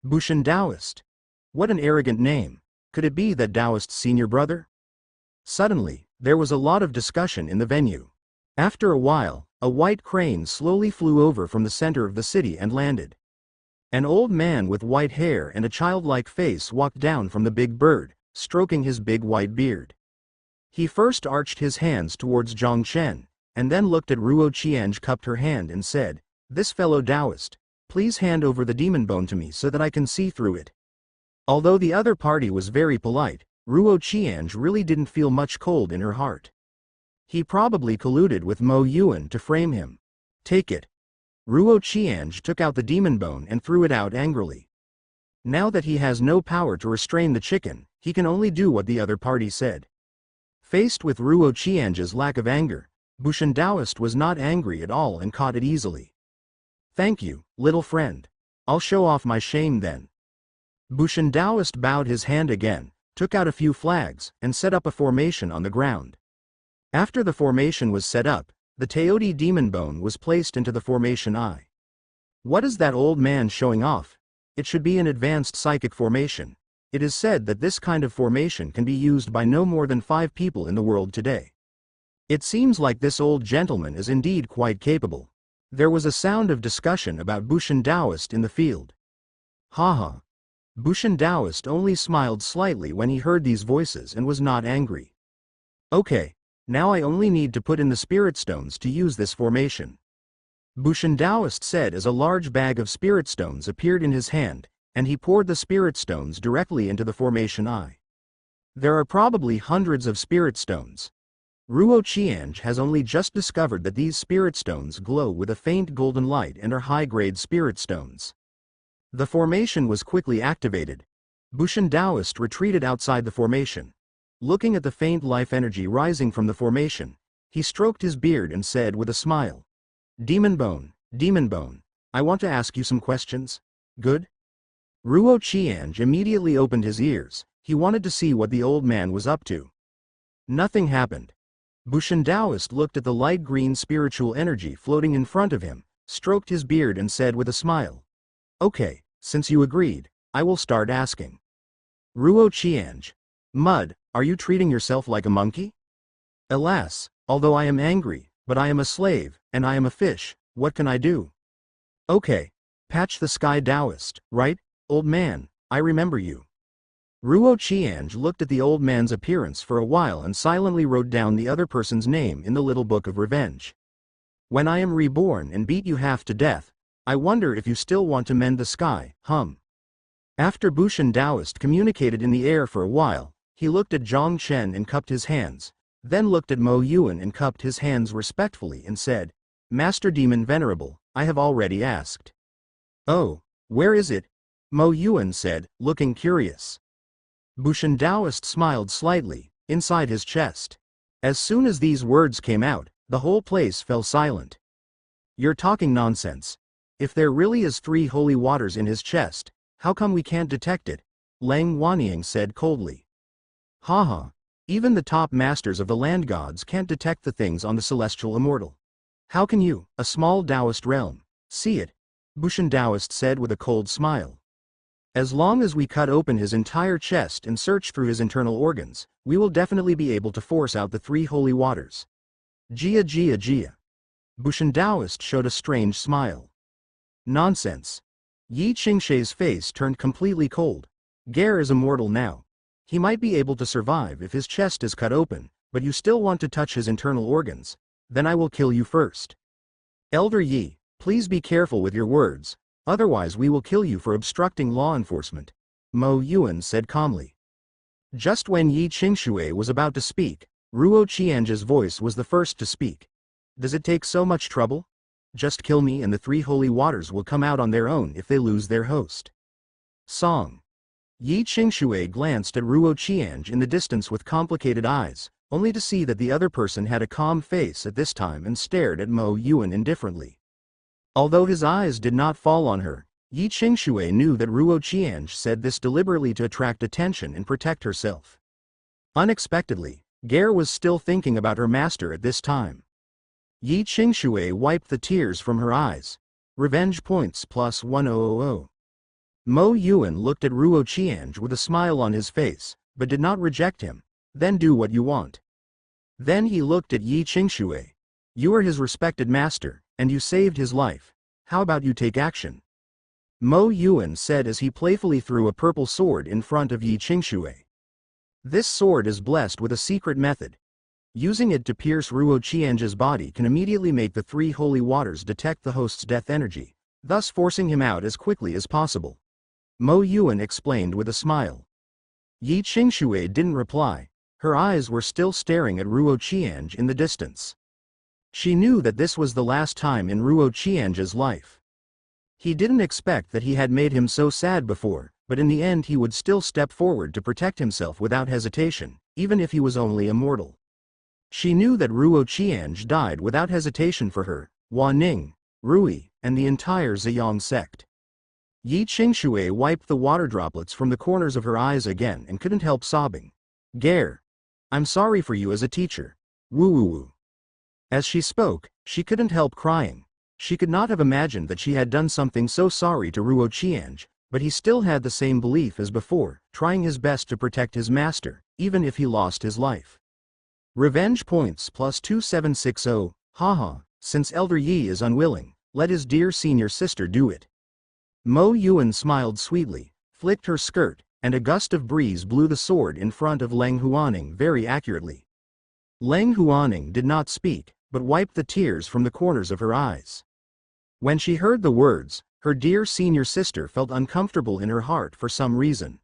Bushan Taoist. What an arrogant name. Could it be that Taoist's senior brother? Suddenly, there was a lot of discussion in the venue. After a while, a white crane slowly flew over from the center of the city and landed. An old man with white hair and a childlike face walked down from the big bird, stroking his big white beard. He first arched his hands towards Zhang Chen, and then looked at Ruo Qiange, cupped her hand and said, "This fellow Taoist, please hand over the demon bone to me so that I can see through it." Although the other party was very polite, Ruo Qiange really didn't feel much cold in her heart. He probably colluded with Mo Yuan to frame him. Take it. Ruo Qiange took out the demon bone and threw it out angrily. Now that he has no power to restrain the chicken, he can only do what the other party said. Faced with Ruo Qiange's lack of anger, Bushan Taoist was not angry at all and caught it easily. Thank you, little friend. I'll show off my shame then. Bushan Taoist bowed his hand again, took out a few flags, and set up a formation on the ground. After the formation was set up, the Teodi demon bone was placed into the formation I. What is that old man showing off? It should be an advanced psychic formation. It is said that this kind of formation can be used by no more than 5 people in the world today. It seems like this old gentleman is indeed quite capable. There was a sound of discussion about Bushan Taoist in the field. Haha. Bushan Taoist only smiled slightly when he heard these voices and was not angry. Okay. Now I only need to put in the spirit stones to use this formation. Bushan Taoist said as a large bag of spirit stones appeared in his hand, and he poured the spirit stones directly into the formation I. There are probably hundreds of spirit stones. Ruo Qiange has only just discovered that these spirit stones glow with a faint golden light and are high-grade spirit stones. The formation was quickly activated. Bushan Taoist retreated outside the formation. Looking at the faint life energy rising from the formation, He stroked his beard and said with a smile. Demon Bone, I want to ask you some questions. Good? Ruo Qiange immediately opened his ears. He wanted to see what the old man was up to. Nothing happened. Bushan Taoist looked at the light green spiritual energy floating in front of him, stroked his beard and said with a smile. Okay, since you agreed, I will start asking. Ruo Qiange. Mud, are you treating yourself like a monkey? Alas, although I am angry, but I am a slave, and I am a fish, what can I do? Okay. Patch the Sky Taoist, right, old man, I remember you. Ruo Qiange looked at the old man's appearance for a while and silently wrote down the other person's name in the little book of revenge. When I am reborn and beat you half to death, I wonder if you still want to mend the sky, After Bushan Taoist communicated in the air for a while, he looked at Zhang Chen and cupped his hands, then looked at Mo Yuan and cupped his hands respectfully and said, Master Demon Venerable, I have already asked. Oh, where is it? Mo Yuan said, looking curious. Bushan Taoist smiled slightly, inside his chest. As soon as these words came out, the whole place fell silent. You're talking nonsense. If there really is 3 holy waters in his chest, how come we can't detect it? Lang Wanying said coldly. Haha, even the top masters of the land gods can't detect the things on the celestial immortal. How can you, a small Taoist realm, see it? Bushan Taoist said with a cold smile. As long as we cut open his entire chest and search through his internal organs, we will definitely be able to force out the 3 holy waters. Jia. Bushan Taoist showed a strange smile. Nonsense. Yi Qingshe's face turned completely cold. Gare is immortal now. He might be able to survive if his chest is cut open, but you still want to touch his internal organs. Then I will kill you first. Elder Yi, please be careful with your words, otherwise we will kill you for obstructing law enforcement. Mo Yuan said calmly. Just when Yi Qingshui was about to speak, Ruo Qiange's voice was the first to speak. Does it take so much trouble? Just kill me and the 3 holy waters will come out on their own if they lose their host. Song. Yi Qingshui glanced at Ruo Qiange in the distance with complicated eyes, only to see that the other person had a calm face at this time and stared at Mo Yuan indifferently. Although his eyes did not fall on her, Yi Qingshui knew that Ruo Qiange said this deliberately to attract attention and protect herself. Unexpectedly, Gare was still thinking about her master at this time. Yi Qingshui wiped the tears from her eyes. Revenge points plus 1000. Mo Yuan looked at Ruo Qiange with a smile on his face, but did not reject him. Then do what you want. Then he looked at Yi Qingshui. You are his respected master, and you saved his life. How about you take action? Mo Yuan said as he playfully threw a purple sword in front of Yi Qingshui. This sword is blessed with a secret method. Using it to pierce Ruo Qiange's body can immediately make the 3 holy waters detect the host's death energy, thus forcing him out as quickly as possible. Mo Yuan explained with a smile. Yi Qingshui didn't reply. Her eyes were still staring at Ruo Qiange in the distance. She knew that this was the last time in Ruo Qiange's life. He didn't expect that he had made him so sad before, but in the end he would still step forward to protect himself without hesitation, even if he was only immortal. She knew that Ruo Qiange died without hesitation for her, Hua Ning, Rui, and the entire Ziyang sect. Yi Qingshui wiped the water droplets from the corners of her eyes again and couldn't help sobbing. Gare. I'm sorry for you as a teacher. Woo. As she spoke, she couldn't help crying. She could not have imagined that she had done something so sorry to Ruo Qiange, but he still had the same belief as before, trying his best to protect his master, even if he lost his life. Revenge points plus 2760, haha, since Elder Yi is unwilling, let his dear senior sister do it. Mo Yuan smiled sweetly, flicked her skirt, and a gust of breeze blew the sword in front of Leng Huaning very accurately. Leng Huaning did not speak, but wiped the tears from the corners of her eyes. When she heard the words, her dear senior sister felt uncomfortable in her heart for some reason.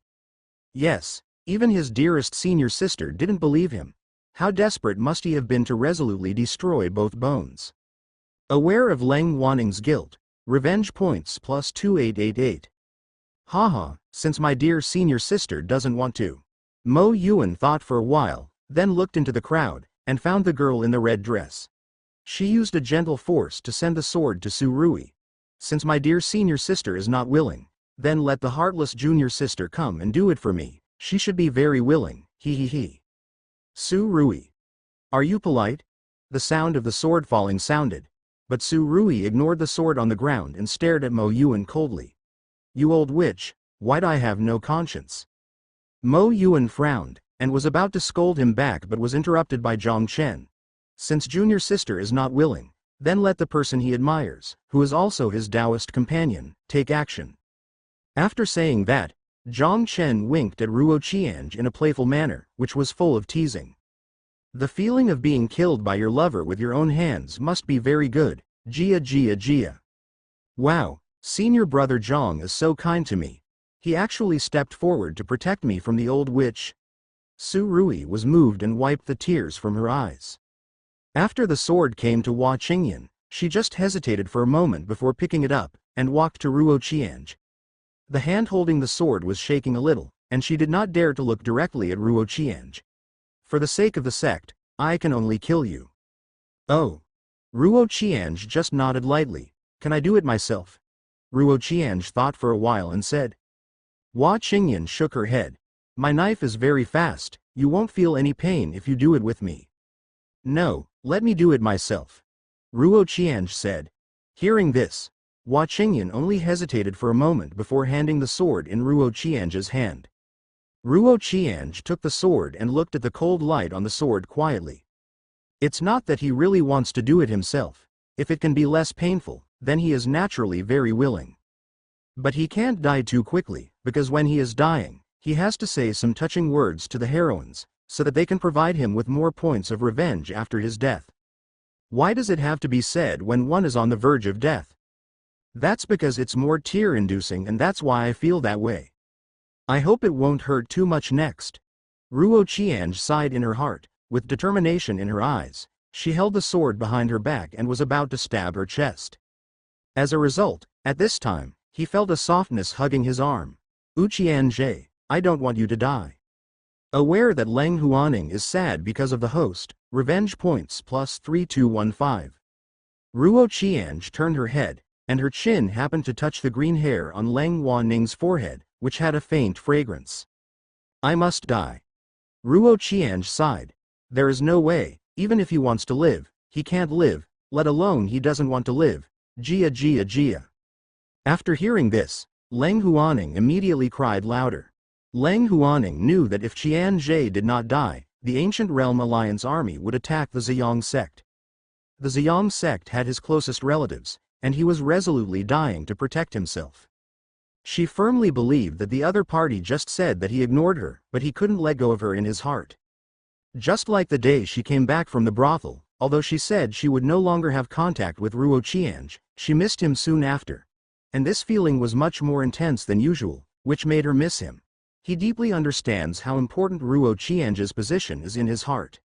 Yes, even his dearest senior sister didn't believe him. How desperate must he have been to resolutely destroy both bones? Aware of Leng Huaning's guilt, revenge points plus 2888. Haha, since my dear senior sister doesn't want to. Mo Yuan thought for a while, then looked into the crowd, and found the girl in the red dress. She used a gentle force to send the sword to Su Rui. Since my dear senior sister is not willing, then let the heartless junior sister come and do it for me. She should be very willing, he. Su Rui. Are you polite? The sound of the sword falling sounded, but Su Rui ignored the sword on the ground and stared at Mo Yuan coldly. You old witch, why'd I have no conscience? Mo Yuan frowned, and was about to scold him back but was interrupted by Zhang Chen. Since junior sister is not willing, then let the person he admires, who is also his Taoist companion, take action. After saying that, Zhang Chen winked at Ruo Qiange in a playful manner, which was full of teasing. The feeling of being killed by your lover with your own hands must be very good, Jia. Wow, senior brother Zhang is so kind to me. He actually stepped forward to protect me from the old witch. Su Rui was moved and wiped the tears from her eyes. After the sword came to Hua Qingyan, she just hesitated for a moment before picking it up, and walked to Ruo Qiange. The hand holding the sword was shaking a little, and she did not dare to look directly at Ruo Qiange. For the sake of the sect, I can only kill you. Oh. Ruo Qiange just nodded lightly. Can I do it myself? Ruo Qiange thought for a while and said. Hua Qingyan shook her head. My knife is very fast, you won't feel any pain if you do it with me. No, let me do it myself. Ruo Qiange said. Hearing this, Hua Qingyan only hesitated for a moment before handing the sword in Ruo Qiange's hand. Ruo Qiange took the sword and looked at the cold light on the sword quietly. It's not that he really wants to do it himself. If it can be less painful, then he is naturally very willing. But he can't die too quickly, because when he is dying, he has to say some touching words to the heroines, so that they can provide him with more points of revenge after his death. Why does it have to be said when one is on the verge of death? That's because it's more tear-inducing, and that's why I feel that way. I hope it won't hurt too much next. Ruo Qiange sighed in her heart, with determination in her eyes. She held the sword behind her back and was about to stab her chest. As a result, at this time, he felt a softness hugging his arm. Qiange, I don't want you to die. Aware that Leng Huaning is sad because of the host, revenge points plus 3215. Ruo Qiange turned her head, and her chin happened to touch the green hair on Leng Huaning's forehead, which had a faint fragrance. I must die. Ruo Qiange sighed. There is no way, even if he wants to live, he can't live, let alone he doesn't want to live. Jia. After hearing this, Leng Huaning immediately cried louder. Leng Huaning knew that if Qiange did not die, the Ancient Realm Alliance army would attack the Ziyang sect. The Ziyang sect had his closest relatives, and he was resolutely dying to protect himself. She firmly believed that the other party just said that he ignored her, but he couldn't let go of her in his heart. Just like the day she came back from the brothel, although she said she would no longer have contact with Ruo Qiange, she missed him soon after. And this feeling was much more intense than usual, which made her miss him. He deeply understands how important Ruo Qiange's position is in his heart.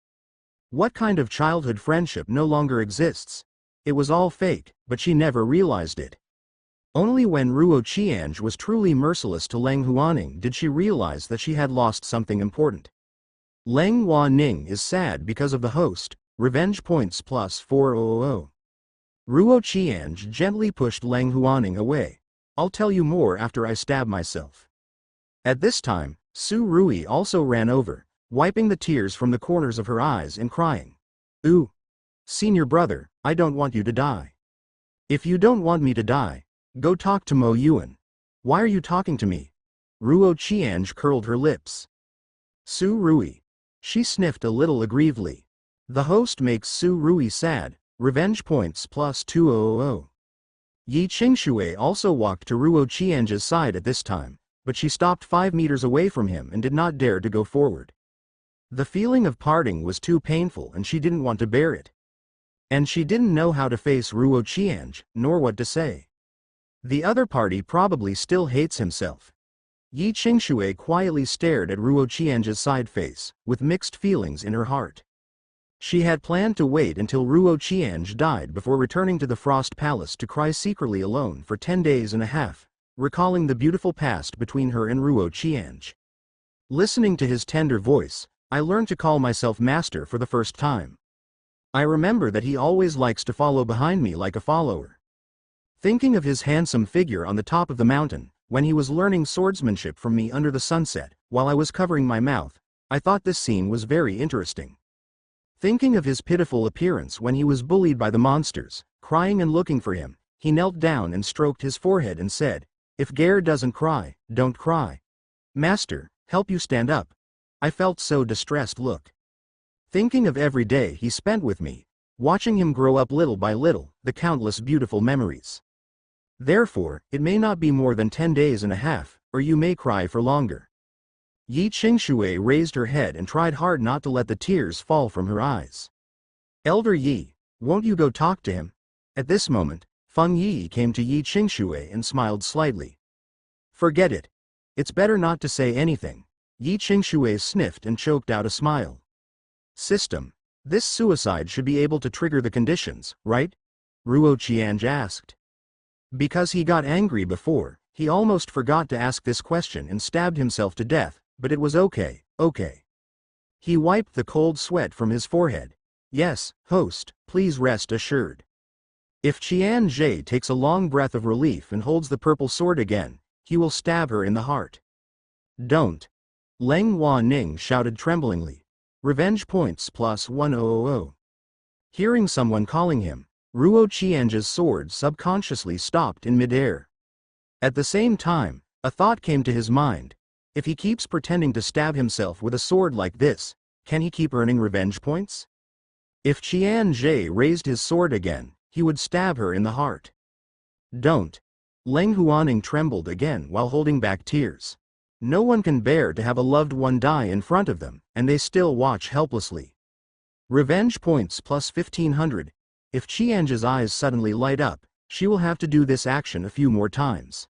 What kind of childhood friendship no longer exists? It was all fake, but she never realized it. Only when Ruo Qiange was truly merciless to Leng Huaning did she realize that she had lost something important. Leng Huaning is sad because of the host, revenge points plus 400. Ruo Qiange gently pushed Leng Huaning away. I'll tell you more after I stab myself. At this time, Su Rui also ran over, wiping the tears from the corners of her eyes and crying. Ooh! Senior brother, I don't want you to die. If you don't want me to die, go talk to Mo Yuan. Why are you talking to me? Ruo Qiange curled her lips. Su Rui. She sniffed a little aggrievedly. The host makes Su Rui sad, revenge points plus 200. Yi Qingshui also walked to Ruo Qiange's side at this time, but she stopped 5 meters away from him and did not dare to go forward. The feeling of parting was too painful and she didn't want to bear it. And she didn't know how to face Ruo Qiange, nor what to say. The other party probably still hates himself. Yi Qingshui quietly stared at Ruo Qiange's side face, with mixed feelings in her heart. She had planned to wait until Ruo Qiange died before returning to the Frost Palace to cry secretly alone for 10 days and a half, recalling the beautiful past between her and Ruo Qiange. Listening to his tender voice, I learned to call myself master for the first time. I remember that he always likes to follow behind me like a follower. Thinking of his handsome figure on the top of the mountain, when he was learning swordsmanship from me under the sunset, while I was covering my mouth, I thought this scene was very interesting. Thinking of his pitiful appearance when he was bullied by the monsters, crying and looking for him, he knelt down and stroked his forehead and said, "If Gare doesn't cry, don't cry. Master, help you stand up." I felt so distressed look. Thinking of every day he spent with me, watching him grow up little by little, the countless beautiful memories. Therefore, it may not be more than 10 days and a half, or you may cry for longer. Yi Qingshui raised her head and tried hard not to let the tears fall from her eyes. "Elder Yi, won't you go talk to him?" At this moment, Feng Yi came to Yi Qingshui and smiled slightly. "Forget it. It's better not to say anything." Yi Qingshui sniffed and choked out a smile. "System. This suicide should be able to trigger the conditions, right?" Ruo Qiange asked. Because he got angry before, he almost forgot to ask this question and stabbed himself to death, but it was okay. He wiped the cold sweat from his forehead. "Yes, host, please rest assured. If Qian Zhe takes a long breath of relief and holds the purple sword again, he will stab her in the heart." "Don't." Leng Hua Ning shouted tremblingly. Revenge points plus 1000. Hearing someone calling him, Ruo Qiange's sword subconsciously stopped in midair. At the same time, a thought came to his mind. If he keeps pretending to stab himself with a sword like this, can he keep earning revenge points? If Qian Zhe raised his sword again, he would stab her in the heart. "Don't." Leng Huaning trembled again while holding back tears. No one can bear to have a loved one die in front of them, and they still watch helplessly. Revenge points plus 1500. If Qiange's eyes suddenly light up, she will have to do this action a few more times.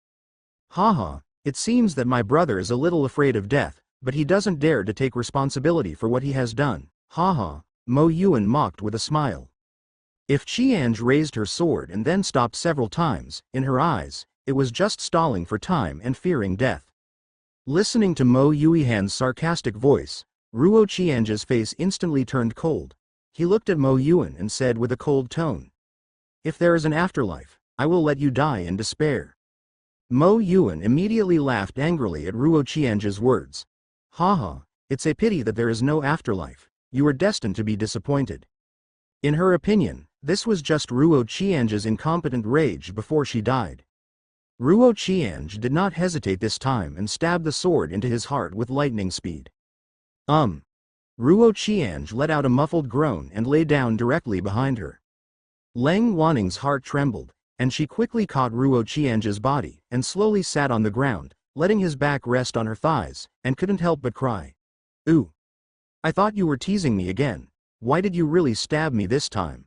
Haha, it seems that my brother is a little afraid of death, but he doesn't dare to take responsibility for what he has done. Haha, Mo Yuan mocked with a smile. If Qiange raised her sword and then stopped several times, in her eyes, it was just stalling for time and fearing death. Listening to Mo Yuihan's sarcastic voice, Ruo Qiange's face instantly turned cold. He looked at Mo Yuan and said with a cold tone, "If there is an afterlife, I will let you die in despair." Mo Yuan immediately laughed angrily at Ruo Qiange's words. "Haha, it's a pity that there is no afterlife. You are destined to be disappointed." In her opinion, this was just Ruo Qiange's incompetent rage before she died. Ruo Qiange did not hesitate this time and stabbed the sword into his heart with lightning speed. Ruo Qiange let out a muffled groan and lay down directly behind her. Leng Waning's heart trembled, and she quickly caught Ruo Qiange's body and slowly sat on the ground, letting his back rest on her thighs, and couldn't help but cry. "Ooh! I thought you were teasing me again. Why did you really stab me this time?"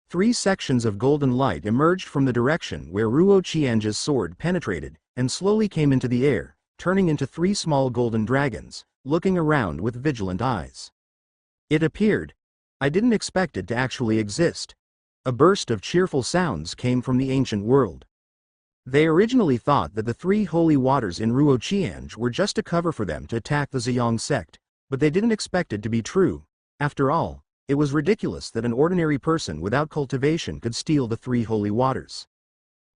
3 sections of golden light emerged from the direction where Ruo Qiange's sword penetrated, and slowly came into the air, turning into 3 small golden dragons, looking around with vigilant eyes. It appeared. I didn't expect it to actually exist. A burst of cheerful sounds came from the ancient world. They originally thought that the 3 holy waters in Ruo Qiange were just a cover for them to attack the Ziyang sect, but they didn't expect it to be true. After all, it was ridiculous that an ordinary person without cultivation could steal the 3 holy waters.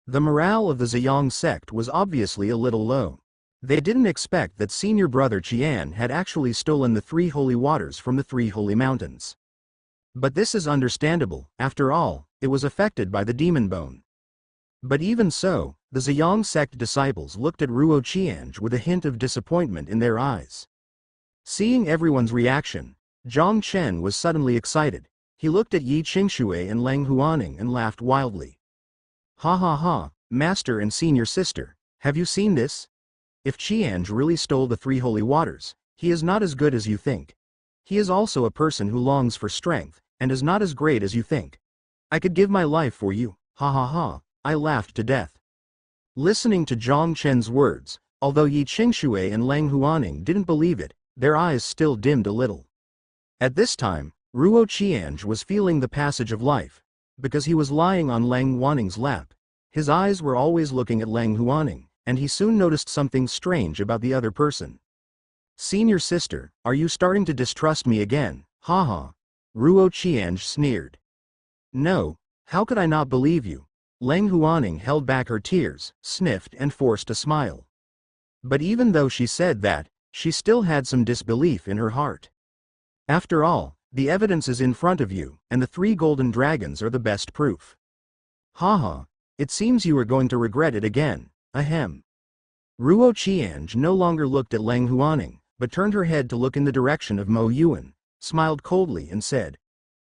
The morale of the Ziyang sect was obviously a little low. They didn't expect that senior brother Qian had actually stolen the 3 holy waters from the 3 holy mountains. But this is understandable. After all, it was affected by the demon bone. But even so, the Ziyang sect disciples looked at Ruo Qiange with a hint of disappointment in their eyes. Seeing everyone's reaction, Zhang Chen was suddenly excited. He looked at Yi Qingshui and Leng Huaning and laughed wildly. "Ha ha ha, master and senior sister, have you seen this? If Qiange really stole the 3 holy waters, he is not as good as you think. He is also a person who longs for strength, and is not as great as you think. I could give my life for you, ha ha ha." I laughed to death. Listening to Zhang Chen's words, although Yi Qingshui and Leng Huaning didn't believe it, their eyes still dimmed a little. At this time, Ruo Qiange was feeling the passage of life, because he was lying on Leng Huaning's lap. His eyes were always looking at Leng Huaning, and he soon noticed something strange about the other person. Senior sister, are you starting to distrust me again? Haha. Ruo Qiange sneered. No, how could I not believe you? Leng Huaning held back her tears, sniffed and forced a smile. But even though she said that, she still had some disbelief in her heart. After all, the evidence is in front of you, and the 3 golden dragons are the best proof. Haha, it seems you are going to regret it again, ahem. Ruo Qiange no longer looked at Leng Huaning, but turned her head to look in the direction of Mo Yuan, smiled coldly and said,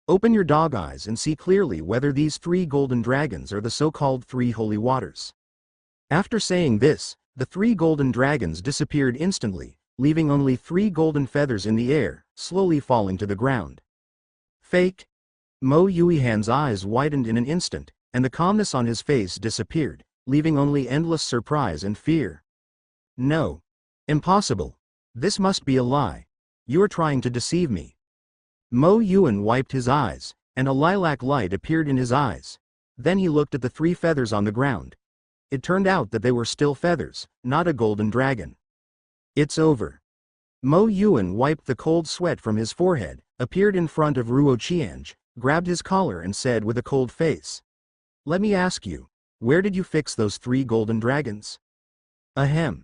"Open your dog eyes and see clearly whether these 3 golden dragons are the so-called 3 holy waters." After saying this, the 3 golden dragons disappeared instantly, leaving only 3 golden feathers in the air, slowly falling to the ground. Fake? Mo Yuihan's eyes widened in an instant, and the calmness on his face disappeared, leaving only endless surprise and fear. No. Impossible. This must be a lie. You are trying to deceive me. Mo Yuan wiped his eyes, and a lilac light appeared in his eyes. Then he looked at the 3 feathers on the ground. It turned out that they were still feathers, not a golden dragon. It's over. Mo Yuan wiped the cold sweat from his forehead, appeared in front of Ruo Qiange, grabbed his collar and said with a cold face, "Let me ask you, where did you fix those 3 golden dragons?" Ahem.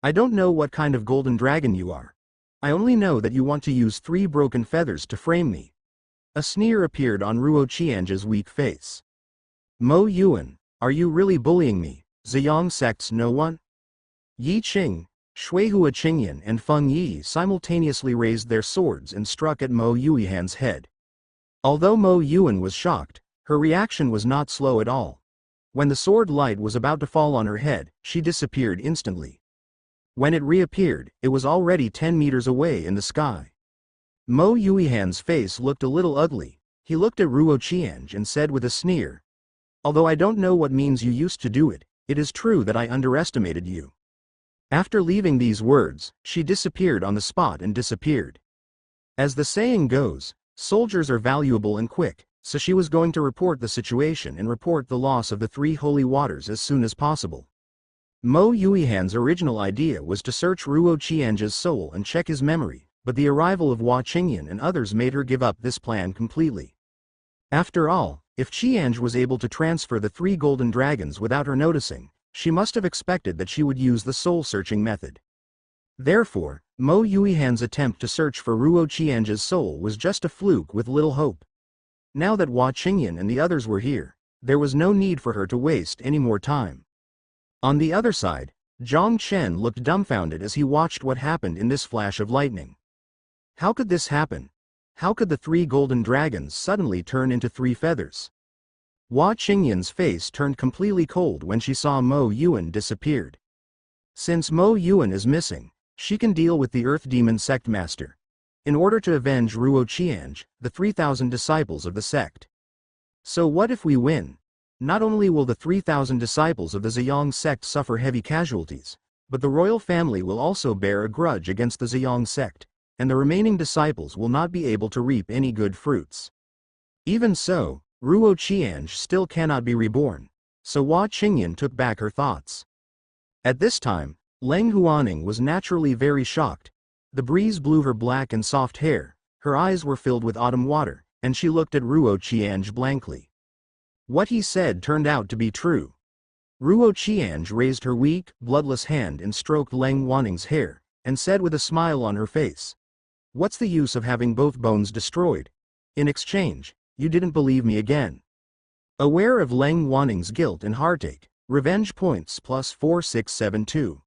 I don't know what kind of golden dragon you are. I only know that you want to use 3 broken feathers to frame me. A sneer appeared on Ruo Qiange's weak face. Mo Yuan, are you really bullying me? Ziyang sect's no one? Yi Qing, Shuihua Qingyan and Feng Yi simultaneously raised their swords and struck at Mo Yuihan's head. Although Mo Yuan was shocked, her reaction was not slow at all. When the sword light was about to fall on her head, she disappeared instantly. When it reappeared, it was already 10 meters away in the sky. Mo Yuihan's face looked a little ugly. He looked at Ruo Qiange and said with a sneer, "Although I don't know what means you used to do it, it is true that I underestimated you." After leaving these words, she disappeared on the spot and disappeared. As the saying goes, soldiers are valuable and quick, so she was going to report the situation and report the loss of the 3 holy waters as soon as possible. Mo Yuihan's original idea was to search Ruo Qiange's soul and check his memory, but the arrival of Hua Qingyan and others made her give up this plan completely. After all, if Qiange was able to transfer the 3 golden dragons without her noticing, she must have expected that she would use the soul-searching method. Therefore, Mo Yuihan's attempt to search for Ruo Qiange's soul was just a fluke with little hope. Now that Hua Qingyan and the others were here, there was no need for her to waste any more time. On the other side, Zhang Chen looked dumbfounded as he watched what happened in this flash of lightning. How could this happen? How could the 3 golden dragons suddenly turn into 3 feathers? Hua Qingyan's face turned completely cold when she saw Mo Yuan disappeared. Since Mo Yuan is missing, she can deal with the Earth Demon Sect Master. In order to avenge Ruo Qiange, the 3,000 disciples of the sect. So what if we win? Not only will the 3,000 disciples of the Ziyang sect suffer heavy casualties, but the royal family will also bear a grudge against the Ziyang sect, and the remaining disciples will not be able to reap any good fruits. Even so, Ruo Qiange still cannot be reborn, so Hua Qingyan took back her thoughts. At this time, Leng Huaning was naturally very shocked. The breeze blew her black and soft hair, her eyes were filled with autumn water, and she looked at Ruo Qiange blankly. What he said turned out to be true. Ruo Qiange raised her weak, bloodless hand and stroked Leng Huaning's hair, and said with a smile on her face, "What's the use of having both bones destroyed? In exchange, you didn't believe me again." Aware of Leng Huaning's guilt and heartache, revenge points plus 4672.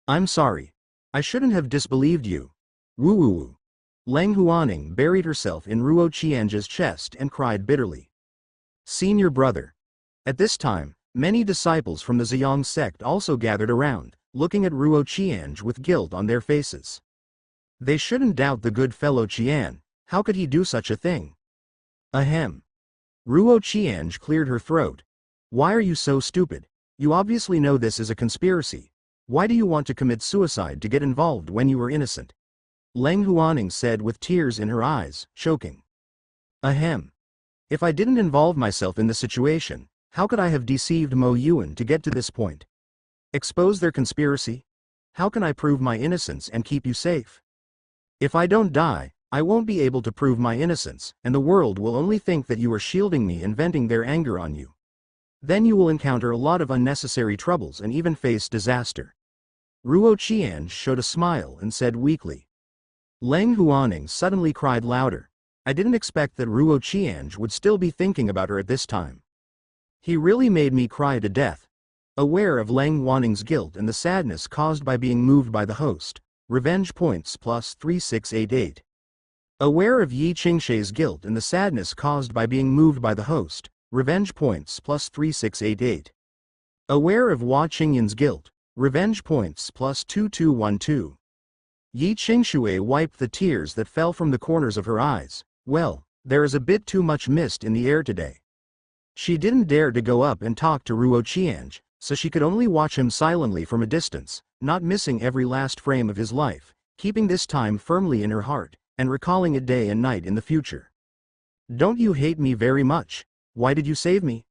I'm sorry. I shouldn't have disbelieved you. Woo woo woo. Leng Huaning buried herself in Ruo Qiange's chest and cried bitterly. Senior brother. At this time, many disciples from the Ziyang sect also gathered around, looking at Ruo Qiange with guilt on their faces. They shouldn't doubt the good fellow Qian. How could he do such a thing? Ahem. Ruo Qiange cleared her throat. Why are you so stupid? You obviously know this is a conspiracy. Why do you want to commit suicide to get involved when you were innocent? Leng Huaning said with tears in her eyes, choking. Ahem. If I didn't involve myself in the situation, how could I have deceived Mo Yuan to get to this point? Expose their conspiracy? How can I prove my innocence and keep you safe? If I don't die, I won't be able to prove my innocence, and the world will only think that you are shielding me and venting their anger on you. Then you will encounter a lot of unnecessary troubles and even face disaster. Ruo Qiange showed a smile and said weakly. Leng Huaning suddenly cried louder. I didn't expect that Ruo Qiange would still be thinking about her at this time. He really made me cry to death. Aware of Leng Huaning's guilt and the sadness caused by being moved by the host, revenge points plus 3688. Aware of Yi Qingshei's guilt and the sadness caused by being moved by the host, revenge points plus 3688. Aware of Hua Qingyan's guilt, revenge points plus 2212. Yi Qingshui wiped the tears that fell from the corners of her eyes. Well, there is a bit too much mist in the air today. She didn't dare to go up and talk to Ruo Qiange, so she could only watch him silently from a distance, not missing every last frame of his life, keeping this time firmly in her heart, and recalling it day and night in the future. Don't you hate me very much? Why did you save me?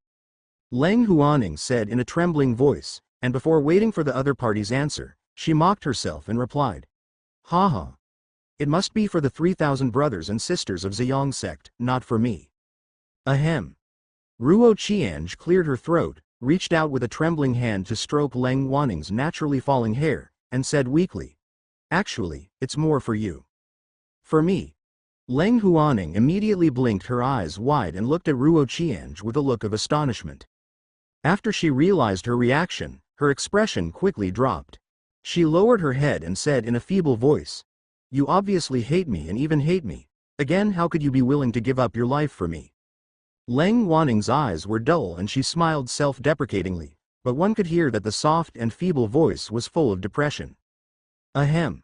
Leng Huaning said in a trembling voice, and before waiting for the other party's answer, she mocked herself and replied. Ha ha. It must be for the 3,000 brothers and sisters of Ziyang sect, not for me. Ahem. Ruo Qiange cleared her throat, reached out with a trembling hand to stroke Leng Huaning's naturally falling hair, and said weakly. Actually, it's more for you. For me. Leng Huaning immediately blinked her eyes wide and looked at Ruo Qiange with a look of astonishment. After she realized her reaction, her expression quickly dropped. She lowered her head and said in a feeble voice, You obviously hate me and even hate me. Again, how could you be willing to give up your life for me? Leng Huaning's eyes were dull and she smiled self-deprecatingly, but one could hear that the soft and feeble voice was full of depression. Ahem.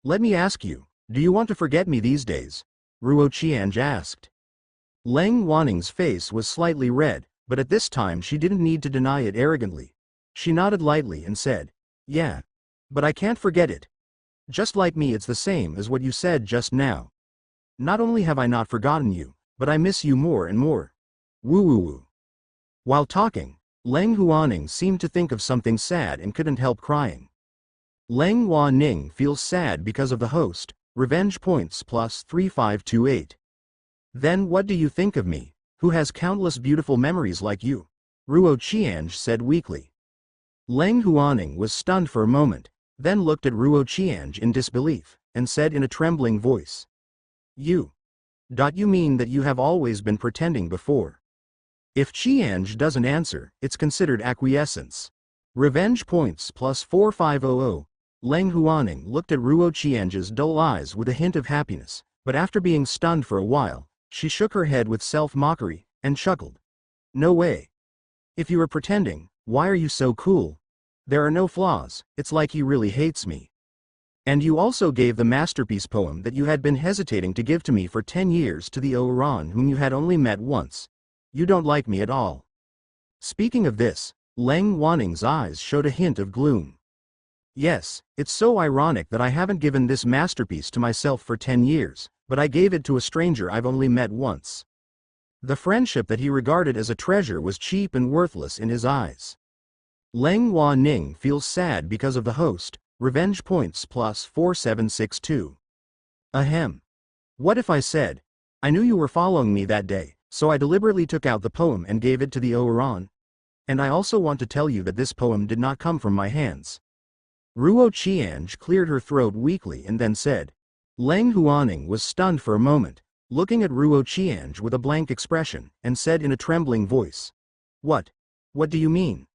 Let me ask you, do you want to forget me these days? Ruo Qiange asked. Leng Huaning's face was slightly red, but at this time she didn't need to deny it arrogantly. She nodded lightly and said, Yeah. But I can't forget it. Just like me, it's the same as what you said just now. Not only have I not forgotten you, but I miss you more and more. Woo woo woo. While talking, Leng Huaning seemed to think of something sad and couldn't help crying. Leng Huaning feels sad because of the host, revenge points plus 3528. Then what do you think of me, who has countless beautiful memories like you? Ruo Qiange said weakly. Leng Huaning was stunned for a moment, then looked at Ruo Qiange in disbelief, and said in a trembling voice. You mean that you have always been pretending before? If Qiange doesn't answer, it's considered acquiescence. Revenge points plus 4500. Leng Huaning looked at Ruo Qiange's dull eyes with a hint of happiness, but after being stunned for a while, she shook her head with self-mockery, and chuckled. No way. If you are pretending, why are you so cool? There are no flaws, it's like he really hates me. And you also gave the masterpiece poem that you had been hesitating to give to me for 10 years to the Oran whom you had only met once. You don't like me at all. Speaking of this, Leng Huaning's eyes showed a hint of gloom. Yes, it's so ironic that I haven't given this masterpiece to myself for 10 years, but I gave it to a stranger I've only met once. The friendship that he regarded as a treasure was cheap and worthless in his eyes. Leng Huaning feels sad because of the host, revenge points plus 4762. Ahem. What if I said, I knew you were following me that day, so I deliberately took out the poem and gave it to the Oran? And I also want to tell you that this poem did not come from my hands. Ruo Qiange cleared her throat weakly and then said. Leng Huaning was stunned for a moment, looking at Ruo Qiange with a blank expression, and said in a trembling voice. What? What do you mean?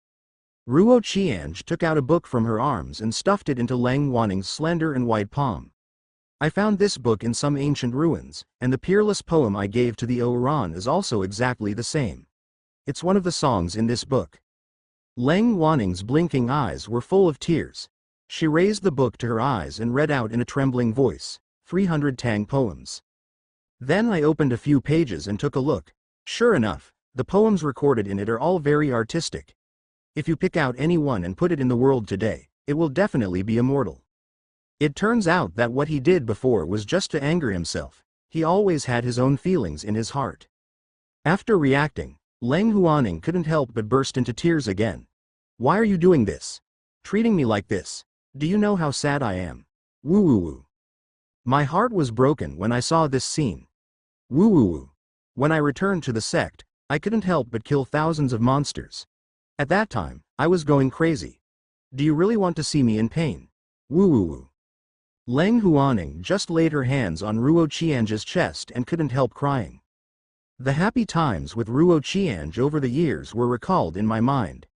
Ruo Qiange took out a book from her arms and stuffed it into Leng Huaning's slender and white palm. I found this book in some ancient ruins, and the peerless poem I gave to the Oran is also exactly the same. It's one of the songs in this book. Leng Huaning's blinking eyes were full of tears. She raised the book to her eyes and read out in a trembling voice, 300 Tang poems. Then I opened a few pages and took a look. Sure enough, the poems recorded in it are all very artistic. If you pick out any one and put it in the world today, it will definitely be immortal. It turns out that what he did before was just to anger himself. He always had his own feelings in his heart. After reacting, Leng Huaning couldn't help but burst into tears again. Why are you doing this? Treating me like this? Do you know how sad I am? Woo woo woo. My heart was broken when I saw this scene. Woo woo woo. When I returned to the sect, I couldn't help but kill thousands of monsters. At that time, I was going crazy. Do you really want to see me in pain? Woo woo woo. Leng Huaning just laid her hands on Ruo Qianzhe's chest and couldn't help crying. The happy times with Ruo Qianzhe over the years were recalled in my mind.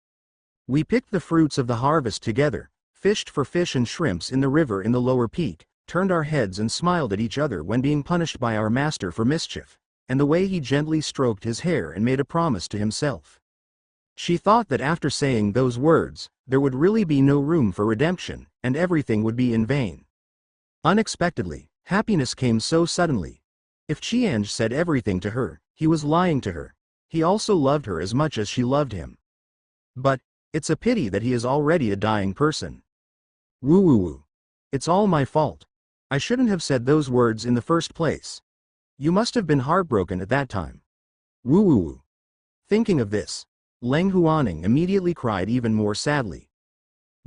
We picked the fruits of the harvest together, fished for fish and shrimps in the river in the lower peak, turned our heads and smiled at each other when being punished by our master for mischief, and the way he gently stroked his hair and made a promise to himself. She thought that after saying those words, there would really be no room for redemption, and everything would be in vain. Unexpectedly, happiness came so suddenly. If Qianzhe said everything to her, he was lying to her. He also loved her as much as she loved him. But, it's a pity that he is already a dying person. Woo woo woo. It's all my fault. I shouldn't have said those words in the first place. You must have been heartbroken at that time. Woo woo woo. Thinking of this, Leng Huaning immediately cried even more sadly.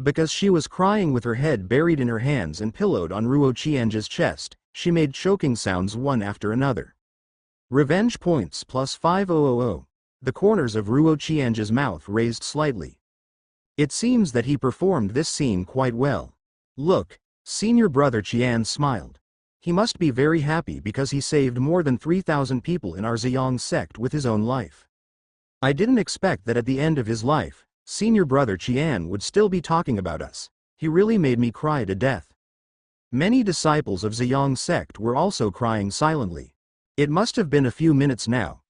Because she was crying with her head buried in her hands and pillowed on Ruo Qianzhe's chest, she made choking sounds one after another. Revenge points plus 5000. The corners of Ruo Qianzhe's mouth raised slightly. It seems that he performed this scene quite well. Look, senior brother Qian smiled. He must be very happy because he saved more than 3,000 people in our Ziyang sect with his own life. I didn't expect that at the end of his life, senior brother Qian would still be talking about us. He really made me cry to death. Many disciples of Ziyang sect were also crying silently. It must have been a few minutes now.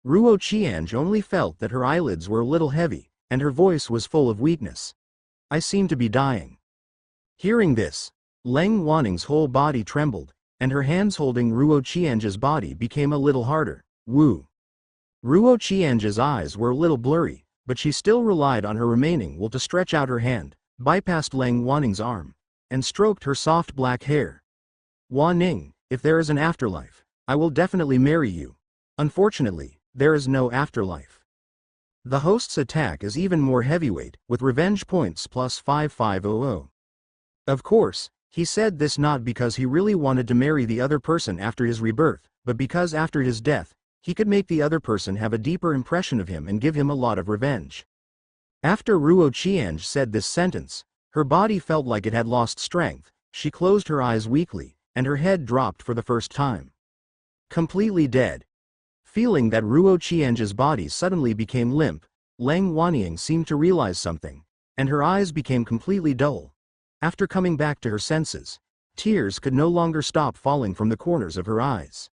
Ruo Qianzhe only felt that her eyelids were a little heavy, and her voice was full of weakness. I seem to be dying. Hearing this, Leng Huaning's whole body trembled, and her hands holding Ruo Qianzhe's body became a little harder. Woo. Ruo Qianzhe's eyes were a little blurry, but she still relied on her remaining will to stretch out her hand, bypassed Leng Huaning's arm, and stroked her soft black hair. Huaning, if there is an afterlife, I will definitely marry you. Unfortunately, there is no afterlife. The host's attack is even more heavyweight, with revenge points plus 5500. Of course, he said this not because he really wanted to marry the other person after his rebirth, but because after his death, he could make the other person have a deeper impression of him and give him a lot of revenge. After Ruo Qianzhe said this sentence, her body felt like it had lost strength, she closed her eyes weakly, and her head dropped for the first time. Completely dead. Feeling that Ruo Qianzhe's body suddenly became limp, Leng Huaning seemed to realize something, and her eyes became completely dull. After coming back to her senses, tears could no longer stop falling from the corners of her eyes.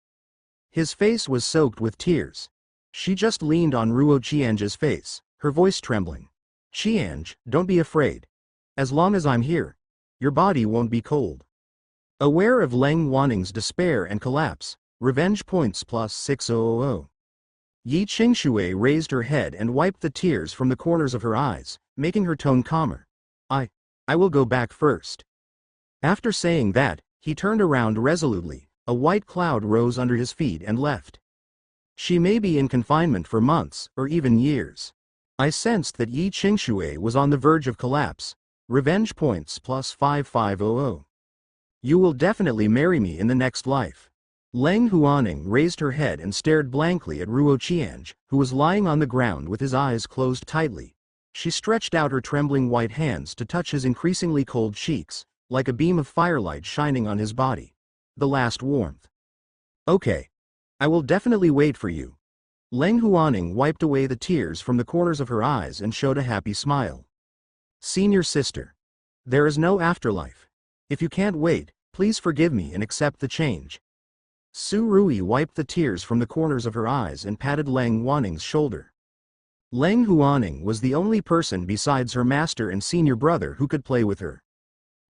His face was soaked with tears. She just leaned on Ruo Qianzhe's face, her voice trembling. Qianzhe, don't be afraid. As long as I'm here, your body won't be cold. Aware of Leng Huaning's despair and collapse, revenge points plus 6000. Yi Qingshui raised her head and wiped the tears from the corners of her eyes, making her tone calmer. I will go back first. After saying that, he turned around resolutely. A white cloud rose under his feet and left. She may be in confinement for months, or even years. I sensed that Yi Qingshui was on the verge of collapse. Revenge points plus 5500. You will definitely marry me in the next life. Leng Huaning raised her head and stared blankly at Ruo Qianzhe, who was lying on the ground with his eyes closed tightly. She stretched out her trembling white hands to touch his increasingly cold cheeks, like a beam of firelight shining on his body. The last warmth. Okay. I will definitely wait for you. Leng Huaning wiped away the tears from the corners of her eyes and showed a happy smile. Senior sister. There is no afterlife. If you can't wait, please forgive me and accept the change. Su Rui wiped the tears from the corners of her eyes and patted Leng Huaning's shoulder. Leng Huaning was the only person besides her master and senior brother who could play with her.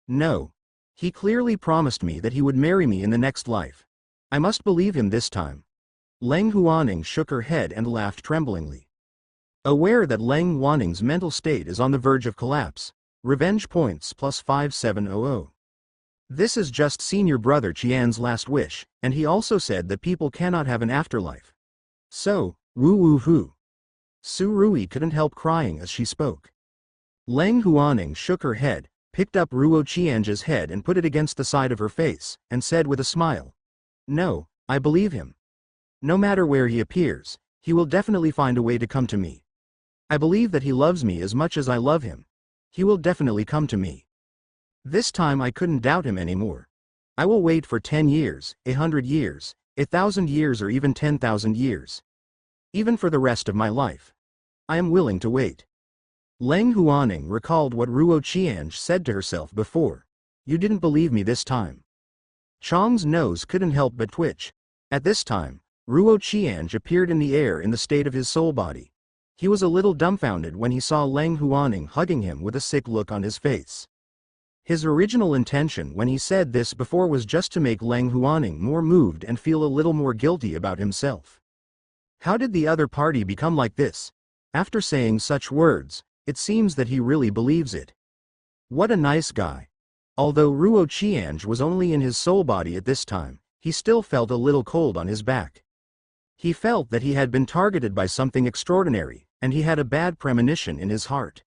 No. He clearly promised me that he would marry me in the next life. I must believe him this time. Leng Huaning shook her head and laughed tremblingly. Aware that Leng Huaning's mental state is on the verge of collapse, revenge points plus 5700. This is just senior brother Qian's last wish, and he also said that people cannot have an afterlife. So, woo woo hoo. Su Rui couldn't help crying as she spoke. Leng Huaning shook her head, picked up Ruo Qianzhe's head and put it against the side of her face, and said with a smile, "No, I believe him. No matter where he appears, he will definitely find a way to come to me. I believe that he loves me as much as I love him. He will definitely come to me. This time I couldn't doubt him anymore. I will wait for 10 years, 100 years, 1,000 years or even 10,000 years. Even for the rest of my life. I am willing to wait." Leng Huaning recalled what Ruo Qianzhe said to herself before. "You didn't believe me this time." Chang's nose couldn't help but twitch. At this time, Ruo Qianzhe appeared in the air in the state of his soul body. He was a little dumbfounded when he saw Leng Huaning hugging him with a sick look on his face. His original intention when he said this before was just to make Leng Huaning more moved and feel a little more guilty about himself. How did the other party become like this? After saying such words, it seems that he really believes it. What a nice guy. Although Ruo Qianzhe was only in his soul body at this time, he still felt a little cold on his back. He felt that he had been targeted by something extraordinary, and he had a bad premonition in his heart.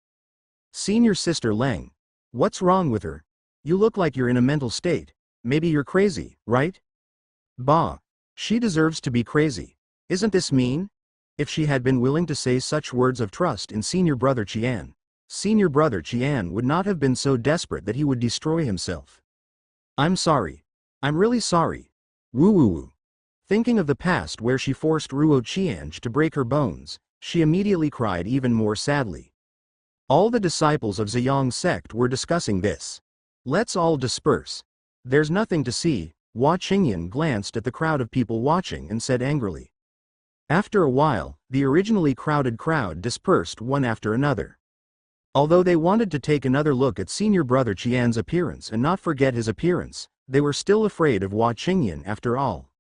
"Senior sister Leng. What's wrong with her? You look like you're in a mental state. Maybe you're crazy, right?" "Bah. She deserves to be crazy. Isn't this mean?" If she had been willing to say such words of trust in Senior Brother Qian, Senior Brother Qian would not have been so desperate that he would destroy himself. "I'm sorry. I'm really sorry. Woo woo woo." Thinking of the past where she forced Ruo Qianzhe to break her bones, she immediately cried even more sadly. All the disciples of Ziyang sect were discussing this. "Let's all disperse. There's nothing to see." Hua Qingyan glanced at the crowd of people watching and said angrily. After a while, the originally crowded crowd dispersed one after another. Although they wanted to take another look at Senior Brother Qian's appearance and not forget his appearance, they were still afraid of Hua Qingyan after all.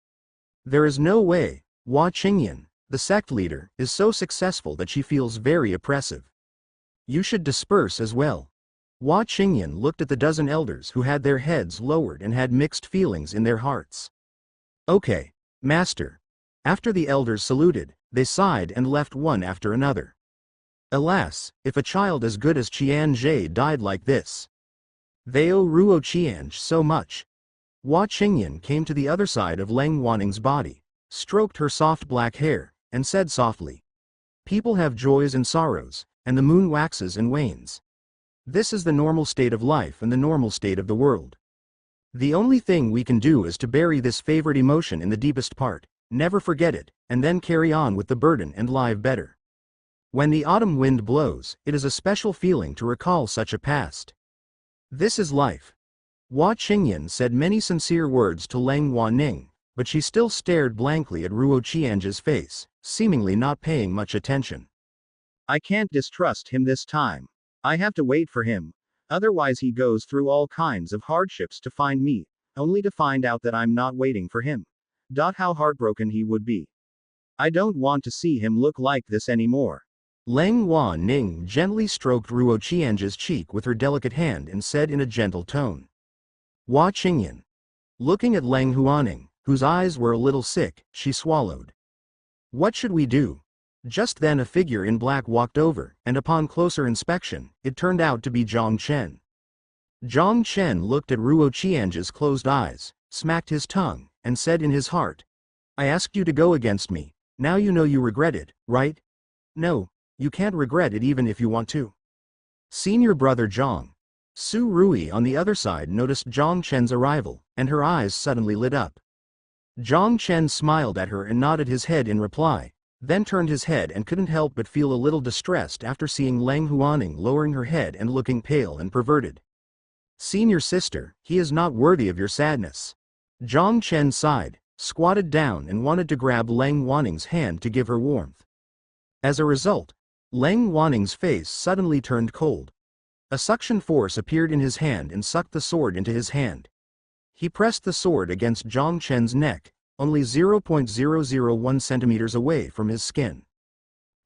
There is no way. Hua Qingyan, the sect leader, is so successful that she feels very oppressive. You should disperse as well. Hua Qingyan looked at the dozen elders who had their heads lowered and had mixed feelings in their hearts. "Okay, Master." After the elders saluted, they sighed and left one after another. Alas, if a child as good as Qianzhe died like this. They owe Ruo Qianzhe so much. Hua Qingyan came to the other side of Leng Huaning's body, stroked her soft black hair, and said softly, "People have joys and sorrows, and the moon waxes and wanes. This is the normal state of life and the normal state of the world. The only thing we can do is to bury this favorite emotion in the deepest part, never forget it, and then carry on with the burden and live better. When the autumn wind blows, it is a special feeling to recall such a past. This is life." Hua Qingyan said many sincere words to Leng Huaning, but she still stared blankly at Ruo Qianzhe's face, seemingly not paying much attention. "I can't distrust him this time. I have to wait for him. Otherwise he goes through all kinds of hardships to find me, only to find out that I'm not waiting for him. How heartbroken he would be. I don't want to see him look like this anymore." Leng Huaning gently stroked Ruo Qianzhe's cheek with her delicate hand and said in a gentle tone. Hua Qingyan. Looking at Leng Huaning, whose eyes were a little sick, she swallowed. "What should we do?" Just then a figure in black walked over, and upon closer inspection, it turned out to be Zhang Chen. Zhang Chen looked at Ruo Qianzhe's closed eyes, smacked his tongue, and said in his heart, "I asked you to go against me, now you know you regret it, right?" "No, you can't regret it even if you want to." Senior brother Zhang. Su Rui on the other side noticed Zhang Chen's arrival, and her eyes suddenly lit up. Zhang Chen smiled at her and nodded his head in reply, then turned his head and couldn't help but feel a little distressed after seeing Leng Huaning lowering her head and looking pale and perverted. "Senior sister, he is not worthy of your sadness." Zhang Chen sighed, squatted down and wanted to grab Leng Huaning's hand to give her warmth. As a result, Leng Huaning's face suddenly turned cold. A suction force appeared in his hand and sucked the sword into his hand. He pressed the sword against Zhang Chen's neck, only 0.001 centimeters away from his skin.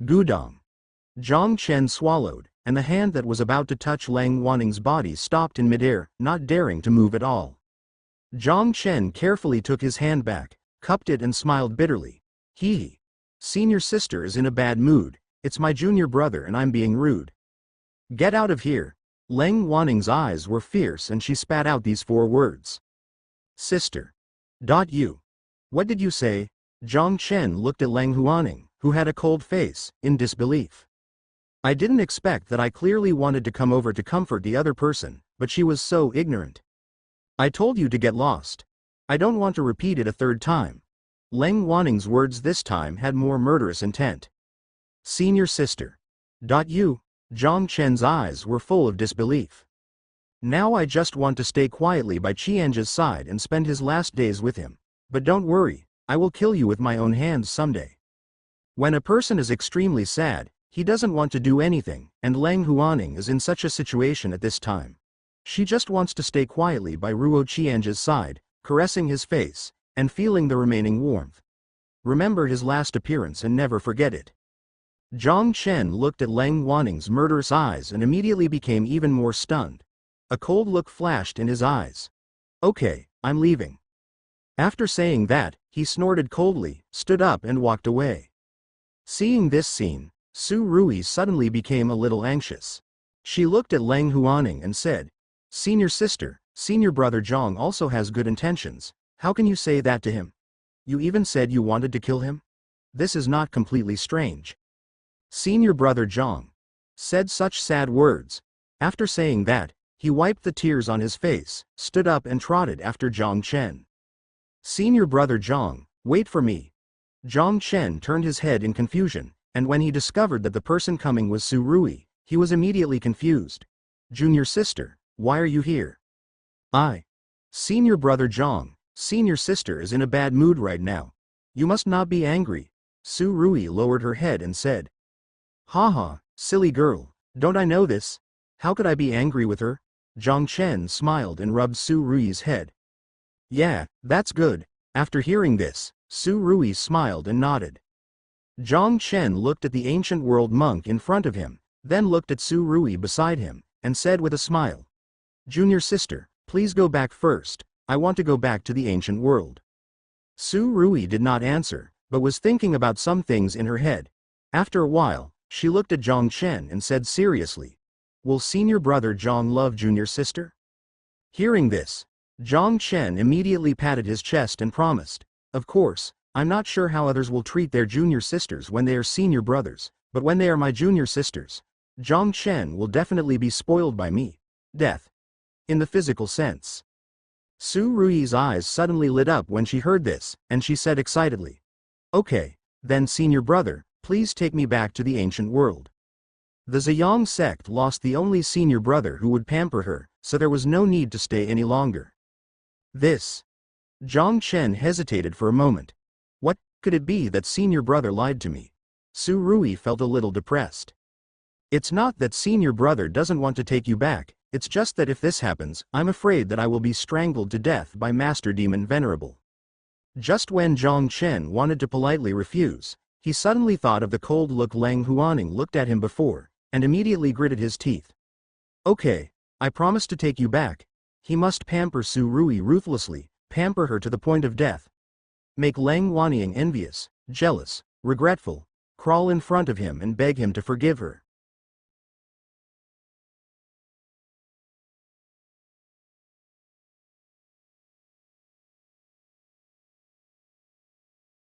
Gudong. Zhang Chen swallowed, and the hand that was about to touch Leng Huaning's body stopped in midair, not daring to move at all. Zhang Chen carefully took his hand back, cupped it and smiled bitterly. Hee. Senior sister is in a bad mood, it's my junior brother and I'm being rude. Get out of here. Leng Waning's eyes were fierce and she spat out these 4 words. Sister. You. What did you say? Zhang Chen looked at Leng Huaning, who had a cold face, in disbelief. I didn't expect that. I clearly wanted to come over to comfort the other person, but she was so ignorant. I told you to get lost. I don't want to repeat it a 3rd time. Leng Waning's words this time had more murderous intent. Senior sister. You. Zhang Chen's eyes were full of disbelief. Now I just want to stay quietly by Qianzhe's side and spend his last days with him. But don't worry, I will kill you with my own hands someday. When a person is extremely sad, he doesn't want to do anything, and Leng Huaning is in such a situation at this time. She just wants to stay quietly by Ruo Qianzhe's side, caressing his face, and feeling the remaining warmth. Remember his last appearance and never forget it. Zhang Chen looked at Leng Waning's murderous eyes and immediately became even more stunned. A cold look flashed in his eyes. Okay, I'm leaving. After saying that, he snorted coldly, stood up and walked away. Seeing this scene, Su Rui suddenly became a little anxious. She looked at Leng Huaning and said, Senior sister, senior brother Zhang also has good intentions. How can you say that to him? You even said you wanted to kill him? This is not completely strange. Senior brother Zhang said such sad words. After saying that, he wiped the tears on his face, stood up and trotted after Zhang Chen. Senior brother Zhang, wait for me. Zhang Chen turned his head in confusion, and when he discovered that the person coming was Su Rui, he was immediately confused. Junior sister, why are you here? Senior brother Zhang, senior sister is in a bad mood right now. You must not be angry. Su Rui lowered her head and said. Haha, silly girl, don't I know this? How could I be angry with her? Zhang Chen smiled and rubbed Su Rui's head. Yeah, that's good. After hearing this, Su Rui smiled and nodded. Zhang Chen looked at the ancient world monk in front of him, then looked at Su Rui beside him, and said with a smile. Junior sister, please go back first. I want to go back to the ancient world. Su Rui did not answer, but was thinking about some things in her head. After a while, she looked at Zhang Chen and said seriously, will senior brother Zhang love junior sister? Hearing this, Zhang Chen immediately patted his chest and promised, of course, I'm not sure how others will treat their junior sisters when they are senior brothers, but when they are my junior sisters, Zhang Chen will definitely be spoiled by me. Death. In the physical sense. Su Rui's eyes suddenly lit up when she heard this, and she said excitedly, okay, then senior brother, please take me back to the ancient world. The Ziyang sect lost the only senior brother who would pamper her, so there was no need to stay any longer. Zhang Chen hesitated for a moment. What could it be that senior brother lied to me? Su Rui felt a little depressed. It's not that senior brother doesn't want to take you back, it's just that if this happens, I'm afraid that I will be strangled to death by Master Demon Venerable. Just when Zhang Chen wanted to politely refuse, he suddenly thought of the cold look Leng Huaning looked at him before, and immediately gritted his teeth. Okay, I promise to take you back. He must pamper Su Rui ruthlessly, pamper her to the point of death. Make Leng Huaning envious, jealous, regretful, crawl in front of him and beg him to forgive her.